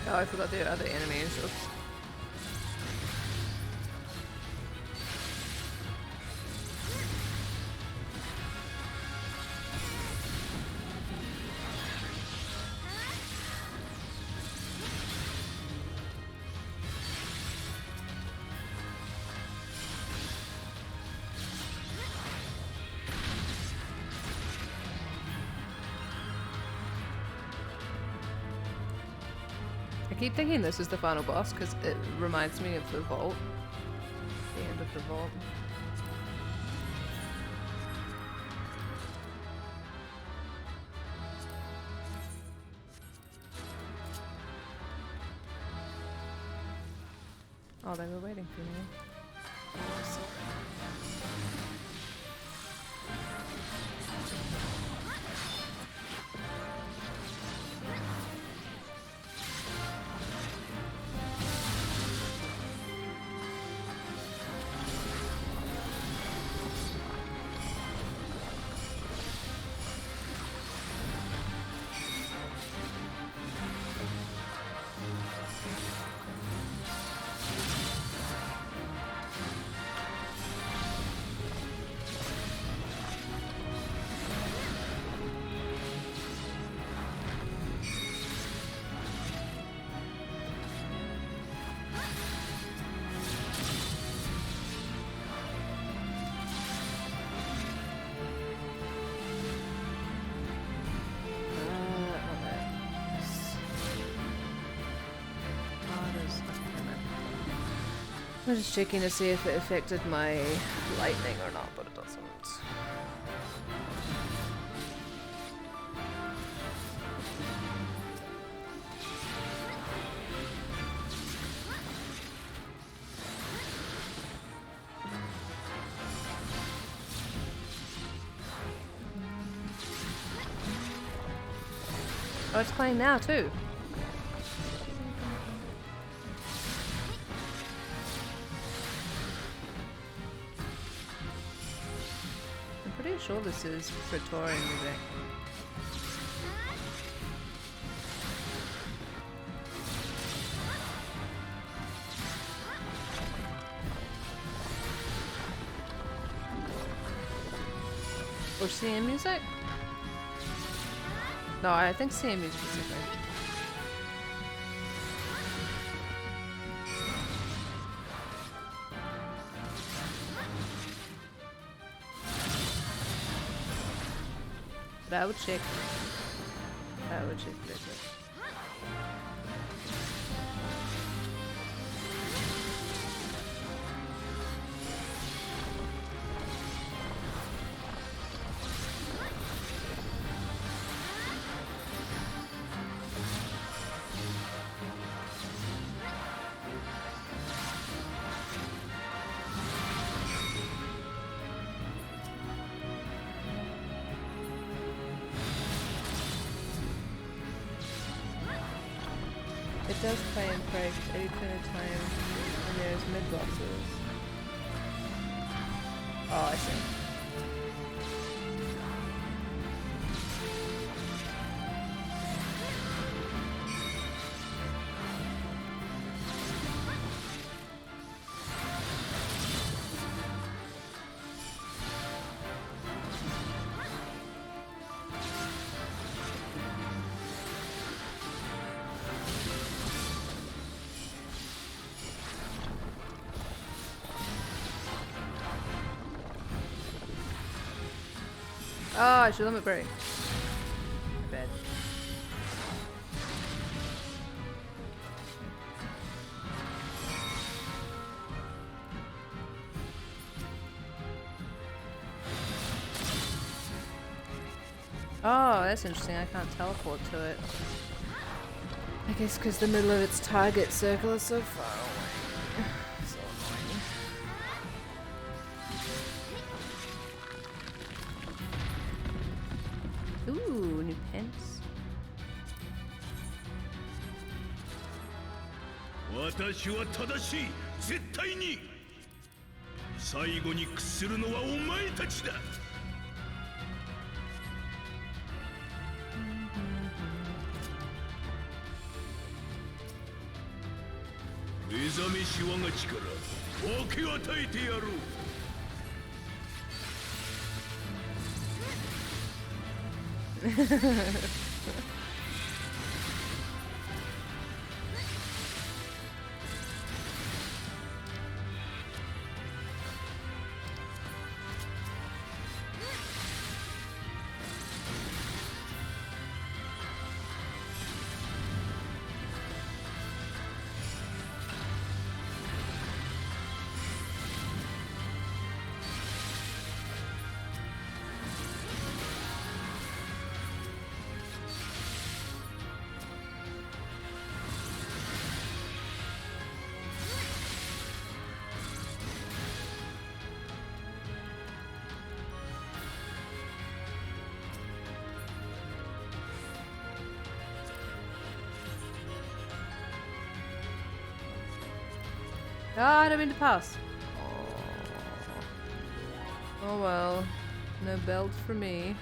Oh, I forgot the other enemies. Oops. I keep thinking this is the final boss because it reminds me of the vault. The end of the vault. Oh, they were waiting for me. I'm just checking to see if it affected my lightning or not, but it doesn't. Oh, it's playing now too. Pretty sure this is Praetorian music. Or CM music? No, I think CM music is different. But I would check. I would check later. It does play in break 80% of the time when there's mid bosses. Oh, I see. Oh, I should limit break. My bad. Oh, that's interesting. I can't teleport to it. I guess because the middle of its target circle is so far away. So annoying. Ooh, new pants. 私は正しい、絶対に。最後に屈するのはお前たちだ。目覚めし我が力、分け与えてやろう。Ah, I don't mean to pass. Oh well. No belt for me.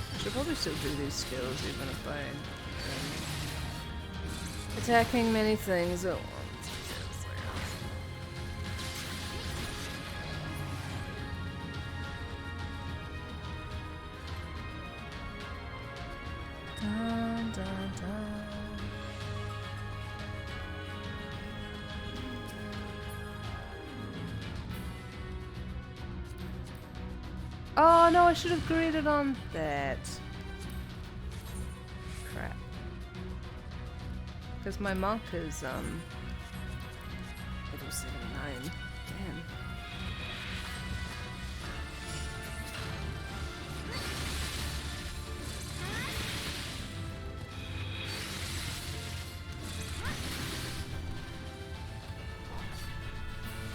I should probably still do these skills even if I'm attacking many things at once. Dun, dun, dun. Oh no, I should have greeted on that. Crap. Because my monk is, level 79. Damn.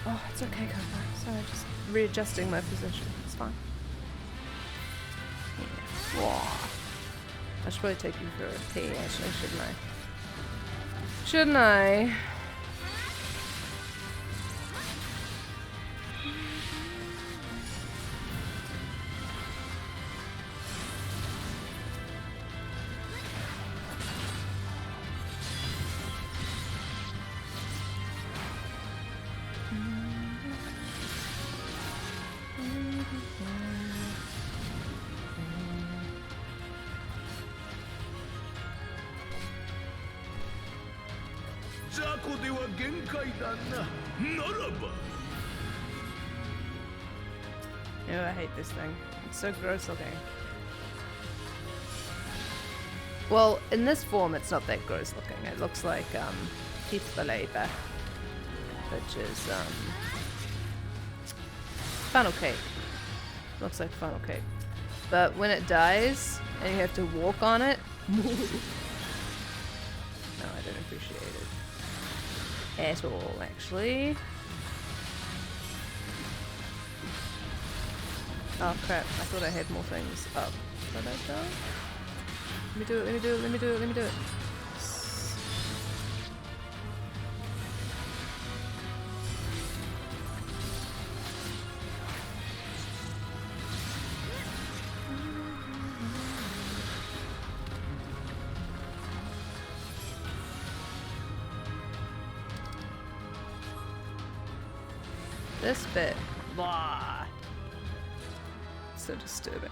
Oh, it's okay, Coco. Sorry, just readjusting my position. It's fine. Yeah. Whoa. I should probably take you for a pee, actually, shouldn't I? Shouldn't I? Oh, I hate this thing. It's so gross looking. Well, in this form, it's not that gross looking. It looks like Keith Belaba, which is funnel cake. Looks like funnel cake. But when it dies and you have to walk on it, no, I don't appreciate it at all, actually. Oh crap, I thought I had more things up. But I don't. Let me do it, let me do it, let me do it, let me do it. This bit. Blah. So disturbing.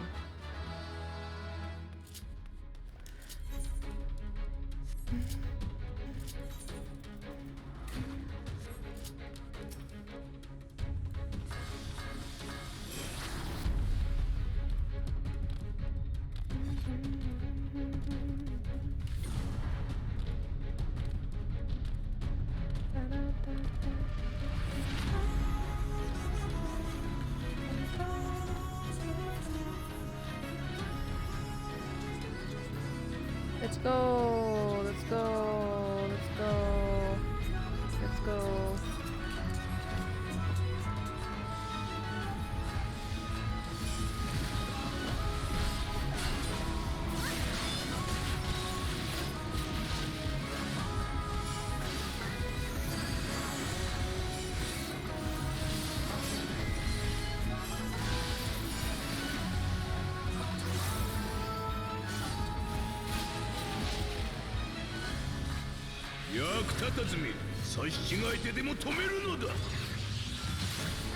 Let's go, let's go, let's go, let's go.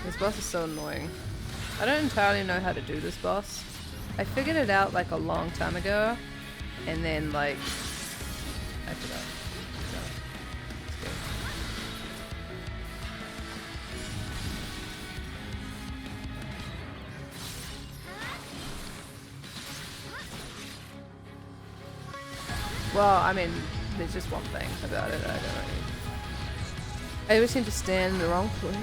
This boss is so annoying. I don't entirely know how to do this boss. I figured it out like a long time ago, and then like I forgot. So, it's good. Well, I mean, there's just one thing about it. I don't know. I always seem to stand in the wrong place.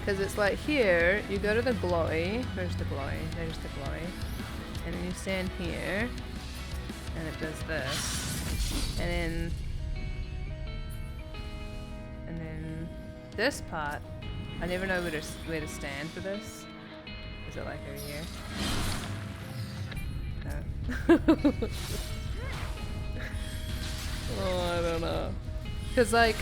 Because it's like here, you go to the glowy. Where's the glowy? There's the glowy. And then you stand here, and it does this. And then this part, I never know where to stand for this. Is it like over here? No. Oh, I don't know. Because like,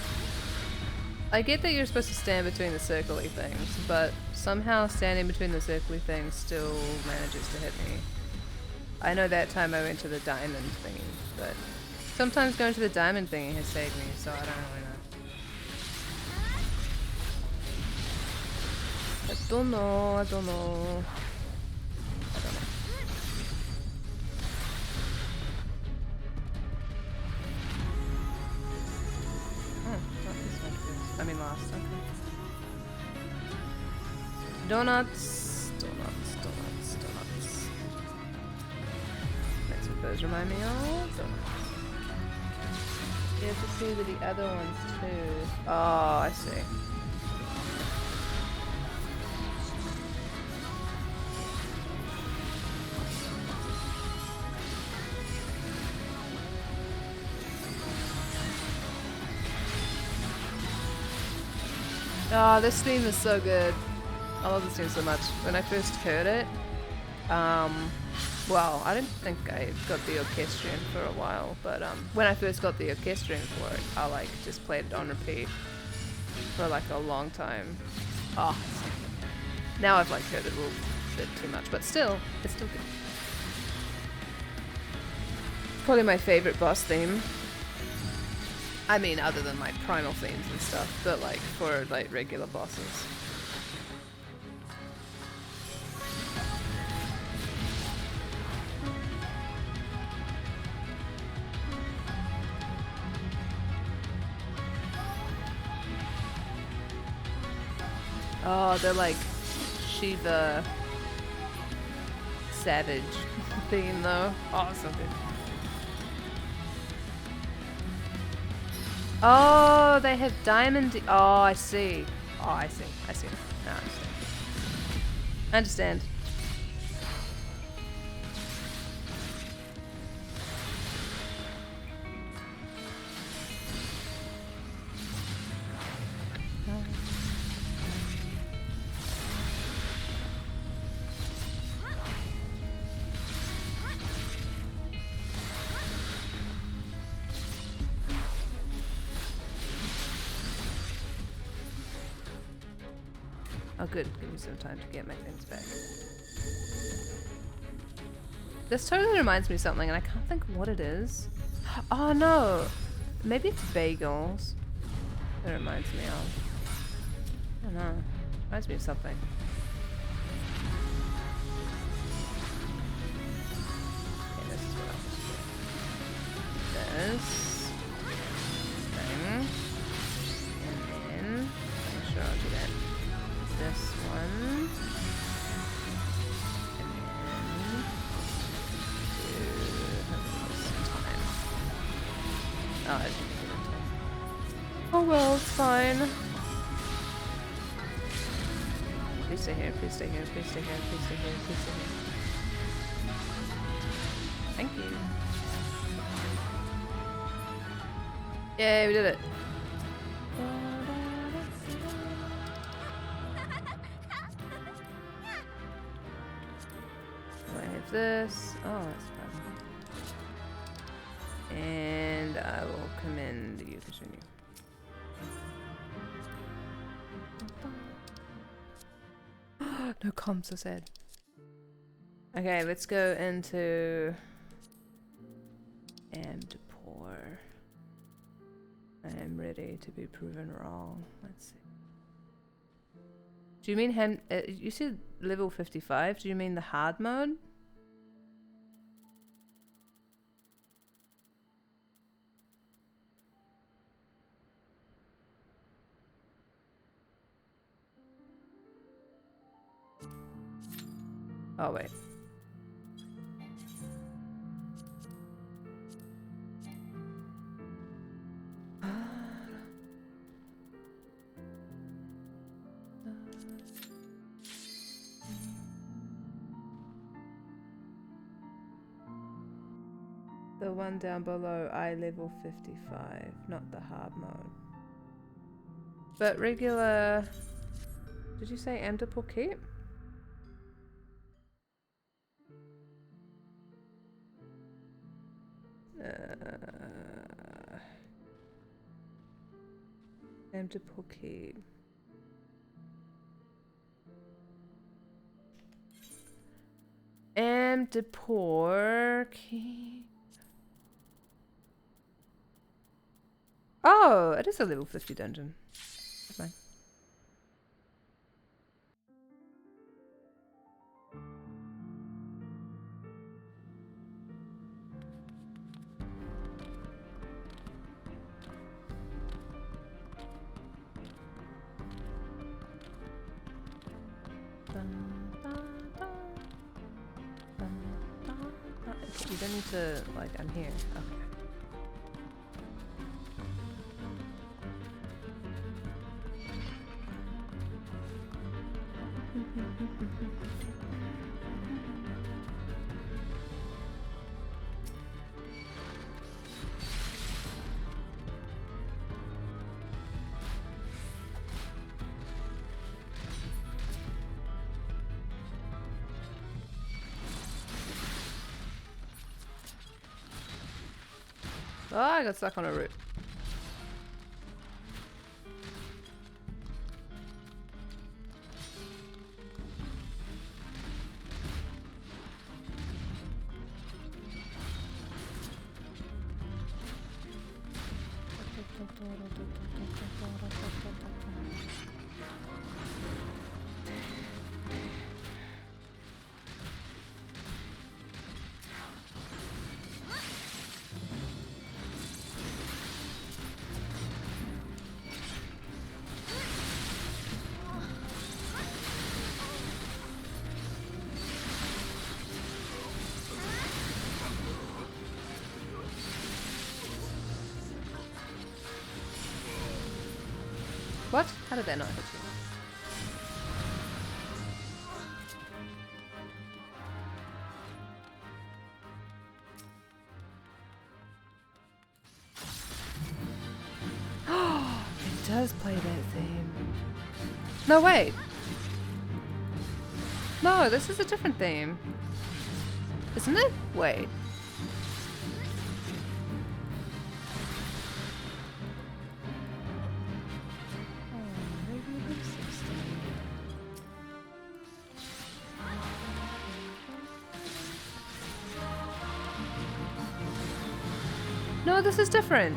I get that you're supposed to stand between the circly things, but somehow standing between the circly things still manages to hit me. I know that time I went to the diamond thingy, but sometimes going to the diamond thingy has saved me, so I don't really know. I don't know. Donuts. Donuts. Donuts. Donuts. That's what those remind me of. Donuts. You have to see with the other ones too. Oh, I see. Oh, this theme is so good. I love this theme so much. When I first heard it, well, I didn't think I got the orchestrion for a while, but when I first got the orchestrion for it, I like just played it on repeat for like a long time. Oh, now I've like heard it a little bit too much, but still, it's still good. Probably my favorite boss theme. I mean, other than like primal themes and stuff, but like for like regular bosses. Oh, they're like Shiva Savage theme though. Oh, so good. Oh, they have diamond. Oh, I see. Oh, I see. I see. No, I understand. I understand. Oh good, give me some time to get my things back. This totally reminds me of something and I can't think what it is. Oh no! Maybe it's bagels. It reminds me of. I don't know. Reminds me of something. Okay, this is what I'll just do. This thing. And then make sure I'll do that. This one, and then do this time. Oh, I didn't do it in time. Oh well, it's fine. Please stay here, please stay here, please stay here, please stay here, please stay here. Thank you. Yay, we did it. This. Oh, that's fun. And I will commend you, continue. No comms, so sad. Okay, let's go into Amdapor. I am ready to be proven wrong. Let's see. Do you mean you said level 55? Do you mean the hard mode? Oh, wait. The one down below, I level 55, not the hard mode. But regular... Did you say Amdapor Keep? Amdapor Keep. Amdapor Keep. Oh, it is a level 50 dungeon. That's fine. Okay, you don't need to, like, I'm here. Okay. Oh, I got stuck on a root. What? How did that not hit you? It does play that theme. No, wait. No, this is a different theme. Isn't it? Wait. No, this is different.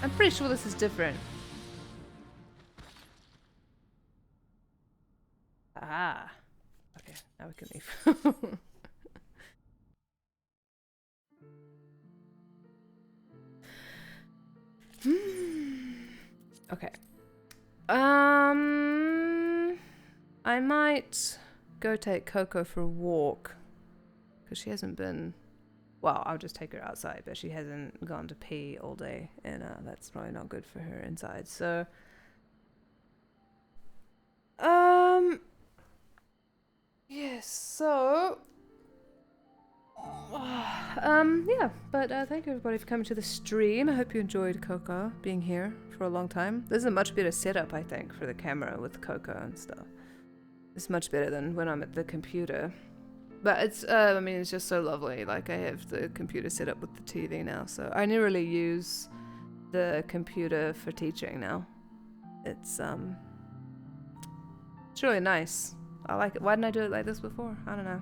I'm pretty sure this is different. Ah. Okay, now we can leave. Okay. I might go take Coco for a walk. Because she hasn't been... Well, I'll just take her outside, but she hasn't gone to pee all day, and that's probably not good for her inside. So, yes. So, yeah. But thank you everybody for coming to the stream. I hope you enjoyed Coco being here for a long time. This is a much better setup, I think, for the camera with Coco and stuff. It's much better than when I'm at the computer. But it's, I mean, it's just so lovely. Like, I have the computer set up with the TV now, so I only really use the computer for teaching now. It's really nice. I like it. Why didn't I do it like this before? I don't know,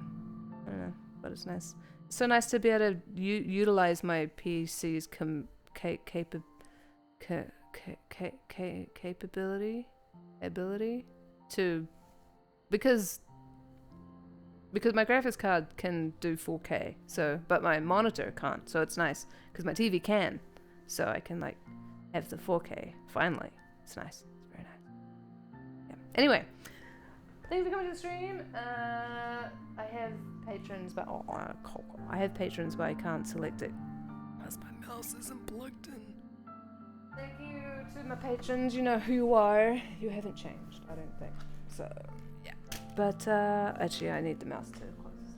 but it's nice. It's so nice to be able to utilize my PC's ability to, because my graphics card can do 4K, so, but my monitor can't, so it's nice, because my TV can, so I can, like, have the 4K, finally. It's nice. It's very nice. Yeah. Anyway, thanks for coming to the stream. I have patrons, but, I have patrons, but I can't select it, because my mouse isn't plugged in. Thank you to my patrons, you know who you are. You haven't changed, I don't think, so... But, actually, I need the mouse to close.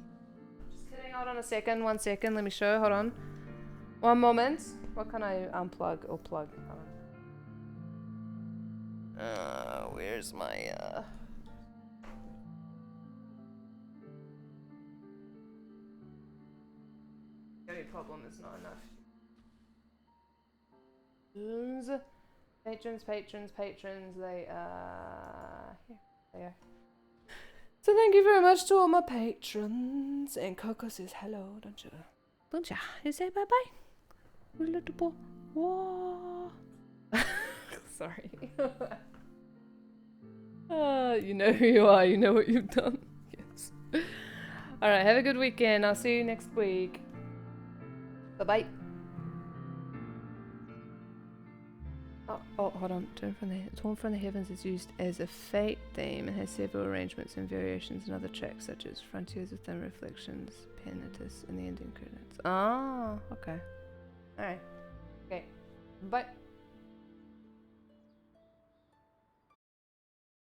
Just kidding, hold on a second, 1 second, let me show, hold on. One moment. What can I unplug or plug? Where's my, The only problem is not enough. Patrons, they, here they are. So thank you very much to all my patrons. And Coco says hello, don't you? Don't ya? You say bye-bye? Little boy. Whoa. Sorry. You know who you are. You know what you've done. Yes. Alright, have a good weekend. I'll see you next week. Bye-bye. Oh, hold on. Torn from the Heavens is used as a fate theme and has several arrangements and variations in other tracks such as Frontiers Within Reflections, Penitus, and the ending credits. Oh, okay. Alright. Okay. Bye.